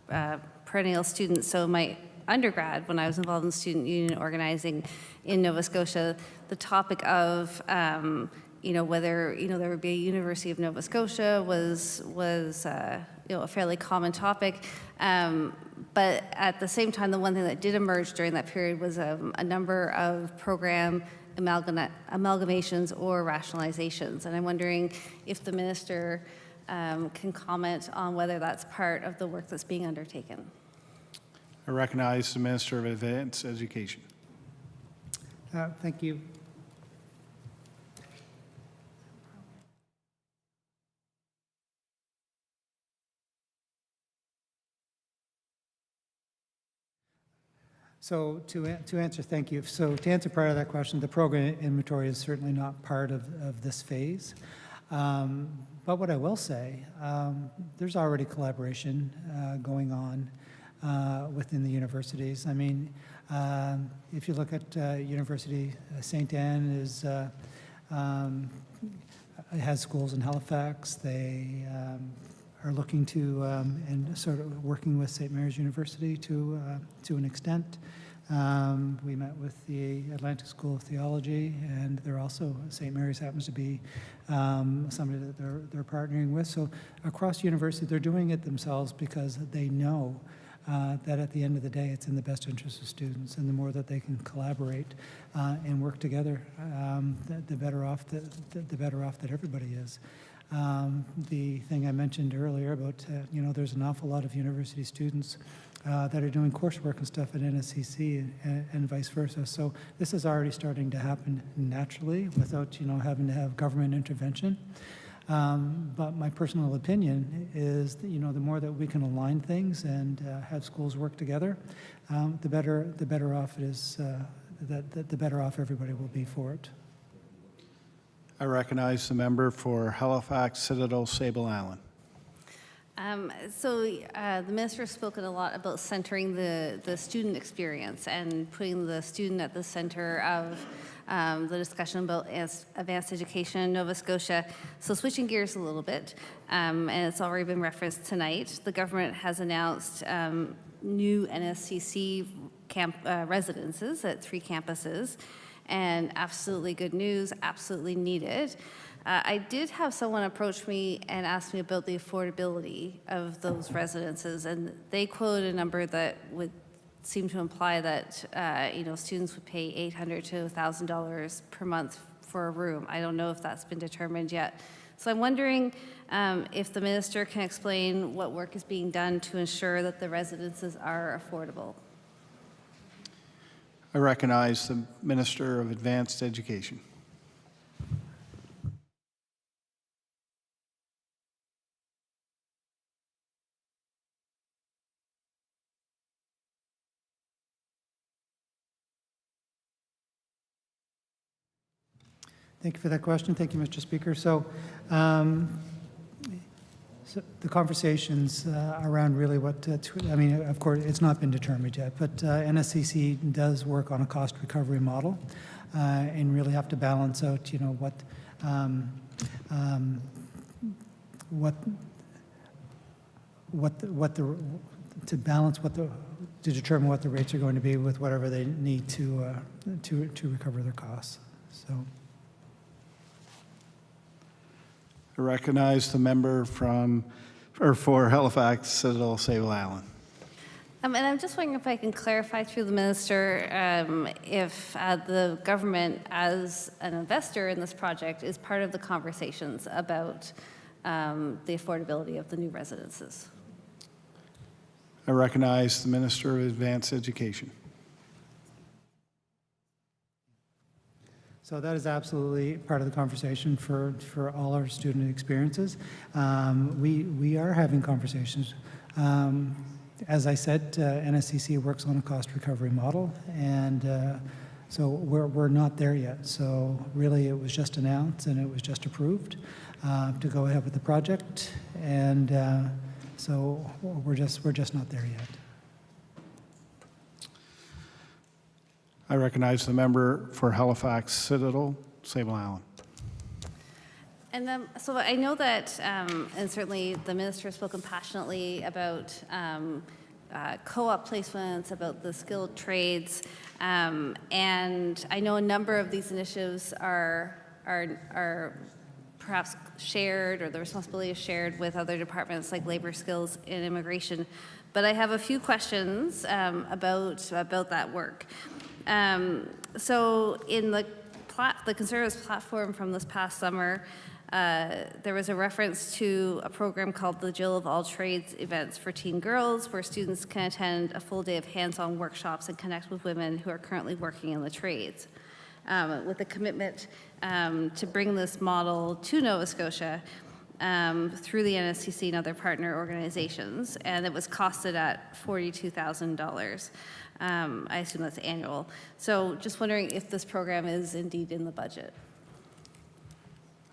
a perennial student, so my undergrad, when I was involved in student union organizing in Nova Scotia, the topic of whether there would be a University of Nova Scotia was a fairly common topic. But at the same time, the one thing that did emerge during that period was a number of program amalgamations or rationalizations. And I'm wondering if the minister can comment on whether that's part of the work that's being undertaken. I recognize the Minister of Advanced Education. Thank you. So to answer, thank you. So to answer part of that question, the program inventory is certainly not part of this phase. But what I will say, there's already collaboration going on within the universities. I mean, if you look at University St. Anne has schools in Halifax. They are looking to and sort of working with St. Mary's University to an extent. We met with the Atlantic School of Theology, and they're also, St. Mary's happens to be somebody that they're partnering with. So across university, they're doing it themselves because they know that at the end of the day, it's in the best interest of students, and the more that they can collaborate and work together, the better off that everybody is. The thing I mentioned earlier about, there's an awful lot of university students that are doing coursework and stuff at NSCC and vice versa. So this is already starting to happen naturally without, having to have government intervention. But my personal opinion is that, the more that we can align things and have schools work together, the better off it is, the better off everybody will be for it. I recognize the member for Halifax, Citadel, Sable Island. The minister has spoken a lot about centering the student experience and putting the student at the center of the discussion about advanced education in Nova Scotia. So switching gears a little bit, and it's already been referenced tonight, the government has announced new NSCC residences at 3 campuses, and absolutely good news, absolutely needed. I did have someone approach me and ask me about the affordability of those residences, and they quoted a number that would seem to imply that students would pay $800 to $1,000 per month for a room. I don't know if that's been determined yet. So I'm wondering if the minister can explain what work is being done to ensure that the residences are affordable. I recognize the Minister of Advanced Education. Thank you for that question. Thank you, Mr. Speaker. So the conversations around really what, of course, it's not been determined yet, but NSCC does work on a cost recovery model and really have to balance out, to determine what the rates are going to be with whatever they need to recover their costs. So. I recognize the member for Halifax, Citadel, Sable Island. And I'm just wondering if I can clarify through the minister if the government, as an investor in this project, is part of the conversations about the affordability of the new residences. I recognize the Minister of Advanced Education. So that is absolutely part of the conversation for all our student experiences. We are having conversations. As I said, NSCC works on a cost recovery model, and so we're not there yet. So really, it was just announced and it was just approved to go ahead with the project, and so we're just not there yet. I recognize the member for Halifax, Citadel, Sable Island. And so I know that, and certainly the minister has spoken passionately about co-op placements, about the skilled trades, and I know a number of these initiatives are perhaps shared, or the responsibility is shared with other departments like labor, skills, and immigration. But I have a few questions about that work. So in the Conservatives' platform from this past summer, There was a reference to a program called the Jill of All Trades events for teen girls, where students can attend a full day of hands-on workshops and connect with women who are currently working in the trades. With a commitment to bring this model to Nova Scotia through the NSCC and other partner organizations, and it was costed at $42,000. I assume that's annual. So just wondering if this program is indeed in the budget.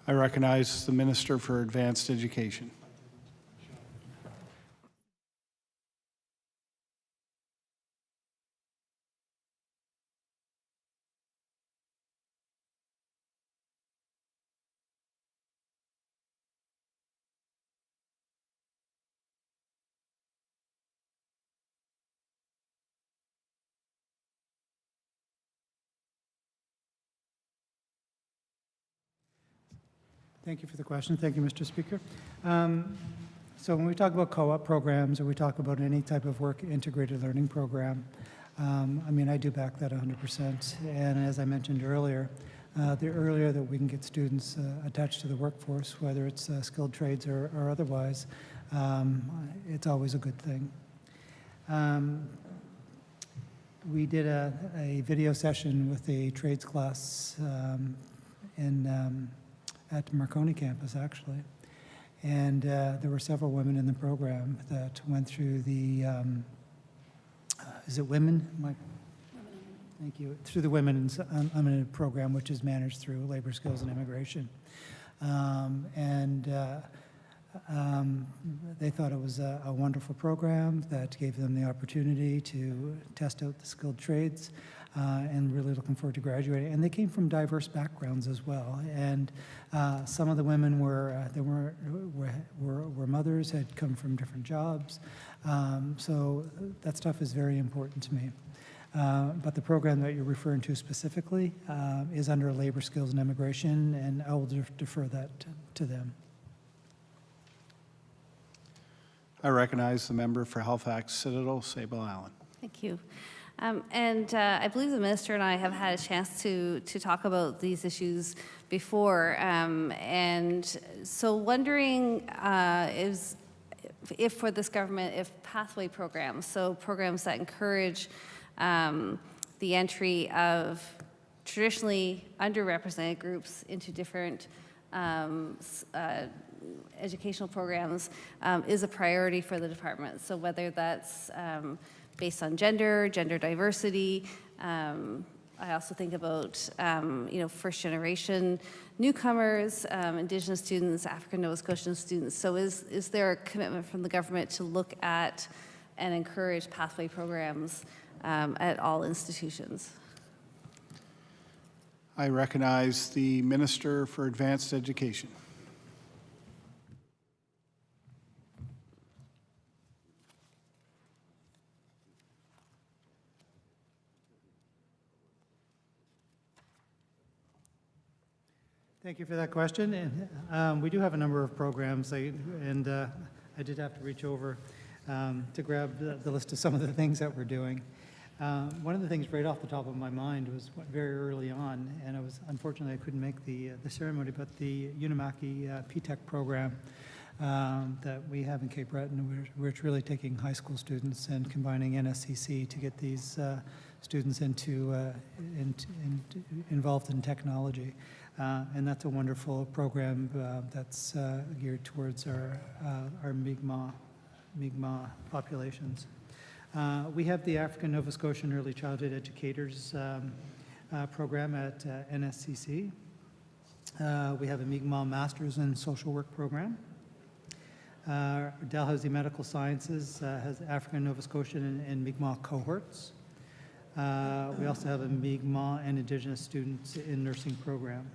I recognize the Minister for Advanced Education. Thank you for the question. Thank you, Mr. Speaker. So when we talk about co-op programs or we talk about any type of work integrated learning program, I mean, I do back that 100%. And as I mentioned earlier, the earlier that we can get students attached to the workforce, whether it's skilled trades or otherwise, it's always a good thing. We did a video session with a trades class at Marconi campus, actually. And there were several women in the program that went through the, is it women? Thank you. Through the Women's Unlimited program, which is managed through Labor Skills and Immigration. They thought it was a wonderful program that gave them the opportunity to test out the skilled trades and really looking forward to graduating. And they came from diverse backgrounds as well. And some of the women were mothers, had come from different jobs. So that stuff is very important to me. But the program that you're referring to specifically is under Labor Skills and Immigration, and I will defer that to them. I recognize the member for Halifax Citadel, Sable Allen. Thank you. I believe the minister and I have had a chance to talk about these issues before. And so wondering if for this government, if pathway programs, so programs that encourage the entry of traditionally underrepresented groups into different educational programs is a priority for the department. So whether that's based on gender diversity. I also think about, first generation newcomers, Indigenous students, African Nova Scotian students. So is there a commitment from the government to look at and encourage pathway programs at all institutions? I recognize the Minister for Advanced Education. Thank you for that question. And we do have a number of programs, I did have to reach over to grab the list of some of the things that we're doing. One of the things right off the top of my mind was very early on, and unfortunately I couldn't make the ceremony, but the Unimaki PTEC program that we have in Cape Breton, where it's really taking high school students and combining NSCC to get these students involved in technology. And that's a wonderful program that's geared towards our Mi'kmaq populations. We have the African Nova Scotian Early Childhood Educators program at NSCC. We have a Mi'kmaq Masters in Social Work program. Dalhousie Medical Sciences has African Nova Scotian and Mi'kmaq cohorts. We also have a Mi'kmaq and Indigenous students in nursing program.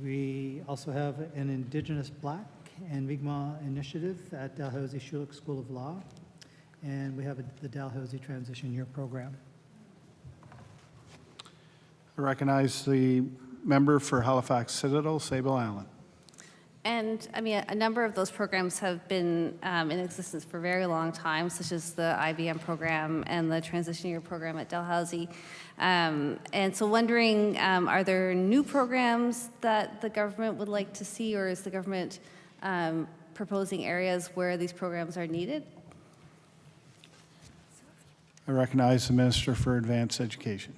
We also have an Indigenous Black and Mi'kmaq initiative at Dalhousie Schulich School of Law, and we have the Dalhousie Transition Year program. I recognize the member for Halifax Citadel, Sable Allen. And I mean, a number of those programs have been in existence for a very long time, such as the IBM program and the transition year program at Dalhousie. And so wondering, are there new programs that the government would like to see, or is the government proposing areas where these programs are needed? I recognize the Minister for Advanced Education.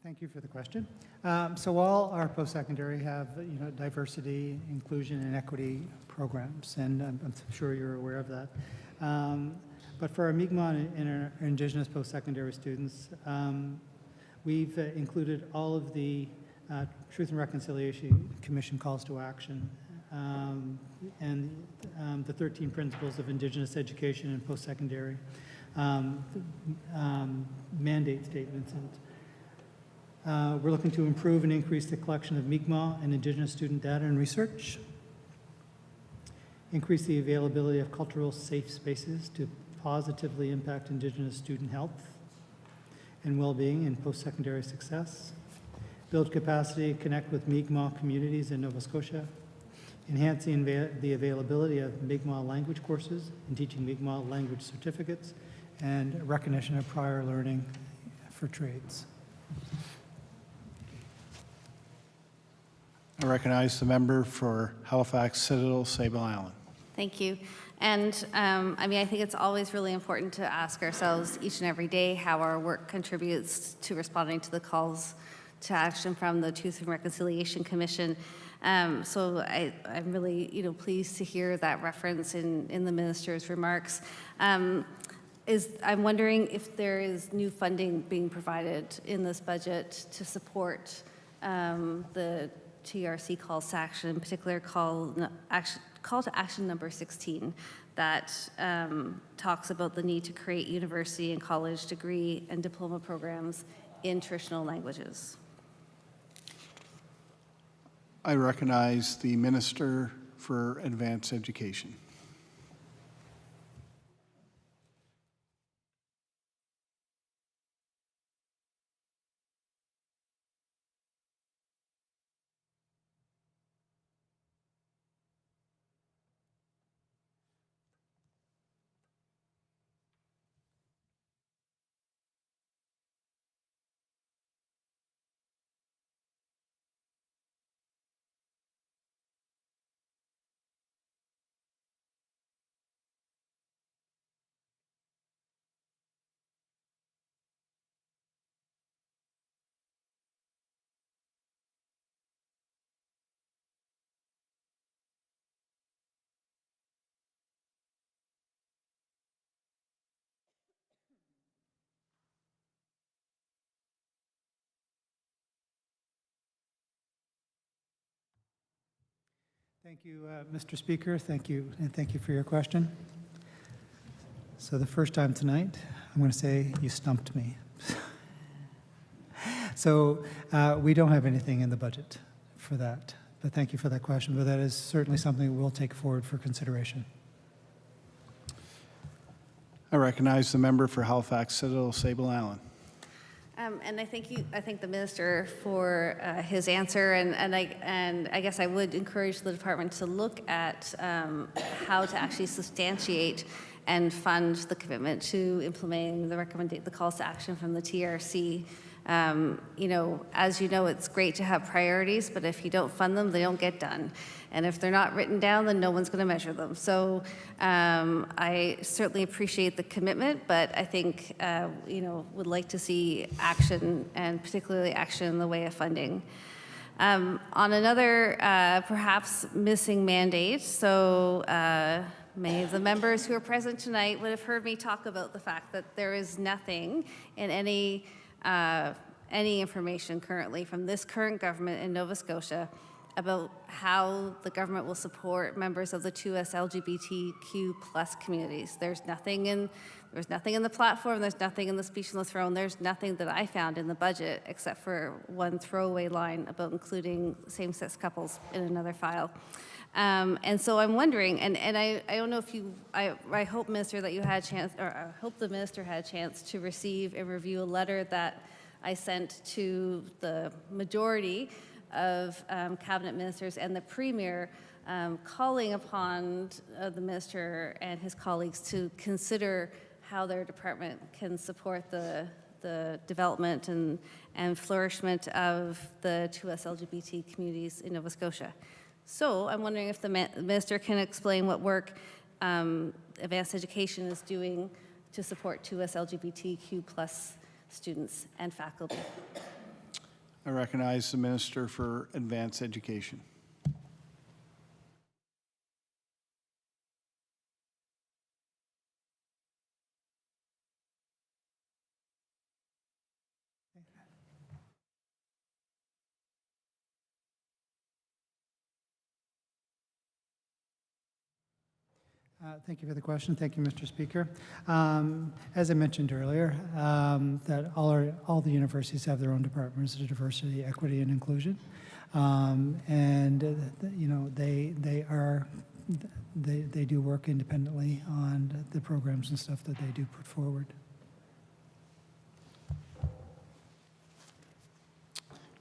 Thank you for the question. So all our post-secondary have, diversity, inclusion, and equity programs, and I'm sure you're aware of that. But for our Mi'kmaq and our Indigenous post-secondary students, we've included all of the Truth and Reconciliation Commission calls to action and the 13 principles of Indigenous education and post-secondary mandate statements. And we're looking to improve and increase the collection of Mi'kmaq and Indigenous student data and research, increase the availability of cultural safe spaces to positively impact Indigenous student health and well-being and post-secondary success, build capacity to connect with Mi'kmaq communities in Nova Scotia, enhancing the availability of Mi'kmaq language courses and teaching Mi'kmaq language certificates, and recognition of prior learning for trades. I recognize the member for Halifax, Citadel, Sable Island. Thank you. And I mean, I think it's always really important to ask ourselves each and every day how our work contributes to responding to the calls to action from the Truth and Reconciliation Commission. So I'm really, pleased to hear that reference in the minister's remarks. I'm wondering if there is new funding being provided in this budget to support the TRC calls to action, in particular call to action number 16 that talks about the need to create university and college degree and diploma programs in traditional languages. I recognize the Minister for Advanced Education. Thank you, Mr. Speaker. Thank you, and thank you for your question. So the first time tonight, I'm going to say you stumped me. So we don't have anything in the budget for that, but thank you for that question. But that is certainly something we'll take forward for consideration. I recognize the member for Halifax, Citadel, Sable Island. And I thank the minister for his answer, and I guess I would encourage the department to look at how to actually substantiate and fund the commitment to implementing the calls to action from the TRC. As you know, it's great to have priorities, but if you don't fund them, they don't get done. And if they're not written down, then no one's going to measure them. So I certainly appreciate the commitment, but I think, would like to see action, and particularly action in the way of funding. On another, perhaps missing mandate, so many of the members who are present tonight would have heard me talk about the fact that there is nothing in any information currently from this current government in Nova Scotia about how the government will support members of the 2S LGBTQ plus communities. There's nothing in the platform, there's nothing in the speech on the throne, there's nothing that I found in the budget except for one throwaway line about including same-sex couples in another file. And so I'm wondering, and I don't know if you, I hope, Minister, that you had a chance, or I hope the Minister had a chance to receive and review a letter that I sent to the majority of cabinet ministers and the Premier, calling upon the Minister and his colleagues to consider how their department can support the development and flourishment of the 2S LGBT communities in Nova Scotia. So I'm wondering if the Minister can explain what work advanced education is doing to support 2S LGBTQ plus students and faculty. I recognize the Minister for Advanced Education. Thank you for the question. Thank you, Mr. Speaker. As I mentioned earlier, that all the universities have their own departments of diversity, equity, and inclusion, you know, they do work independently on the programs and stuff that they do put forward.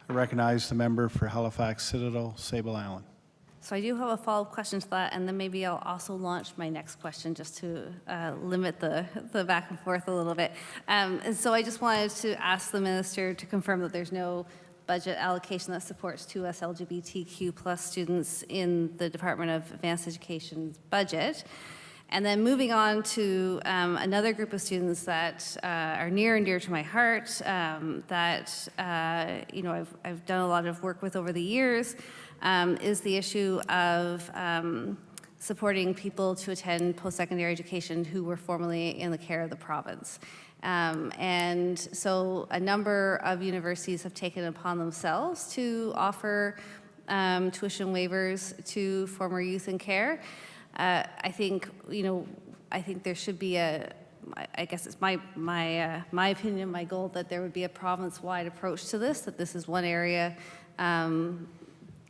I recognize the member for Halifax Citadel, Sable Allen. So I do have a follow-up question to that, and then maybe I'll also launch my next question just to limit the back and forth a little bit. And so I just wanted to ask the Minister to confirm that there's no budget allocation that supports 2S LGBTQ plus students in the Department of Advanced Education's budget. And then moving on to another group of students that are near and dear to my heart, that you know, I've done a lot of work with over the years, is the issue of supporting people to attend post-secondary education who were formerly in the care of the province. And so a number of universities have taken it upon themselves to offer tuition waivers to former youth in care. I think, you know, I think there should be I guess it's my opinion, my goal, that there would be a province-wide approach to this, that this is one area,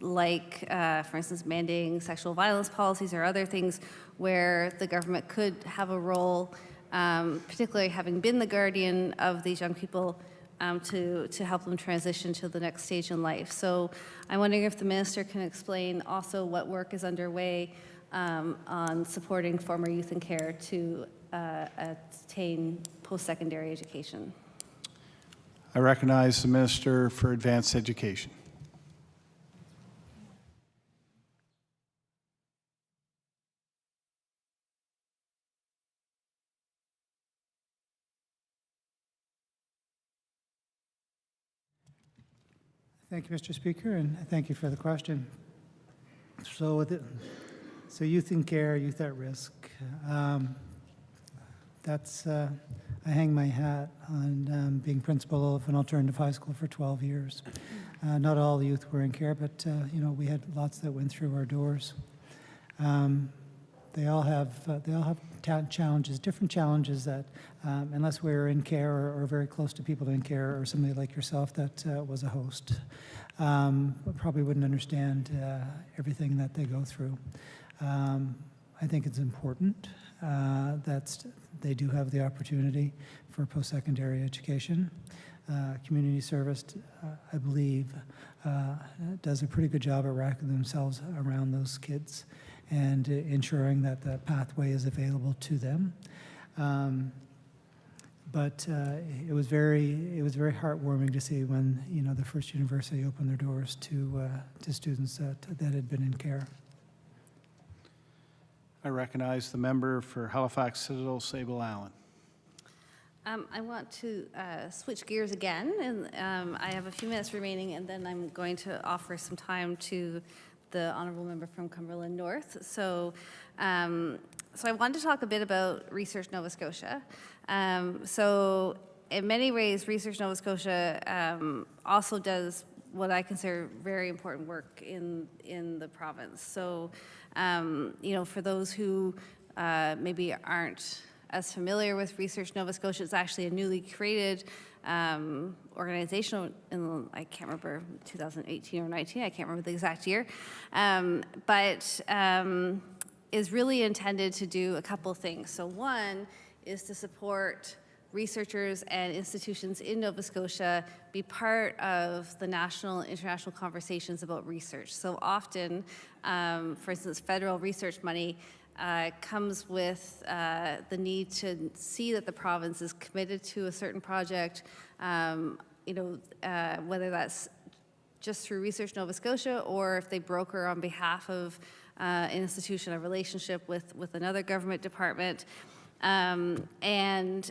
like, for instance, mandating sexual violence policies or other things where the government could have a role, particularly having been the guardian of these young people, to help them transition to the next stage in life. So I'm wondering if the Minister can explain also what work is underway on supporting former youth in care to attain post-secondary education. I recognize the Minister for Advanced Education. Thank you, Mr. Speaker, and thank you for the question. So youth in care, youth at risk, I hang my hat on being principal of an alternative high school for 12 years. Not all the youth were in care, but you know, we had lots that went through our doors. They all have challenges, different challenges that, unless we were in care or very close to people in care, or somebody like yourself that was a host, probably wouldn't understand everything that they go through. I think it's important that they do have the opportunity for post-secondary education. Community service, I believe, does a pretty good job at wrapping themselves around those kids and ensuring that the pathway is available to them. But it was very heartwarming to see when, you know, the first university opened their doors to students that had been in care. I recognize the member for Halifax Citadel, Sable Allen. I want to switch gears again, and I have a few minutes remaining, and then I'm going to offer some time to the honourable member from Cumberland North. So I wanted to talk a bit about Research Nova Scotia. So in many ways, Research Nova Scotia also does what I consider very important work in the province. So, you know, for those who maybe aren't as familiar with Research Nova Scotia, it's actually a newly created organizational, I can't remember, 2018 or 19, I can't remember the exact year, but is really intended to do a couple things. So one is to support researchers and institutions in Nova Scotia be part of the national and international conversations about research. So often, for instance, federal research money comes with the need to see that the province is committed to a certain project, whether that's just through Research Nova Scotia or if they broker on behalf of an institution, a relationship with another government department. And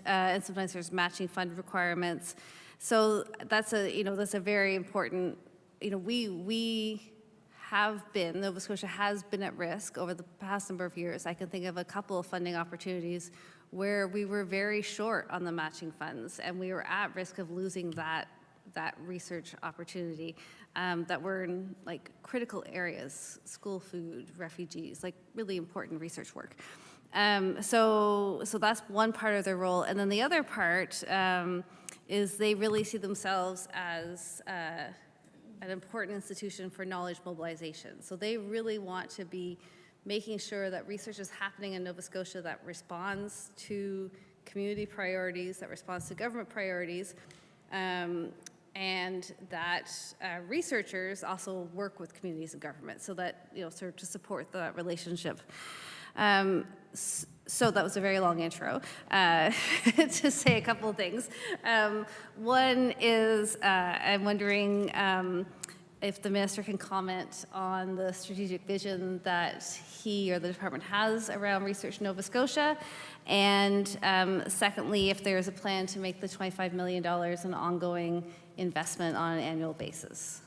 sometimes there's matching fund requirements. So that's a very important, we have been, Nova Scotia has been at risk over the past number of years. I can think of a couple of funding opportunities where we were very short on the matching funds, and we were at risk of losing that research opportunity that were in like critical areas, school food, refugees, like really important research work. So that's one part of their role. And then the other part is they really see themselves as an important institution for knowledge mobilization. So they really want to be making sure that research is happening in Nova Scotia that responds to community priorities, that responds to government priorities, and that researchers also work with communities and government so that, sort of to support that relationship. So that was a very long intro to say a couple of things. One is I'm wondering if the minister can comment on the strategic vision that he or the department has around Research Nova Scotia, and secondly, if there is a plan to make the $25 million an ongoing investment on an annual basis.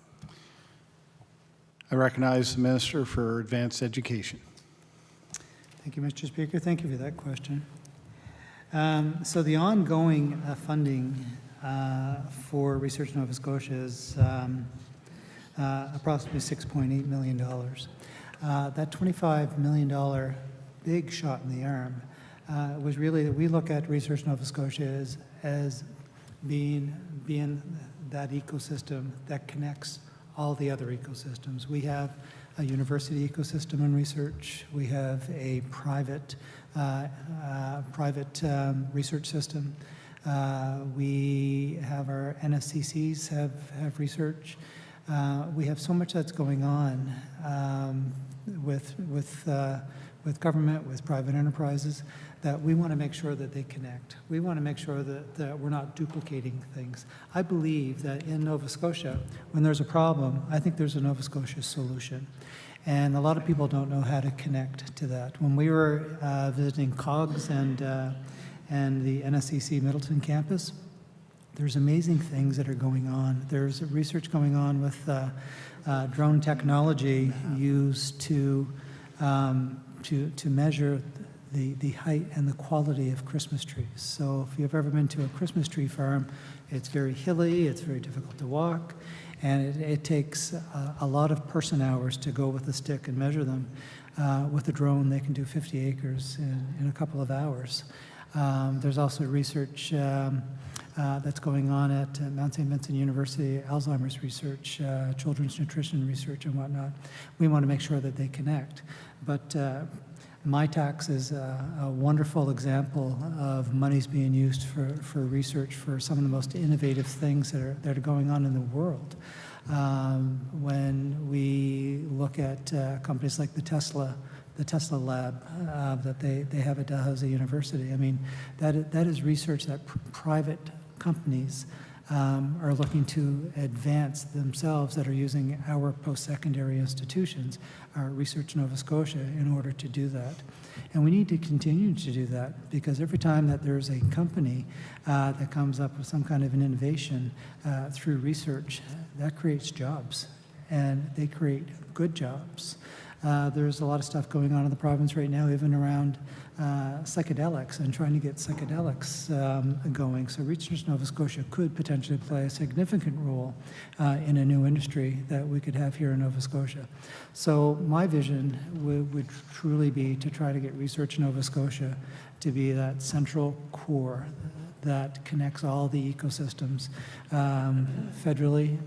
I recognize the Minister for Advanced Education. Thank you, Mr. Speaker. Thank you for that question. So the ongoing funding for Research Nova Scotia is approximately $6.8 million. That $25 million big shot in the arm was really that we look at Research Nova Scotia as being that ecosystem that connects all the other ecosystems. We have a university ecosystem in research. We have a private research system. We have our NSCCs have research. We have so much that's going on with government, with private enterprises, that we want to make sure that they connect. We want to make sure that we're not duplicating things. I believe that in Nova Scotia, when there's a problem, I think there's a Nova Scotia solution. And a lot of people don't know how to connect to that. When we were visiting COGS and the NSCC Middleton campus, there's amazing things that are going on. There's research going on with drone technology used to measure the height and the quality of Christmas trees. So if you've ever been to a Christmas tree farm, it's very hilly, it's very difficult to walk, and it takes a lot of person hours to go with a stick and measure them. With a drone, they can do 50 acres in a couple of hours. There's also research that's going on at Mount St. Vincent University, Alzheimer's research, children's nutrition research and whatnot. We want to make sure that they connect. But MyTax is a wonderful example of monies being used for research for some of the most innovative things that are going on in the world. When we look at companies like the Tesla lab that they have at Dalhousie University, I mean, that is research that private companies are looking to advance themselves, that are using our post-secondary institutions, our Research Nova Scotia, in order to do that. And we need to continue to do that, because every time that there's a company that comes up with some kind of an innovation through research, that creates jobs, and they create good jobs. There's a lot of stuff going on in the province right now, even around psychedelics and trying to get psychedelics going. So Research Nova Scotia could potentially play a significant role in a new industry that we could have here in Nova Scotia. So my vision would truly be to try to get Research Nova Scotia to be that central core, that connects all the ecosystems, federally,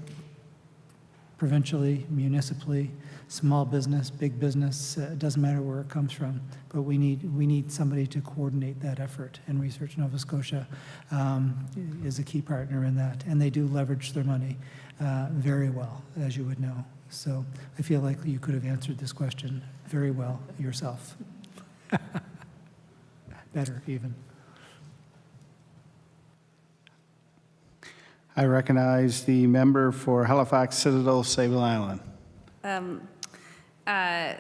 provincially, municipally, small business, big business, it doesn't matter where it comes from, but we need somebody to coordinate that effort, and Research Nova Scotia is a key partner in that, and they do leverage their money very well, as you would know. So I feel like you could have answered this question very well yourself. Better, even. I recognize the member for Halifax Citadel, Sable Island.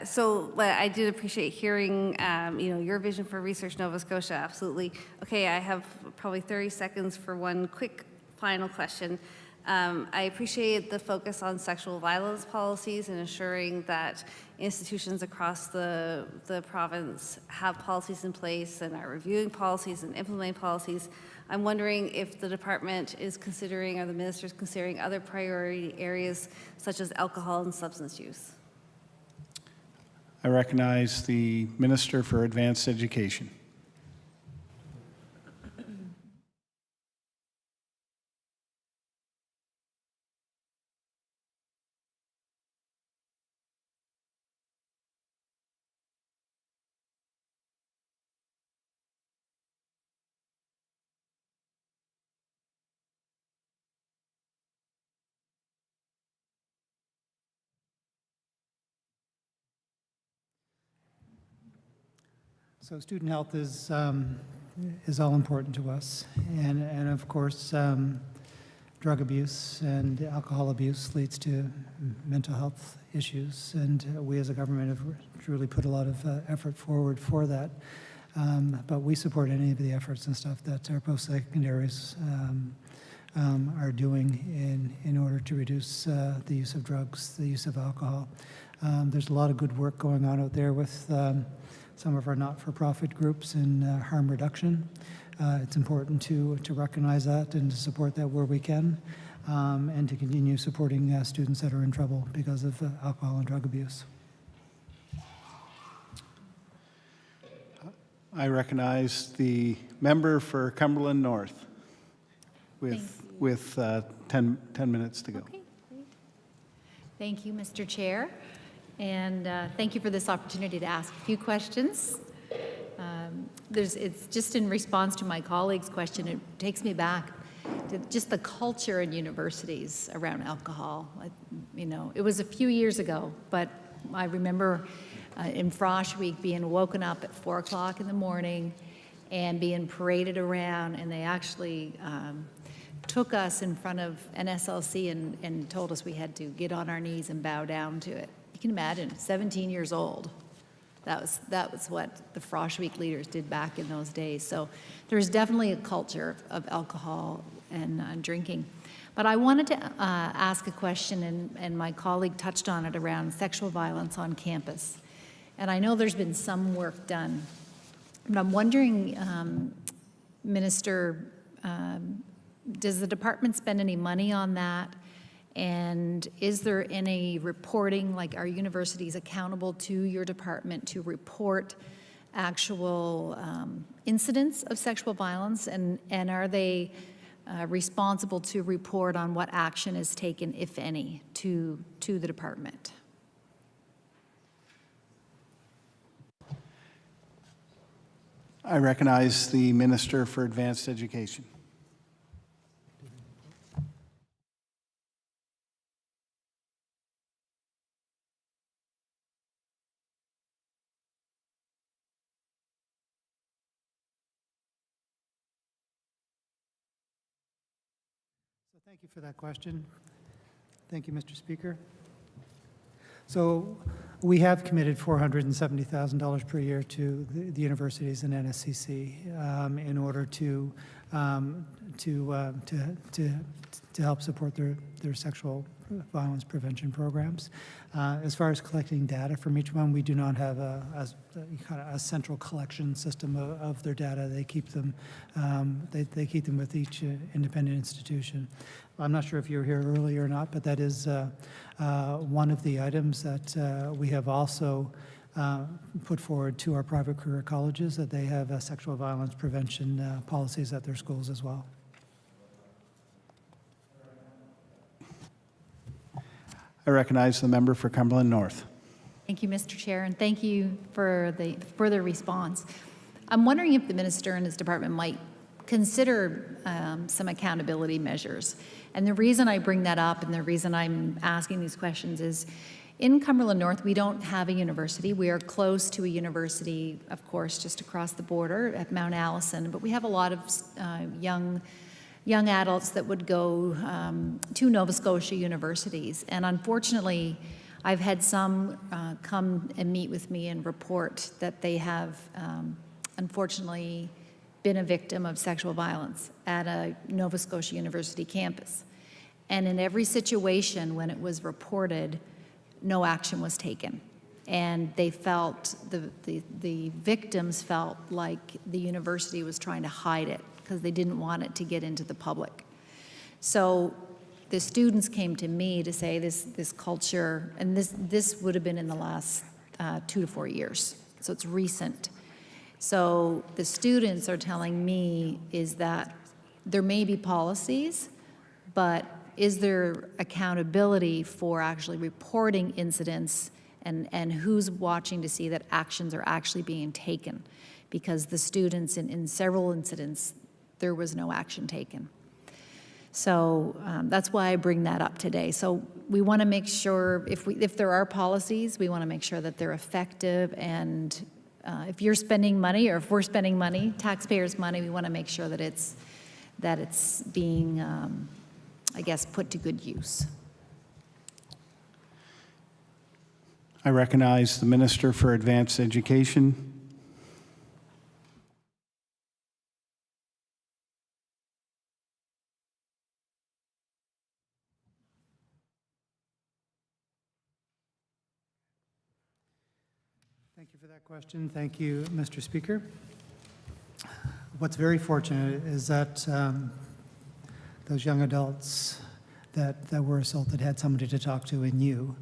So I did appreciate hearing, your vision for Research Nova Scotia, absolutely. Okay, I have probably 30 seconds for one quick final question. I appreciate the focus on sexual violence policies and ensuring that institutions across the province have policies in place and are reviewing policies and implementing policies. I'm wondering if the department is considering, or the minister is considering, other priority areas such as alcohol and substance use. I recognize the Minister for Advanced Education. So student health is all important to us, and of course, drug abuse and alcohol abuse leads to mental health issues, and we as a government have truly put a lot of effort forward for that. But we support any of the efforts and stuff that our post-secondaries are doing in order to reduce the use of drugs, the use of alcohol. There's a lot of good work going on out there with some of our not-for-profit groups in harm reduction. It's important to recognize that and to support that where we can, and to continue supporting students that are in trouble because of alcohol and drug abuse. I recognize the member for Cumberland North with 10 minutes to go. Okay, great. Thank you, Mr. Chair. And thank you for this opportunity to ask a few questions. It's just in response to my colleague's question, it takes me back to just the culture in universities around alcohol. It was a few years ago, but I remember in Frosh Week being woken up at 4 o'clock in the morning and being paraded around, and they actually took us in front of NSLC and told us we had to get on our knees and bow down to it. You can imagine, 17 years old. That was what the Frosh Week leaders did back in those days. So there's definitely a culture of alcohol and drinking. But I wanted to ask a question, and my colleague touched on it, around sexual violence on campus. And I know there's been some work done, but I'm wondering, Minister, does the department spend any money on that? And is there any reporting, like are universities accountable to your department to report actual incidents of sexual violence? And are they responsible to report on what action is taken, if any, to the department? I recognize the Minister for Advanced Education. So thank you for that question. Thank you, Mr. Speaker. So we have committed $470,000 per year to the universities and NSCC in order to help support their sexual violence prevention programs. As far as collecting data from each one, we do not have a central collection system of their data. They keep them they keep them with each independent institution. I'm not sure if you were here earlier or not, but that is one of the items that we have also put forward to our private career colleges that they have sexual violence prevention policies at their schools as well. I recognize the member for Cumberland North. Thank you, Mr. Chair, and thank you for the further response. I'm wondering if the minister and his department might consider some accountability measures. And the reason I bring that up and the reason I'm asking these questions is in Cumberland North, we don't have a university. We are close to a university, of course, just across the border at Mount Allison, but we have a lot of young adults that would go to Nova Scotia universities. And unfortunately, I've had some come and meet with me and report that they have unfortunately been a victim of sexual violence at a Nova Scotia University campus. And in every situation when it was reported, no action was taken. And they felt, the victims felt like the university was trying to hide it because they didn't want it to get into the public. So the students came to me to say this culture, and this would have been in the last 2 to 4 years, so it's recent. So the students are telling me is that there may be policies, but is there accountability for actually reporting incidents and who's watching to see that actions are actually being taken? Because the students in several incidents, there was no action taken. So that's why I bring that up today. So we want to make sure if there are policies, we want to make sure that they're effective, and if you're spending money or if we're spending money, taxpayers' money, we want to make sure that it's being, I guess, put to good use. I recognize the Minister for Advanced Education. Thank you for that question. Thank you, Mr. Speaker. What's very fortunate is that those young adults that were assaulted had somebody to talk to in you.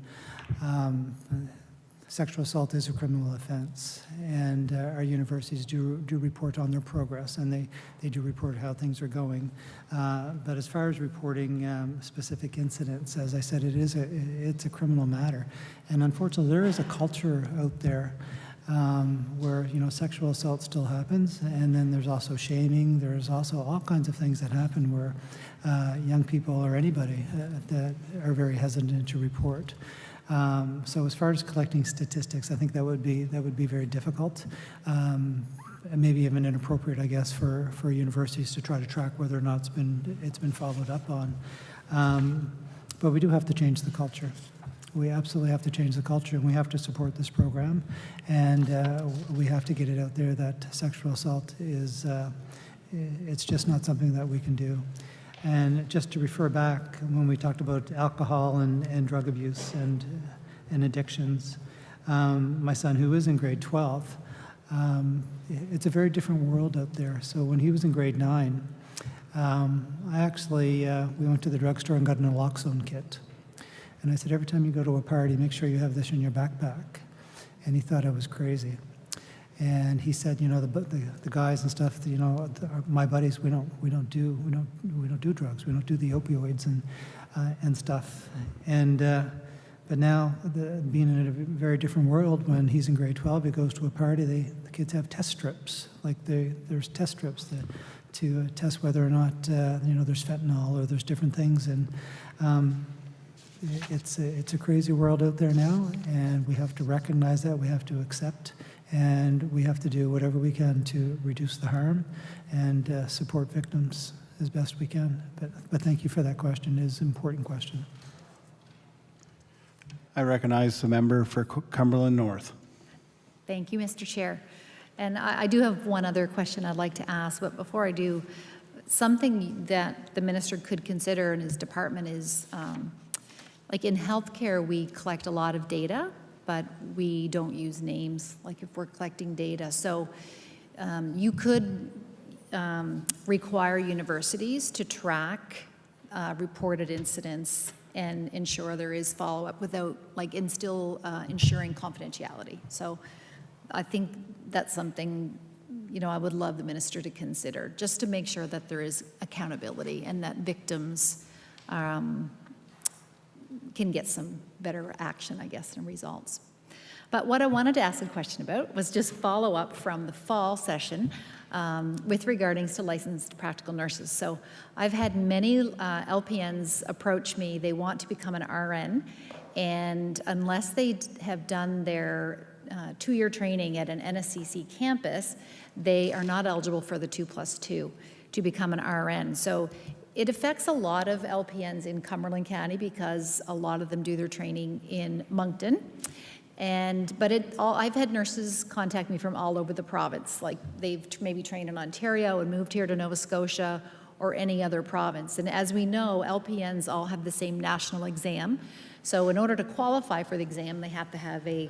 Sexual assault is a criminal offense, and our universities do report on their progress, and they do report how things are going. But as far as reporting specific incidents, as I said, it's a criminal matter, and unfortunately, there is a culture out there where sexual assault still happens, and then there's also shaming. There's also all kinds of things that happen where young people or anybody that are very hesitant to report. So as far as collecting statistics, I think that would be very difficult, and maybe even inappropriate, I guess, for universities to try to track whether or not it's been followed up on. But we do have to change the culture. We absolutely have to change the culture, and we have to support this program, and we have to get it out there that sexual assault is it's just not something that we can do. And just to refer back, when we talked about alcohol and drug abuse and addictions, my son, who is in grade 12, it's a very different world out there. So when he was in grade 9, we went to the drugstore and got an naloxone kit. And I said, every time you go to a party, make sure you have this in your backpack. And he thought I was crazy. And he said, the guys and stuff, my buddies, we don't do drugs, we don't do the opioids and stuff. And but now, being in a very different world, when he's in grade 12, he goes to a party. The kids have test strips, there's test strips to test whether or not there's fentanyl or there's different things. And it's a crazy world out there now, and we have to recognize that. We have to accept. And we have to do whatever we can to reduce the harm and support victims as best we can. But thank you for that question. It is an important question. I recognize the member for Cumberland North. Thank you, Mr. Chair. And I do have one other question I'd like to ask, but before I do, something that the minister could consider in his department is, like in healthcare, we collect a lot of data, but we don't use names, like if we're collecting data. So you could require universities to track reported incidents and ensure there is follow-up without, like, and still ensuring confidentiality. So I think that's something, you know, I would love the minister to consider, just to make sure that there is accountability and that victims can get some better action, I guess, and results. But what I wanted to ask a question about was just follow up from the fall session with regarding to licensed practical nurses. So I've had many LPNs approach me. They want to become an RN, and unless they have done their 2-year training at an NSCC campus, they are not eligible for the 2+2 to become an RN. So it affects a lot of LPNs in Cumberland County because a lot of them do their training in Moncton. But I've had nurses contact me from all over the province, like they've maybe trained in Ontario and moved here to Nova Scotia or any other province. And as we know, LPNs all have the same national exam. So in order to qualify for the exam, they have to have a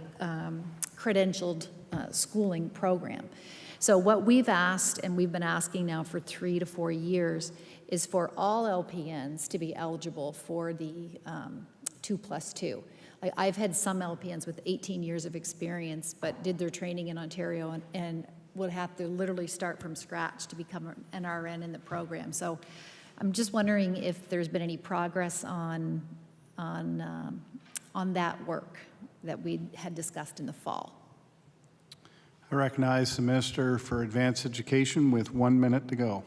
credentialed schooling program. So what we've asked, and we've been asking now for 3 to 4 years, is for all LPNs to be eligible for the 2+2. I've had some LPNs with 18 years of experience, but did their training in Ontario and would have to literally start from scratch to become an RN in the program. So I'm just wondering if there's been any progress on that work that we had discussed in the fall. I recognize the Minister for Advanced Education with 1 minute to go.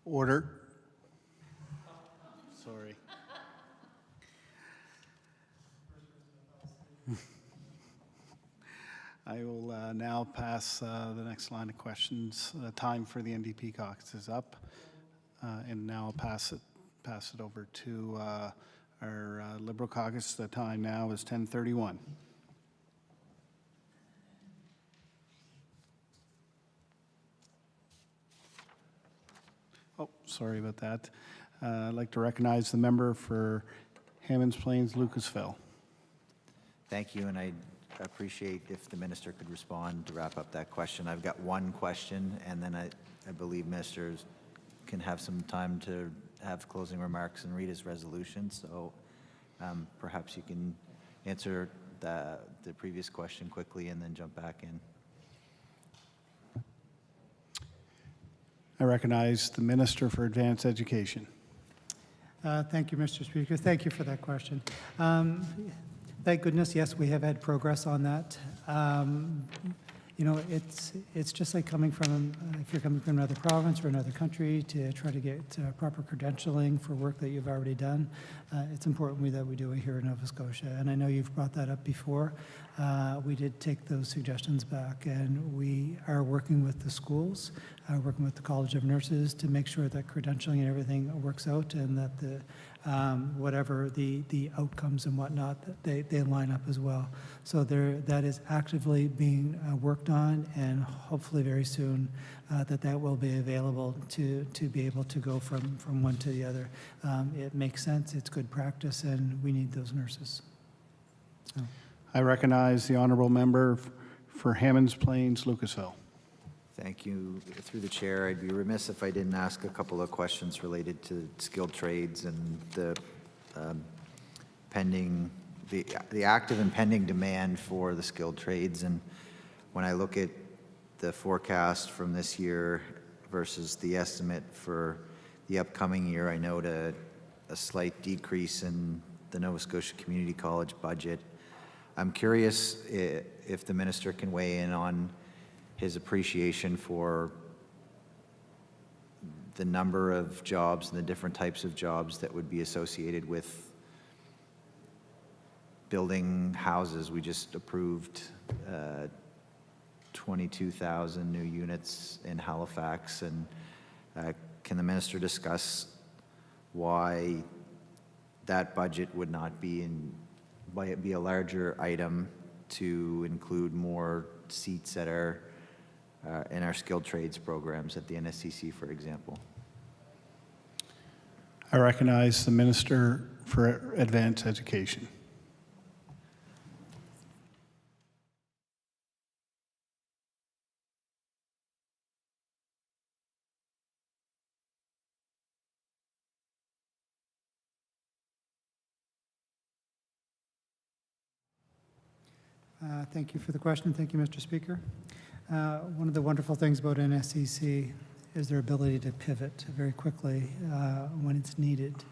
Order. Sorry. I will now pass the next line of questions. Time for the NDP caucus is up, and now I'll pass it over to our Liberal caucus. The time now is 10:31. Oh, sorry about that. I'd like to recognize the member for Hammonds Plains, Lucasville. Thank you, and I appreciate if the minister could respond to wrap up that question. I've got one question, and then I believe ministers can have some time to have closing remarks and read his resolution. So perhaps you can answer the previous question quickly and then jump back in. I recognize the Minister for Advanced Education. Thank you, Mr. Speaker. Thank you for that question. Thank goodness, yes, we have had progress on that. You know, it's just like coming from, if you're coming from another province or another country to try to get proper credentialing for work that you've already done. It's important that we do it here in Nova Scotia. And I know you've brought that up before. We did take those suggestions back, and we are working with the schools, working with the College of Nurses to make sure that credentialing and everything works out, and that the whatever the outcomes and whatnot, that they line up as well. So that is actively being worked on, and hopefully very soon that will be available to be able to go from one to the other. It makes sense, it's good practice, and we need those nurses. So. I recognize the honourable member for Hammonds Plains, Lucasville. Thank you. Through the chair, I'd be remiss if I didn't ask a couple of questions related to skilled trades and the active and pending demand for the skilled trades. And when I look at the forecast from this year versus the estimate for the upcoming year, I note a slight decrease in the Nova Scotia Community College budget. I'm curious if the minister can weigh in on his appreciation for the number of jobs and the different types of jobs that would be associated with building houses. We just approved 22,000 new units in Halifax, and can the minister discuss why that budget would not be why it be a larger item to include more seats at our in our skilled trades programs at the NSCC, for example? I recognize the Minister for Advanced Education. Thank you for the question. Thank you, Mr. Speaker. One of the wonderful things about NSCC is their ability to pivot very quickly when it's needed.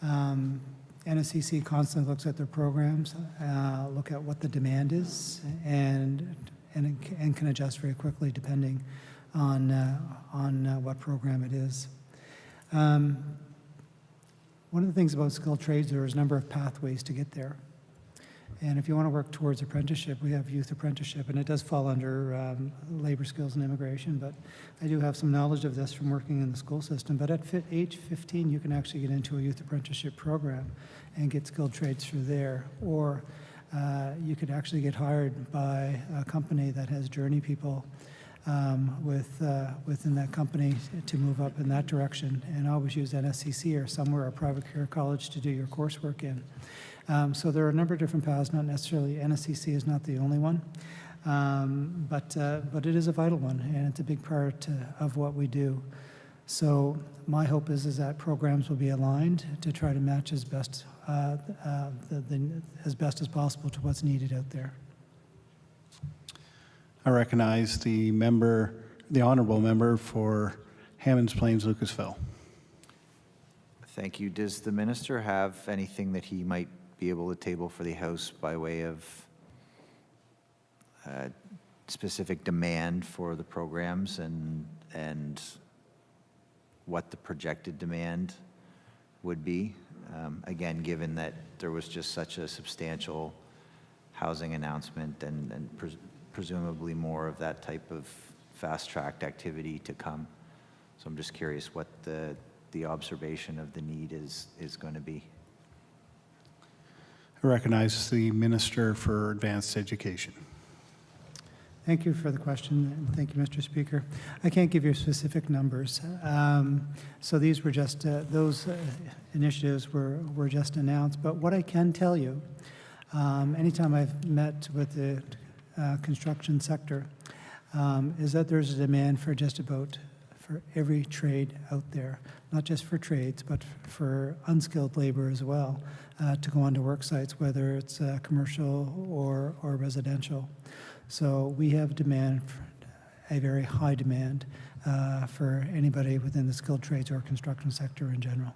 NSCC constantly looks at their programs, look at what the demand is, and can adjust very quickly depending on what program it is. One of the things about skilled trades, there is a number of pathways to get there. And if you want to work towards apprenticeship, we have youth apprenticeship, and it does fall under labor skills and immigration, but I do have some knowledge of this from working in the school system. But at age 15, you can actually get into a youth apprenticeship program and get skilled trades through there. Or you could actually get hired by a company that has journey people within that company to move up in that direction, and always use NSCC or somewhere, a private care college, to do your coursework in. So there are a number of different paths, not necessarily NSCC is not the only one, but it is a vital one, and it's a big part of what we do. So my hope is that programs will be aligned to try to match as best as possible to what's needed out there. I recognize the honourable member for Hammonds Plains Lucasville. Thank you. Does the minister have anything that he might be able to table for the House by way of specific demand for the programs and what the projected demand would be? Again, given that there was just such a substantial housing announcement and presumably more of that type of fast-tracked activity to come. So I'm just curious what the observation of the need is going to be. I recognize the Minister for Advanced Education. Thank you for the question, and thank you, Mr. Speaker. I can't give you specific numbers. So these were just, those initiatives were just announced. But what I can tell you, anytime I've met with the construction sector, is that there's a demand for just about for every trade out there, not just for trades, but for unskilled labor as well, to go onto work sites, whether it's commercial or residential. So we have demand, a very high demand for anybody within the skilled trades or construction sector in general.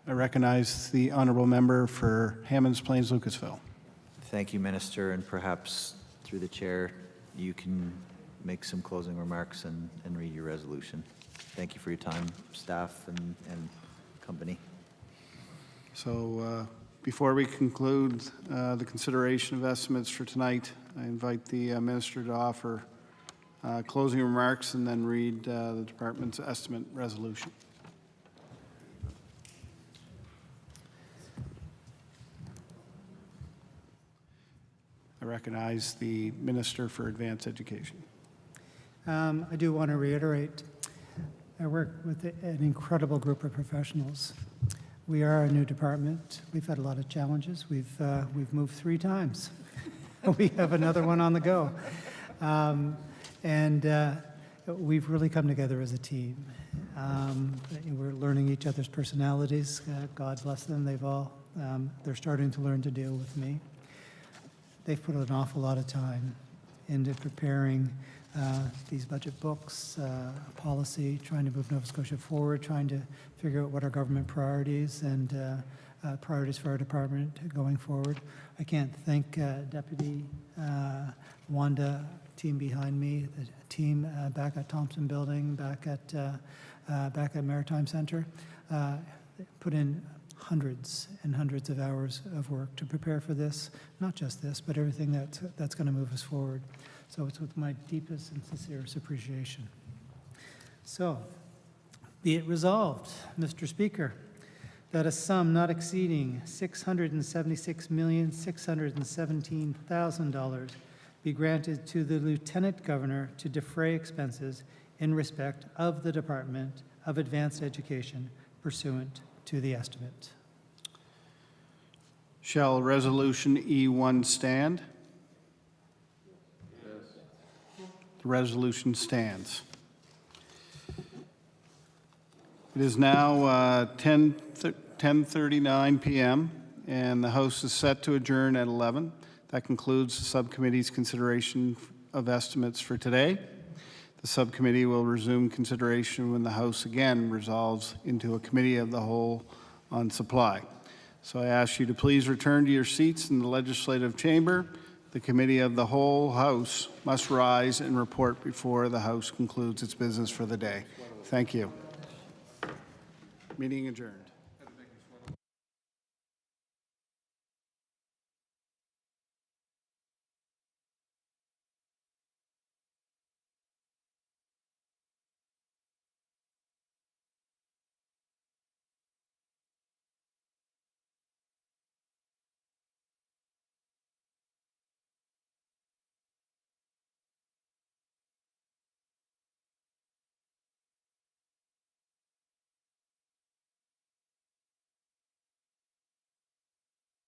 I recognize the honourable member for Hammonds Plains Lucasville. Thank you, Minister, and perhaps through the chair, you can make some closing remarks and read your resolution. Thank you for your time, staff and company. So before we conclude the consideration of estimates for tonight, I invite the Minister to offer closing remarks and then read the Department's estimate resolution. I recognize the Minister for Advanced Education. I do want to reiterate, I work with an incredible group of professionals. We are a new department. We've had a lot of challenges. We've moved 3 times. We have another one on the go. We've really come together as a team. We're learning each other's personalities. God bless them. They're starting to learn to deal with me. They've put an awful lot of time into preparing these budget books, policy, trying to move Nova Scotia forward, trying to figure out what our government priorities and priorities for our department going forward. I can't thank Deputy Wanda, team behind me, the team back at Thompson Building, back at Maritime Center, put in hundreds and hundreds of hours of work to prepare for this, not just this, but everything that's going to move us forward. So it's with my deepest and sincerest appreciation. So, be it resolved, Mr. Speaker, that a sum not exceeding $676,617,000 be granted to the Lieutenant Governor to defray expenses in respect of the Department of Advanced Education pursuant to the estimate. Shall Resolution E1 stand? Yes. The resolution stands. It is now 10:39 p.m., and the House is set to adjourn at 11. That concludes the subcommittee's consideration of estimates for today. The subcommittee will resume consideration when the House again resolves into a committee of the whole on supply. So I ask you to please return to your seats in the legislative chamber. The committee of the whole House must rise and report before the House concludes its business for the day. Thank you. Meeting adjourned.